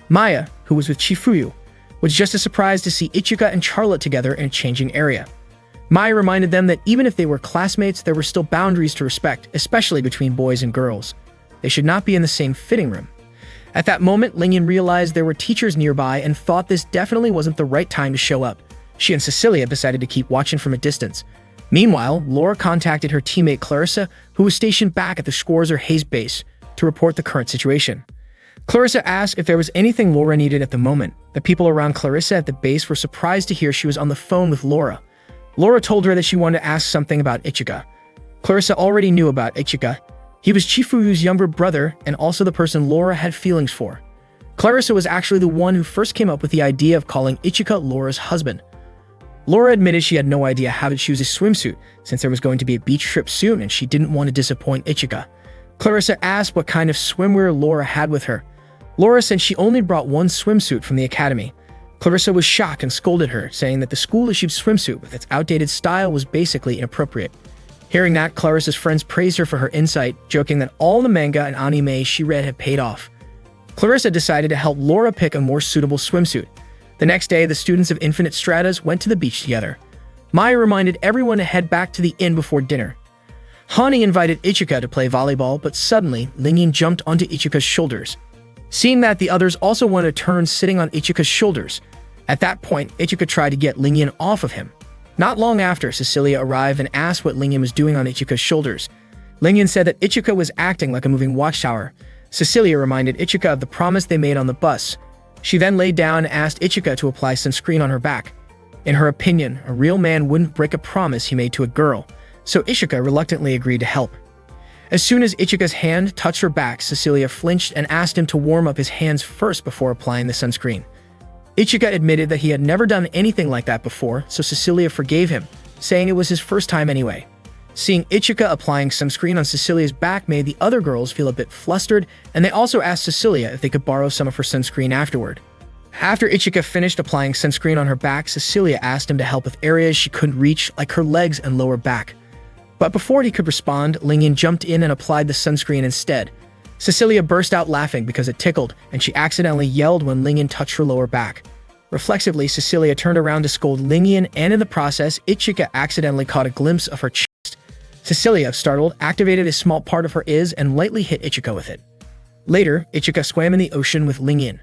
Maya, who was with Chifuyu, was just as surprised to see Ichika and Charlotte together in a changing area. Maya reminded them that even if they were classmates, there were still boundaries to respect, especially between boys and girls. They should not be in the same fitting room. At that moment, Lingyan realized there were teachers nearby and thought this definitely wasn't the right time to show up. She and Cecilia decided to keep watching from a distance. Meanwhile, Laura contacted her teammate Clarissa, who was stationed back at the Schwarzer Hayes base, to report the current situation. Clarissa asked if there was anything Laura needed at the moment. The people around Clarissa at the base were surprised to hear she was on the phone with Laura. Laura told her that she wanted to ask something about Ichika. Clarissa already knew about Ichika. He was Chifuyu's younger brother and also the person Laura had feelings for. Clarissa was actually the one who first came up with the idea of calling Ichika Laura's husband. Laura admitted she had no idea how to choose a swimsuit since there was going to be a beach trip soon and she didn't want to disappoint Ichika. Clarissa asked what kind of swimwear Laura had with her. Laura said she only brought one swimsuit from the academy. Clarissa was shocked and scolded her, saying that the school-issued swimsuit with its outdated style was basically inappropriate. Hearing that, Clarissa's friends praised her for her insight, joking that all the manga and anime she read had paid off. Clarissa decided to help Laura pick a more suitable swimsuit. The next day, the students of Infinite Stratas went to the beach together. Maya reminded everyone to head back to the inn before dinner. Hani invited Ichika to play volleyball, but suddenly, Lingyan jumped onto Ichika's shoulders. Seeing that, the others also wanted to turn sitting on Ichika's shoulders. At that point, Ichika tried to get Lingyan off of him. Not long after, Cecilia arrived and asked what Lingyan was doing on Ichika's shoulders. Lingyan said that Ichika was acting like a moving watchtower. Cecilia reminded Ichika of the promise they made on the bus. She then laid down and asked Ichika to apply sunscreen on her back. In her opinion, a real man wouldn't break a promise he made to a girl, so Ichika reluctantly agreed to help. As soon as Ichika's hand touched her back, Cecilia flinched and asked him to warm up his hands first before applying the sunscreen. Ichika admitted that he had never done anything like that before, so Cecilia forgave him, saying it was his first time anyway. Seeing Ichika applying sunscreen on Cecilia's back made the other girls feel a bit flustered, and they also asked Cecilia if they could borrow some of her sunscreen afterward. After Ichika finished applying sunscreen on her back, Cecilia asked him to help with areas she couldn't reach, like her legs and lower back. But before he could respond, Lingyan jumped in and applied the sunscreen instead. Cecilia burst out laughing because it tickled, and she accidentally yelled when Lingyan touched her lower back. Reflexively, Cecilia turned around to scold Lingyan, and in the process, Ichika accidentally caught a glimpse of her chest. Cecilia, startled, activated a small part of her is and lightly hit Ichika with it. Later, Ichika swam in the ocean with Lingyan.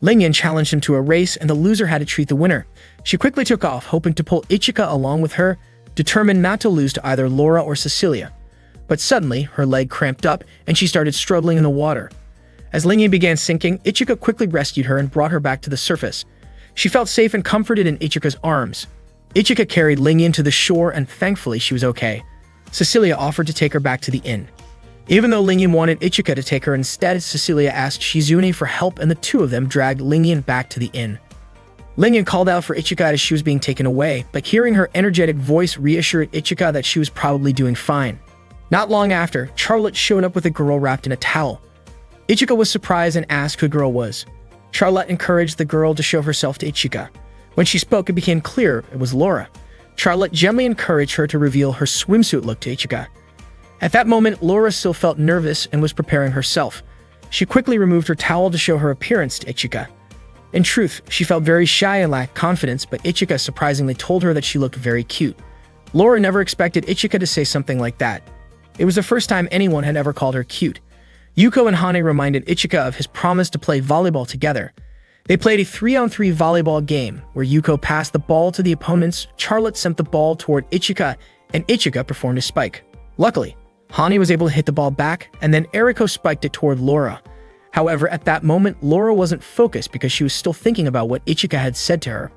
Lingyan challenged him to a race, and the loser had to treat the winner. She quickly took off, hoping to pull Ichika along with her, determined not to lose to either Laura or Cecilia. But suddenly, her leg cramped up, and she started struggling in the water. As Lingyan began sinking, Ichika quickly rescued her and brought her back to the surface. She felt safe and comforted in Ichika's arms. Ichika carried Lingyan to the shore, and thankfully she was okay. Cecilia offered to take her back to the inn. Even though Lingyan wanted Ichika to take her instead, Cecilia asked Shizune for help, and the two of them dragged Lingyan back to the inn. Lingyan called out for Ichika as she was being taken away, but hearing her energetic voice reassured Ichika that she was probably doing fine. Not long after, Charlotte showed up with a girl wrapped in a towel. Ichika was surprised and asked who the girl was. Charlotte encouraged the girl to show herself to Ichika. When she spoke, it became clear it was Laura. Charlotte gently encouraged her to reveal her swimsuit look to Ichika. At that moment, Laura still felt nervous and was preparing herself. She quickly removed her towel to show her appearance to Ichika. In truth, she felt very shy and lacked confidence, but Ichika surprisingly told her that she looked very cute. Laura never expected Ichika to say something like that. It was the first time anyone had ever called her cute. Yuko and Hane reminded Ichika of his promise to play volleyball together. They played a 3-on-3 volleyball game, where Yuko passed the ball to the opponents, Charlotte sent the ball toward Ichika, and Ichika performed a spike. Luckily, Hane was able to hit the ball back, and then Eriko spiked it toward Laura. However, at that moment, Laura wasn't focused because she was still thinking about what Ichika had said to her.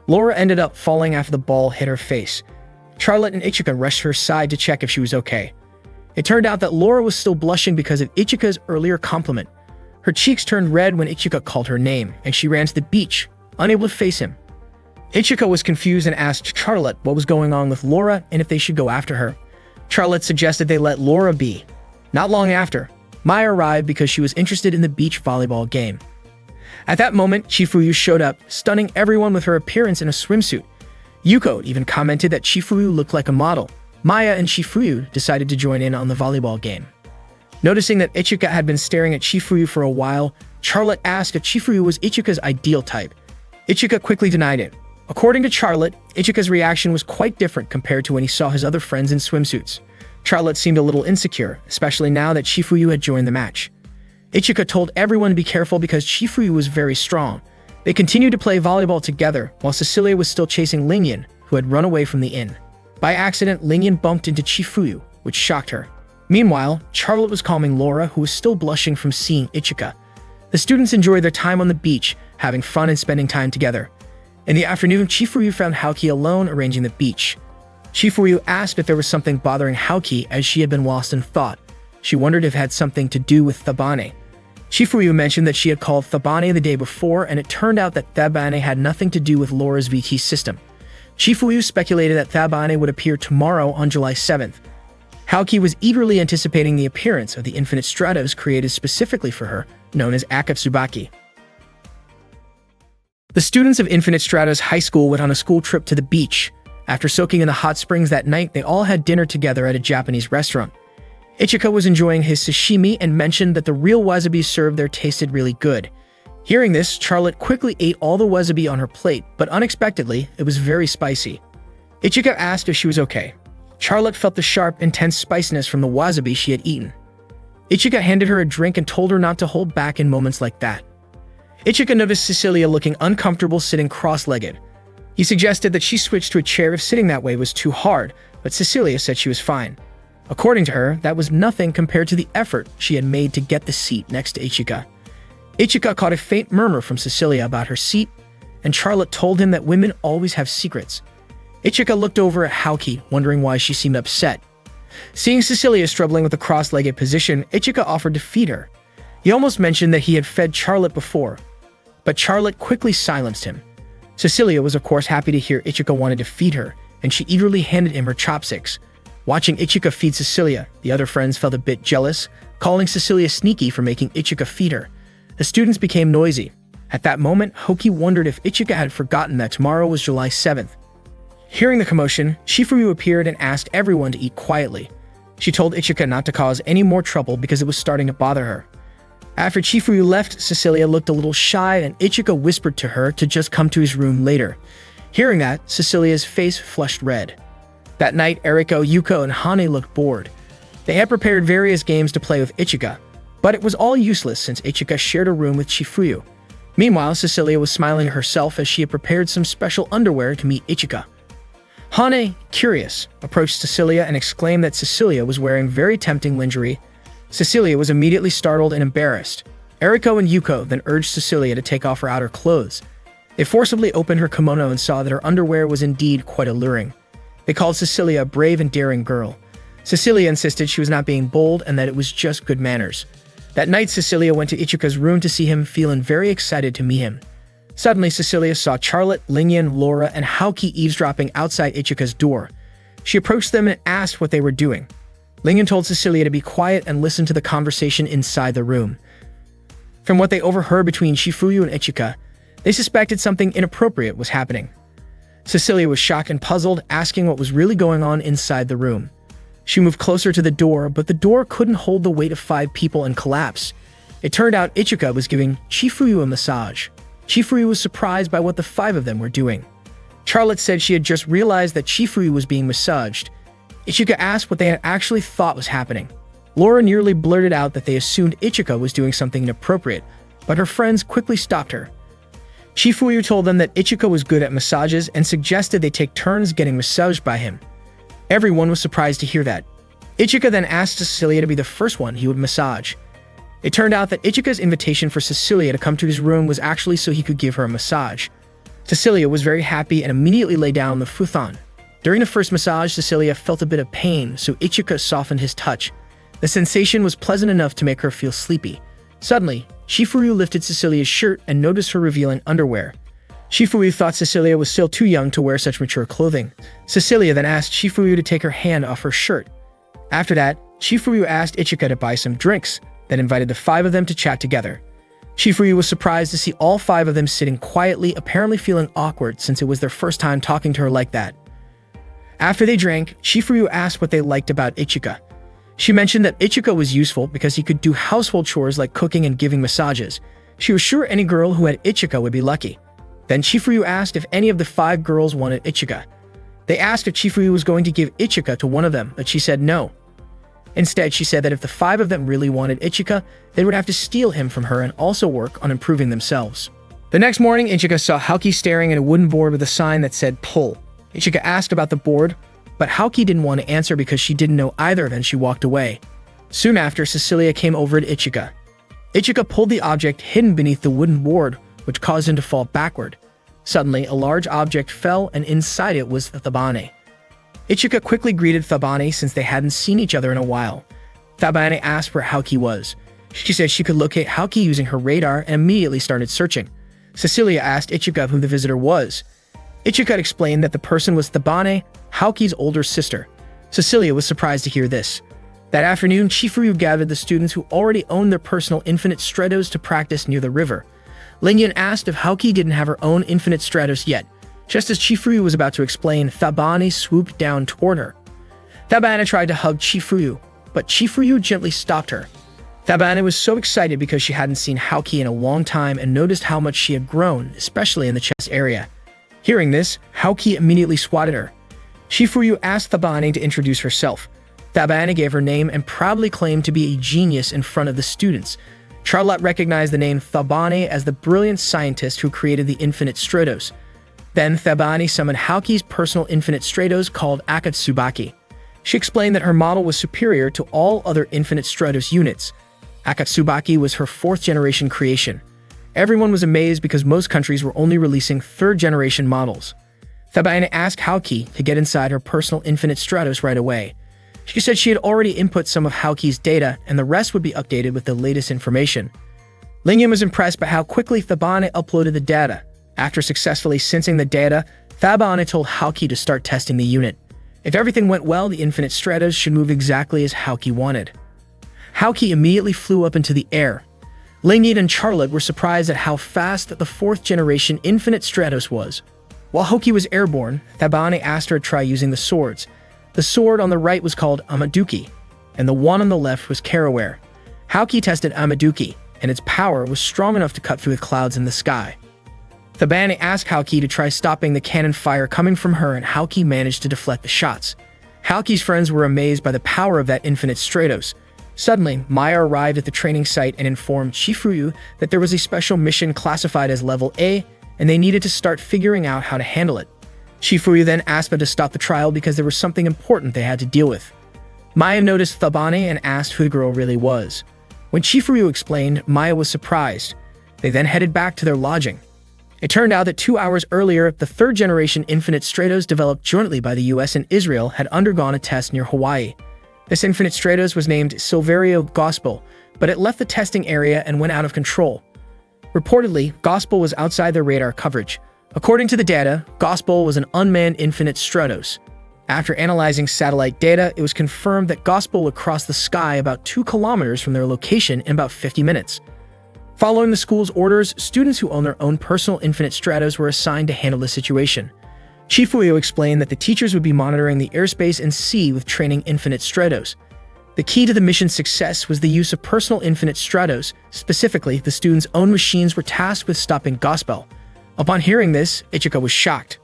Laura ended up falling after the ball hit her face. Charlotte and Ichika rushed her side to check if she was okay. It turned out that Laura was still blushing because of Ichika's earlier compliment. Her cheeks turned red when Ichika called her name, and she ran to the beach, unable to face him. Ichika was confused and asked Charlotte what was going on with Laura and if they should go after her. Charlotte suggested they let Laura be. Not long after, Maya arrived because she was interested in the beach volleyball game. At that moment, Chifuyu showed up, stunning everyone with her appearance in a swimsuit. Yuko even commented that Chifuyu looked like a model. Maya and Chifuyu decided to join in on the volleyball game. Noticing that Ichika had been staring at Chifuyu for a while, Charlotte asked if Chifuyu was Ichika's ideal type. Ichika quickly denied it. According to Charlotte, Ichika's reaction was quite different compared to when he saw his other friends in swimsuits. Charlotte seemed a little insecure, especially now that Chifuyu had joined the match. Ichika told everyone to be careful because Chifuyu was very strong. They continued to play volleyball together, while Cecilia was still chasing Lingyan, who had run away from the inn. By accident, Lingyan bumped into Chifuyu, which shocked her. Meanwhile, Charlotte was calming Laura, who was still blushing from seeing Ichika. The students enjoyed their time on the beach, having fun and spending time together. In the afternoon, Chifuyu found Haoki alone arranging the beach. Chifuyu asked if there was something bothering Haoki as she had been lost in thought. She wondered if it had something to do with Thabane. Chifuyu mentioned that she had called Thabane the day before, and it turned out that Thabane had nothing to do with Laura's VT system. Chifuyu speculated that Thabane would appear tomorrow on July 7th. Haoki was eagerly anticipating the appearance of the infinite stratos created specifically for her, known as Akatsubaki. The students of Infinite Stratos High School went on a school trip to the beach. After soaking in the hot springs that night, they all had dinner together at a Japanese restaurant. Ichika was enjoying his sashimi and mentioned that the real wasabi served there tasted really good. Hearing this, Charlotte quickly ate all the wasabi on her plate, but unexpectedly, it was very spicy. Ichika asked if she was okay. Charlotte felt the sharp, intense spiciness from the wasabi she had eaten. Ichika handed her a drink and told her not to hold back in moments like that. Ichika noticed Cecilia looking uncomfortable sitting cross-legged. He suggested that she switch to a chair if sitting that way was too hard, but Cecilia said she was fine. According to her, that was nothing compared to the effort she had made to get the seat next to Ichika. Ichika caught a faint murmur from Cecilia about her seat, and Charlotte told him that women always have secrets. Ichika looked over at Haoki, wondering why she seemed upset. Seeing Cecilia struggling with the cross-legged position, Ichika offered to feed her. He almost mentioned that he had fed Charlotte before, but Charlotte quickly silenced him. Cecilia was of course happy to hear Ichika wanted to feed her, and she eagerly handed him her chopsticks. Watching Ichika feed Cecilia, the other friends felt a bit jealous, calling Cecilia sneaky for making Ichika feed her. The students became noisy. At that moment, Haoki wondered if Ichika had forgotten that tomorrow was July 7th. Hearing the commotion, Chifuyu appeared and asked everyone to eat quietly. She told Ichika not to cause any more trouble because it was starting to bother her. After Chifuyu left, Cecilia looked a little shy and Ichika whispered to her to just come to his room later. Hearing that, Cecilia's face flushed red. That night, Eriko, Yuko, and Hane looked bored. They had prepared various games to play with Ichika, but it was all useless since Ichika shared a room with Chifuyu. Meanwhile, Cecilia was smiling to herself as she had prepared some special underwear to meet Ichika. Hane, curious, approached Cecilia and exclaimed that Cecilia was wearing very tempting lingerie. Cecilia was immediately startled and embarrassed. Eriko and Yuko then urged Cecilia to take off her outer clothes. They forcibly opened her kimono and saw that her underwear was indeed quite alluring. They called Cecilia a brave and daring girl. Cecilia insisted she was not being bold and that it was just good manners. That night, Cecilia went to Ichika's room to see him, feeling very excited to meet him. Suddenly, Cecilia saw Charlotte, Lingyan, Laura, and Haoki eavesdropping outside Ichika's door. She approached them and asked what they were doing. Lingyan told Cecilia to be quiet and listen to the conversation inside the room. From what they overheard between Chifuyu and Ichika, they suspected something inappropriate was happening. Cecilia was shocked and puzzled, asking what was really going on inside the room. She moved closer to the door, but the door couldn't hold the weight of 5 people and collapsed. It turned out Ichika was giving Chifuyu a massage. Chifuyu was surprised by what the 5 of them were doing. Charlotte said she had just realized that Chifuyu was being massaged. Ichika asked what they had actually thought was happening. Laura nearly blurted out that they assumed Ichika was doing something inappropriate, but her friends quickly stopped her. Chifuyu told them that Ichika was good at massages and suggested they take turns getting massaged by him. Everyone was surprised to hear that. Ichika then asked Cecilia to be the first one he would massage. It turned out that Ichika's invitation for Cecilia to come to his room was actually so he could give her a massage. Cecilia was very happy and immediately lay down on the futon. During the first massage, Cecilia felt a bit of pain, so Ichika softened his touch. The sensation was pleasant enough to make her feel sleepy. Suddenly, Chifuyu lifted Cecilia's shirt and noticed her revealing underwear. Chifuyu thought Cecilia was still too young to wear such mature clothing. Cecilia then asked Chifuyu to take her hand off her shirt. After that, Chifuyu asked Ichika to buy some drinks, then invited the 5 of them to chat together. Chifuyu was surprised to see all 5 of them sitting quietly, apparently feeling awkward since it was their first time talking to her like that. After they drank, Chifuyu asked what they liked about Ichika. She mentioned that Ichika was useful because he could do household chores like cooking and giving massages. She was sure any girl who had Ichika would be lucky. Then Chifuyu asked if any of the 5 girls wanted Ichika. They asked if Chifuyu was going to give Ichika to one of them, but she said no. Instead, she said that if the 5 of them really wanted Ichika, they would have to steal him from her and also work on improving themselves. The next morning, Ichika saw Haoki staring at a wooden board with a sign that said pull. Ichika asked about the board, but Haoki didn't want to answer because she didn't know either, and she walked away. Soon after, Cecilia came over to Ichika. Ichika pulled the object hidden beneath the wooden board, which caused him to fall backward. Suddenly, a large object fell, and inside it was Thabane. Ichika quickly greeted Thabane since they hadn't seen each other in a while. Thabane asked where Haoki was. She said she could locate Haoki using her radar and immediately started searching. Cecilia asked Ichika who the visitor was. Ichika explained that the person was Thabane, Haoki's older sister. Cecilia was surprised to hear this. That afternoon, Chifuyu gathered the students who already owned their personal infinite stratos to practice near the river. Lingyan asked if Haoki didn't have her own infinite stratos yet. Just as Chifuyu was about to explain, Thabane swooped down toward her. Thabane tried to hug Chifuyu, but Chifuyu gently stopped her. Thabane was so excited because she hadn't seen Haoki in a long time and noticed how much she had grown, especially in the chest area. Hearing this, Haoki immediately swatted her. Chifuyu asked Thabane to introduce herself. Thabane gave her name and proudly claimed to be a genius in front of the students. Charlotte recognized the name Thabane as the brilliant scientist who created the infinite stratos. Then Thabane summoned Haoki's personal infinite stratos called Akatsubaki. She explained that her model was superior to all other infinite stratos units. Akatsubaki was her 4th-generation creation. Everyone was amazed because most countries were only releasing 3rd-generation models. Thabane asked Haoki to get inside her personal infinite stratos right away. She said she had already input some of Haoki's data and the rest would be updated with the latest information. Lingyan was impressed by how quickly Thabane uploaded the data. After successfully sensing the data, Thabane told Haoki to start testing the unit. If everything went well, the infinite stratos should move exactly as Haoki wanted. Haoki immediately flew up into the air. Lingyan and Charlotte were surprised at how fast the 4th-generation infinite stratos was. While Haoki was airborne, Thabane asked her to try using the swords. The sword on the right was called Amaduki. and the one on the left was Caraware. Haoki tested Amaduki, and its power was strong enough to cut through the clouds in the sky. Thabane asked Haoki to try stopping the cannon fire coming from her, and Haoki managed to deflect the shots. Haoki's friends were amazed by the power of that infinite Stratos. Suddenly, Maya arrived at the training site and informed Chifuyu that there was a special mission classified as Level A, and they needed to start figuring out how to handle it. Chifuyu then asked them to stop the trial because there was something important they had to deal with. Maya noticed Thabane and asked who the girl really was. When Chifuyu explained, Maya was surprised. They then headed back to their lodging. It turned out that 2 hours earlier, the third-generation Infinite Stratos developed jointly by the US and Israel had undergone a test near Hawaii. This Infinite Stratos was named Silverio Gospel, but it left the testing area and went out of control. Reportedly, Gospel was outside their radar coverage. According to the data, Gospel was an unmanned Infinite Stratos. After analyzing satellite data, it was confirmed that Gospel would cross the sky about 2 kilometers from their location in about 50 minutes. Following the school's orders, students who own their own personal Infinite Stratos were assigned to handle the situation. Chifuyu explained that the teachers would be monitoring the airspace and sea with training Infinite Stratos. The key to the mission's success was the use of personal Infinite Stratos. Specifically, the students' own machines were tasked with stopping Gospel. Upon hearing this, Ichika was shocked.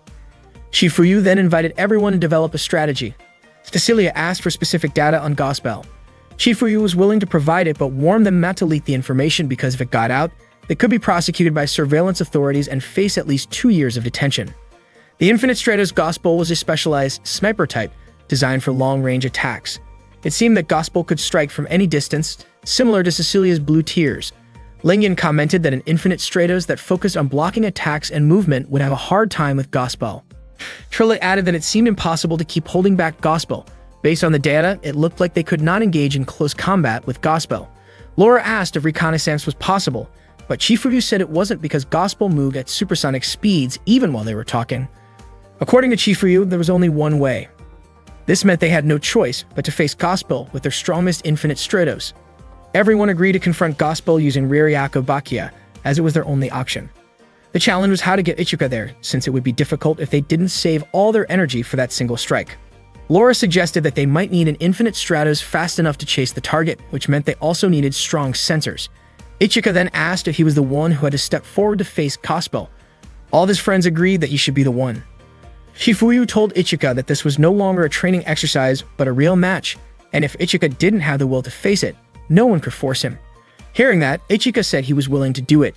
Chifuyu then invited everyone to develop a strategy. Cecilia asked for specific data on Gospel. Chifuyu was willing to provide it, but warned them not to leak the information because if it got out, they could be prosecuted by surveillance authorities and face at least 2 years of detention. The Infinite Stratos Gospel was a specialized sniper type designed for long-range attacks. It seemed that Gospel could strike from any distance, similar to Cecilia's blue tears. Lingyan commented that an Infinite Stratos that focused on blocking attacks and movement would have a hard time with Gospel. Trilla added that it seemed impossible to keep holding back Gospel. Based on the data, it looked like they could not engage in close combat with Gospel. Laura asked if reconnaissance was possible, but Chifuyu said it wasn't because Gospel moved at supersonic speeds even while they were talking. According to Chifuyu, there was only one way. This meant they had no choice but to face Gospel with their strongest Infinite Stratos. Everyone agreed to confront Gospel using Ririako Bakia, as it was their only option. The challenge was how to get Ichika there, since it would be difficult if they didn't save all their energy for that single strike. Laura suggested that they might need an Infinite Stratos fast enough to chase the target, which meant they also needed strong sensors. Ichika then asked if he was the one who had to step forward to face Gospel. All of his friends agreed that he should be the one. Chifuyu told Ichika that this was no longer a training exercise, but a real match, and if Ichika didn't have the will to face it, no one could force him. Hearing that, Ichika said he was willing to do it.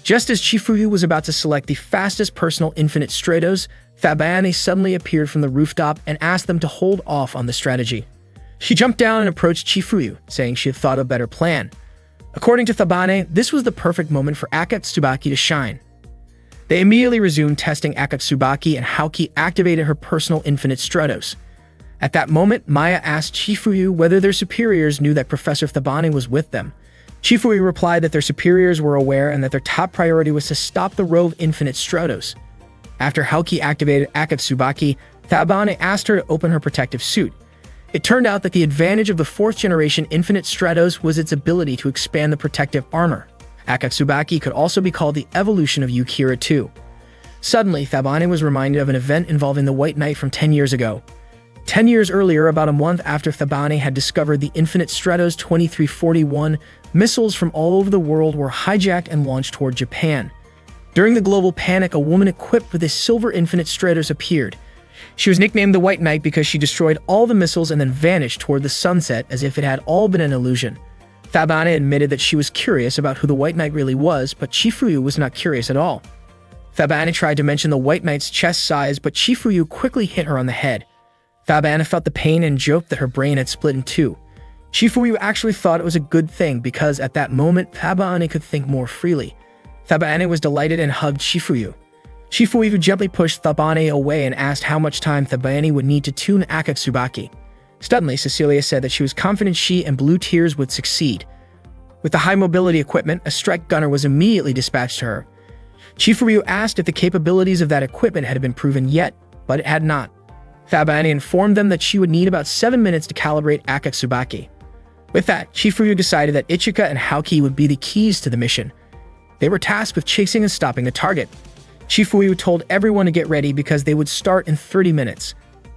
Just as Chifuyu was about to select the fastest personal Infinite Stratos, Thabane suddenly appeared from the rooftop and asked them to hold off on the strategy. She jumped down and approached Chifuyu, saying she had thought of a better plan. According to Thabane, this was the perfect moment for Akatsubaki to shine. They immediately resumed testing Akatsubaki, and Haoki activated her personal Infinite Stratos. At that moment, Maya asked Chifuyu whether their superiors knew that Professor Thabane was with them. Chifuyu replied that their superiors were aware and that their top priority was to stop the row of Infinite Stratos. After Haoki activated Akatsubaki, Thabane asked her to open her protective suit. It turned out that the advantage of the 4th generation Infinite Stratos was its ability to expand the protective armor. Akatsubaki could also be called the evolution of Yukira 2. Suddenly, Thabane was reminded of an event involving the White Knight from 10 years ago. 10 years earlier, about a month after Thabane had discovered the Infinite Stratos 2341, missiles from all over the world were hijacked and launched toward Japan. During the global panic, a woman equipped with a silver Infinite Stratos appeared. She was nicknamed the White Knight because she destroyed all the missiles and then vanished toward the sunset as if it had all been an illusion. Thabane admitted that she was curious about who the White Knight really was, but Chifuyu was not curious at all. Thabane tried to mention the White Knight's chest size, but Chifuyu quickly hit her on the head. Thabane felt the pain and joked that her brain had split in two. Chifuyu actually thought it was a good thing because at that moment, Thabane could think more freely. Thabane was delighted and hugged Chifuyu. Chifuyu gently pushed Thabane away and asked how much time Thabane would need to tune Akatsubaki. Suddenly, Cecilia said that she was confident she and Blue Tears would succeed. With the high-mobility equipment, a strike gunner was immediately dispatched to her. Chifuyu asked if the capabilities of that equipment had been proven yet, but it had not. Thabane informed them that she would need about 7 minutes to calibrate Akatsubaki. With that, Chifuyu decided that Ichika and Haoki would be the keys to the mission. They were tasked with chasing and stopping the target. Chifuyu told everyone to get ready because they would start in 30 minutes.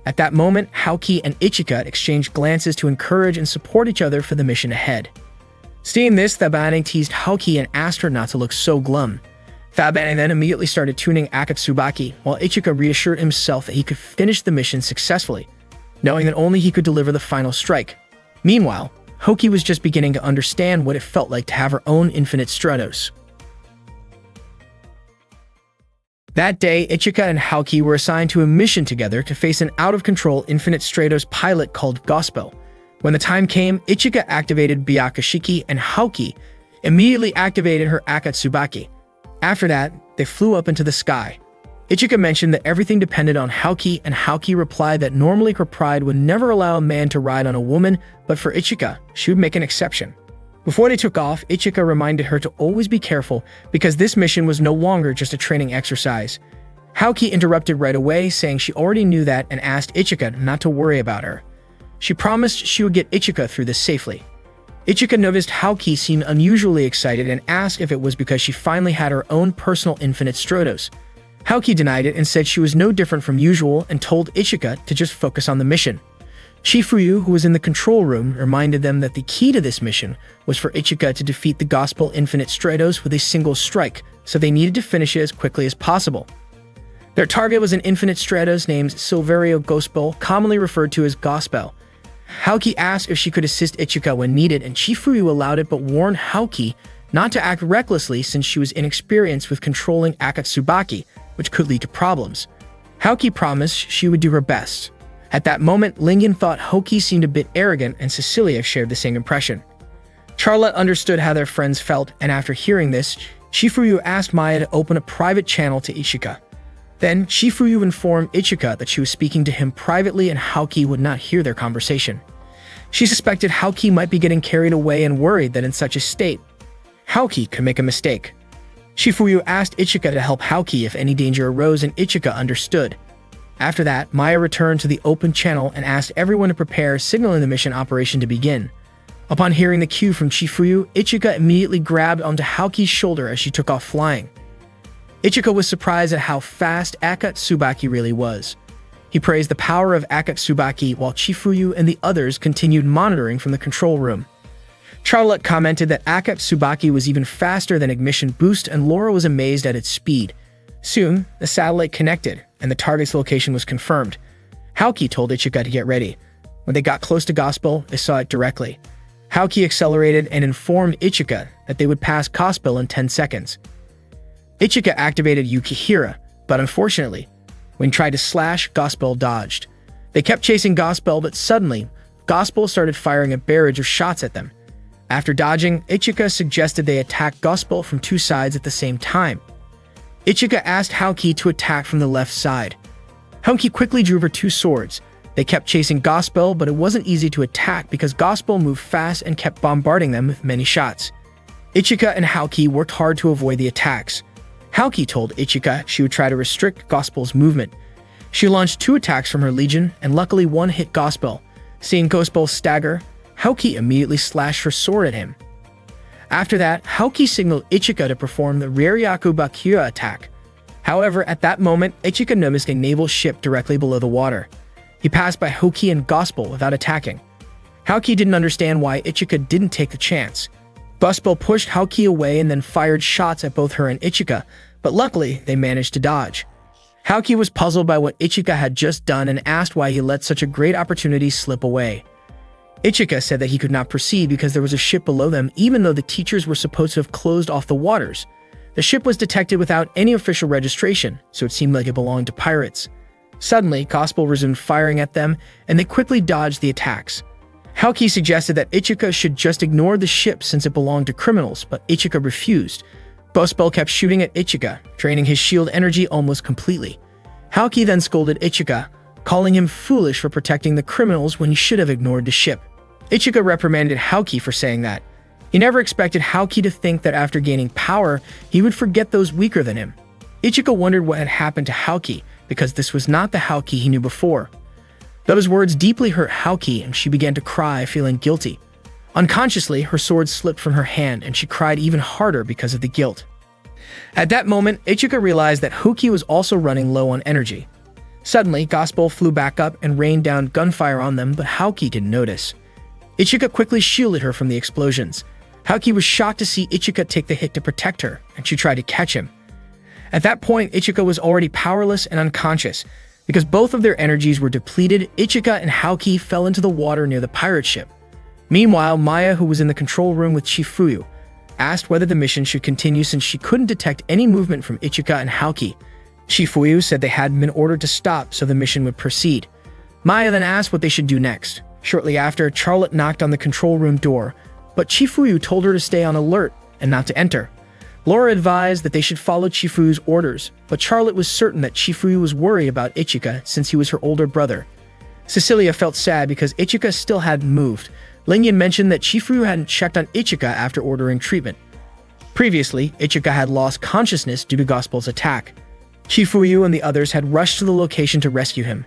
At that moment, Haoki and Ichika exchanged glances to encourage and support each other for the mission ahead. Seeing this, Thabane teased Haoki and asked her not to look so glum. Thabane then immediately started tuning Akatsuki, while Ichika reassured himself that he could finish the mission successfully, knowing that only he could deliver the final strike. Meanwhile, Haoki was just beginning to understand what it felt like to have her own infinite Stratos. That day, Ichika and Haoki were assigned to a mission together to face an out-of-control infinite Stratos pilot called Gospel. When the time came, Ichika activated Byakashiki and Haoki immediately activated her Akatsuki. After that, they flew up into the sky. Ichika mentioned that everything depended on Haoki, and Haoki replied that normally her pride would never allow a man to ride on a woman, but for Ichika, she would make an exception. Before they took off, Ichika reminded her to always be careful because this mission was no longer just a training exercise. Haoki interrupted right away, saying she already knew that and asked Ichika not to worry about her. She promised she would get Ichika through this safely. Ichika noticed Haoki seemed unusually excited and asked if it was because she finally had her own personal infinite Stratos. Haoki denied it and said she was no different from usual and told Ichika to just focus on the mission. Shifuyu, who was in the control room, reminded them that the key to this mission was for Ichika to defeat the Gospel Infinite Stratos with a single strike, so they needed to finish it as quickly as possible. Their target was an Infinite Stratos named Silverio Gospel, commonly referred to as Gospel. Haoki asked if she could assist Ichika when needed, and Shifuyu allowed it but warned Haoki not to act recklessly since she was inexperienced with controlling Akatsuki, which could lead to problems. Haoki promised she would do her best. At that moment, Lingen thought Haoki seemed a bit arrogant, and Cecilia shared the same impression. Charlotte understood how their friends felt, and after hearing this, Shifuyu asked Maya to open a private channel to Ichika. Then, Shifuyu informed Ichika that she was speaking to him privately and Haoki would not hear their conversation. She suspected Haoki might be getting carried away and worried that in such a state, Haoki could make a mistake. Shifuyu asked Ichika to help Haoki if any danger arose, and Ichika understood. After that, Maya returned to the open channel and asked everyone to prepare, signaling the mission operation to begin. Upon hearing the cue from Shifuyu, Ichika immediately grabbed onto Haoki's shoulder as she took off flying. Ichika was surprised at how fast Akatsuki really was. He praised the power of Akatsuki while Shifuyu and the others continued monitoring from the control room. Charlotte commented that Akatsuki was even faster than Ignition Boost, and Laura was amazed at its speed. Soon, the satellite connected, and the target's location was confirmed. Haoki told Ichika to get ready. When they got close to Gospel, they saw it directly. Haoki accelerated and informed Ichika that they would pass Gospel in 10 seconds. Ichika activated Yukihira, but unfortunately, when he tried to slash, Gospel dodged. They kept chasing Gospel, but suddenly, Gospel started firing a barrage of shots at them. After dodging, Ichika suggested they attack Gospel from two sides at the same time. Ichika asked Haoki to attack from the left side. Haoki quickly drew her two swords. They kept chasing Gospel, but it wasn't easy to attack because Gospel moved fast and kept bombarding them with many shots. Ichika and Haoki worked hard to avoid the attacks. Haoki told Ichika she would try to restrict Gospel's movement. She launched 2 attacks from her legion, and luckily one hit Gospel. Seeing Gospel stagger, Haoki immediately slashed her sword at him. After that, Haoki signaled Ichika to perform the Reryaku Bakuya attack. However, at that moment, Ichika noticed a naval ship directly below the water. He passed by Haoki and Gospel without attacking. Haoki didn't understand why Ichika didn't take the chance. Gospel pushed Haoki away and then fired shots at both her and Ichika, but luckily, they managed to dodge. Haoki was puzzled by what Ichika had just done and asked why he let such a great opportunity slip away. Ichika said that he could not proceed because there was a ship below them, even though the teachers were supposed to have closed off the waters. The ship was detected without any official registration, so it seemed like it belonged to pirates. Suddenly, Gospel resumed firing at them, and they quickly dodged the attacks. Haoki suggested that Ichika should just ignore the ship since it belonged to criminals, but Ichika refused. Gospel kept shooting at Ichika, draining his shield energy almost completely. Haoki then scolded Ichika, calling him foolish for protecting the criminals when he should have ignored the ship. Ichika reprimanded Haoki for saying that. He never expected Haoki to think that after gaining power, he would forget those weaker than him. Ichika wondered what had happened to Haoki, because this was not the Haoki he knew before. Those words deeply hurt Haoki, and she began to cry, feeling guilty. Unconsciously, her sword slipped from her hand, and she cried even harder because of the guilt. At that moment, Ichika realized that Haoki was also running low on energy. Suddenly, Gospel flew back up and rained down gunfire on them, but Haoki didn't notice. Ichika quickly shielded her from the explosions. Haoki was shocked to see Ichika take the hit to protect her, and she tried to catch him. At that point, Ichika was already powerless and unconscious. Because both of their energies were depleted, Ichika and Haoki fell into the water near the pirate ship. Meanwhile, Maya, who was in the control room with Chifuyu, asked whether the mission should continue since she couldn't detect any movement from Ichika and Haoki. Chifuyu said they hadn't been ordered to stop, so the mission would proceed. Maya then asked what they should do next. Shortly after, Charlotte knocked on the control room door, but Chifuyu told her to stay on alert and not to enter. Laura advised that they should follow Chifuyu's orders, but Charlotte was certain that Chifuyu was worried about Ichika since he was her older brother. Cecilia felt sad because Ichika still hadn't moved. Lingyan mentioned that Chifuyu hadn't checked on Ichika after ordering treatment. Previously, Ichika had lost consciousness due to Gospel's attack. Chifuyu and the others had rushed to the location to rescue him.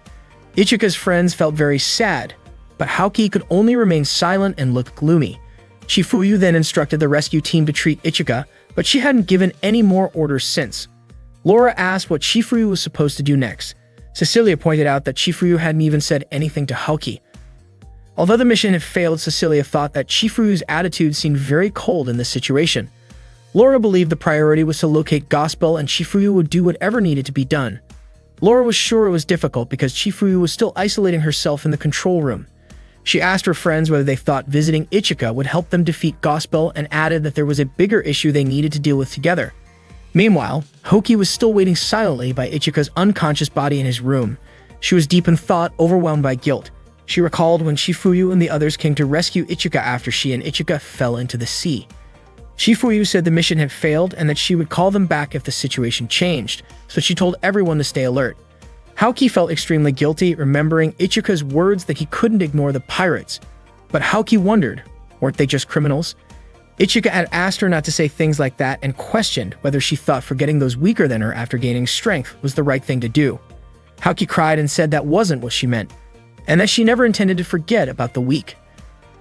Ichika's friends felt very sad, but Haoki could only remain silent and look gloomy. Chifuyu then instructed the rescue team to treat Ichika, but she hadn't given any more orders since. Laura asked what Chifuyu was supposed to do next. Cecilia pointed out that Chifuyu hadn't even said anything to Haoki. Although the mission had failed, Cecilia thought that Chifuyu's attitude seemed very cold in this situation. Laura believed the priority was to locate Gospel and Chifuyu would do whatever needed to be done. Laura was sure it was difficult because Chifuyu was still isolating herself in the control room. She asked her friends whether they thought visiting Ichika would help them defeat Gospel and added that there was a bigger issue they needed to deal with together. Meanwhile, Haoki was still waiting silently by Ichika's unconscious body in his room. She was deep in thought, overwhelmed by guilt. She recalled when Chifuyu and the others came to rescue Ichika after she and Ichika fell into the sea. Chifuyu said the mission had failed and that she would call them back if the situation changed, so she told everyone to stay alert. Haoki felt extremely guilty, remembering Ichika's words that he couldn't ignore the pirates. But Haoki wondered, weren't they just criminals? Ichika had asked her not to say things like that and questioned whether she thought forgetting those weaker than her after gaining strength was the right thing to do. Haoki cried and said that wasn't what she meant, and that she never intended to forget about the weak.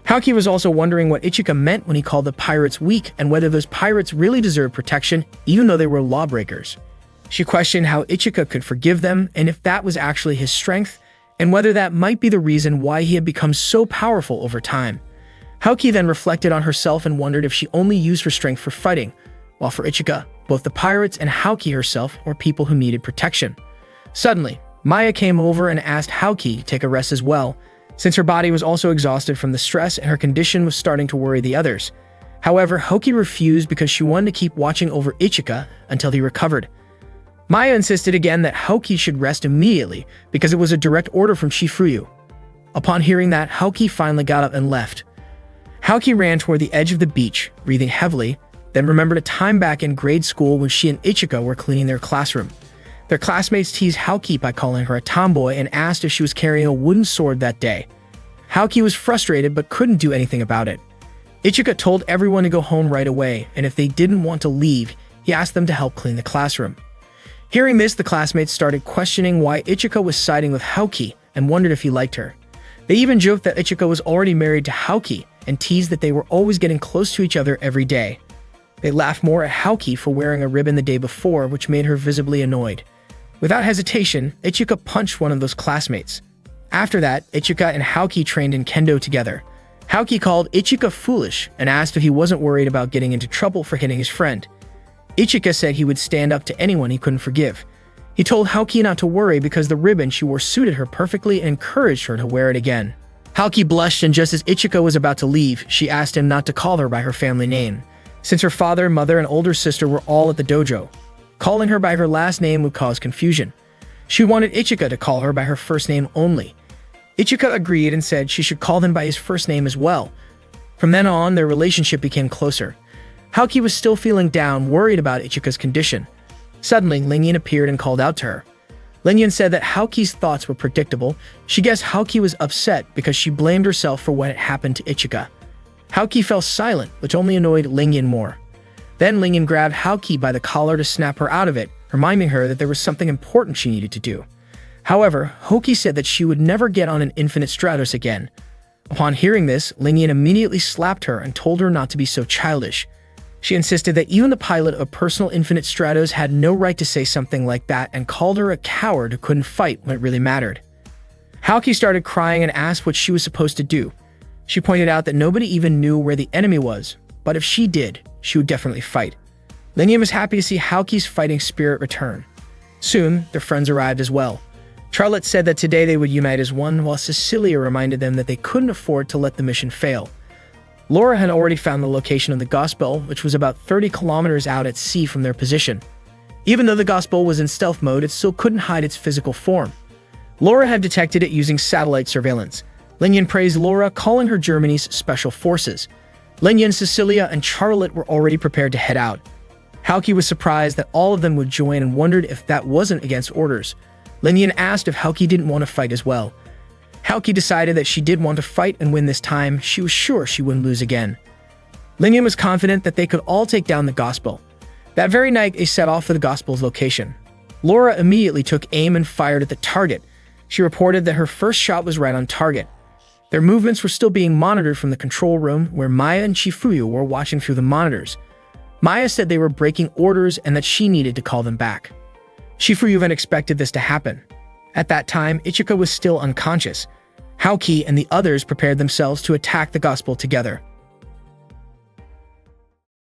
Haoki was also wondering what Ichika meant when he called the pirates weak and whether those pirates really deserved protection even though they were lawbreakers. She questioned how Ichika could forgive them and if that was actually his strength, and whether that might be the reason why he had become so powerful over time. Haoki then reflected on herself and wondered if she only used her strength for fighting, while for Ichika, both the pirates and Haoki herself were people who needed protection. Suddenly, Maya came over and asked Haoki to take a rest as well, since her body was also exhausted from the stress and her condition was starting to worry the others. However, Haoki refused because she wanted to keep watching over Ichika until he recovered. Maya insisted again that Haoki should rest immediately because it was a direct order from Chifuyu. Upon hearing that, Haoki finally got up and left. Haoki ran toward the edge of the beach, breathing heavily, then remembered a time back in grade school when she and Ichika were cleaning their classroom. Their classmates teased Haoki by calling her a tomboy and asked if she was carrying a wooden sword that day. Haoki was frustrated but couldn't do anything about it. Ichika told everyone to go home right away, and if they didn't want to leave, he asked them to help clean the classroom. Hearing this, the classmates started questioning why Ichika was siding with Haoki and wondered if he liked her. They even joked that Ichika was already married to Haoki and teased that they were always getting close to each other every day. They laughed more at Haoki for wearing a ribbon the day before, which made her visibly annoyed. Without hesitation, Ichika punched one of those classmates. After that, Ichika and Haoki trained in kendo together. Haoki called Ichika foolish and asked if he wasn't worried about getting into trouble for hitting his friend. Ichika said he would stand up to anyone he couldn't forgive. He told Haoki not to worry because the ribbon she wore suited her perfectly and encouraged her to wear it again. Haoki blushed, and just as Ichika was about to leave, she asked him not to call her by her family name, since her father, mother, and older sister were all at the dojo. Calling her by her last name would cause confusion. She wanted Ichika to call her by her first name only. Ichika agreed and said she should call him by his first name as well. From then on, their relationship became closer. Haoki was still feeling down, worried about Ichika's condition. Suddenly, Lingyan appeared and called out to her. Lingyan said that Haoki's thoughts were predictable. She guessed Haoki was upset because she blamed herself for what had happened to Ichika. Haoki fell silent, which only annoyed Lingyan more. Then Lingyan grabbed Haoki by the collar to snap her out of it, reminding her that there was something important she needed to do. However, Haoki said that she would never get on an infinite Stratos again. Upon hearing this, Lingyan immediately slapped her and told her not to be so childish. She insisted that even the pilot of personal Infinite Stratos had no right to say something like that and called her a coward who couldn't fight when it really mattered. Haoki started crying and asked what she was supposed to do. She pointed out that nobody even knew where the enemy was, but if she did, she would definitely fight. Linyan was happy to see Haoki's fighting spirit return. Soon, their friends arrived as well. Charlotte said that today they would unite as one, while Cecilia reminded them that they couldn't afford to let the mission fail. Laura had already found the location of the Gospel, which was about 30 kilometers out at sea from their position. Even though the Gospel was in stealth mode, it still couldn't hide its physical form. Laura had detected it using satellite surveillance. Linyan praised Laura, calling her Germany's special forces. Linyan, Cecilia, and Charlotte were already prepared to head out. Haoki was surprised that all of them would join and wondered if that wasn't against orders. Linyan asked if Haoki didn't want to fight as well. Haoki decided that she did want to fight and win this time. She was sure she wouldn't lose again. Linyan was confident that they could all take down the Gospel. That very night, they set off for the Gospel's location. Laura immediately took aim and fired at the target. She reported that her first shot was right on target. Their movements were still being monitored from the control room, where Maya and Shifuyu were watching through the monitors. Maya said they were breaking orders and that she needed to call them back. Shifuyu then expected this to happen. At that time, Ichika was still unconscious. Haoki and the others prepared themselves to attack the Gospel together.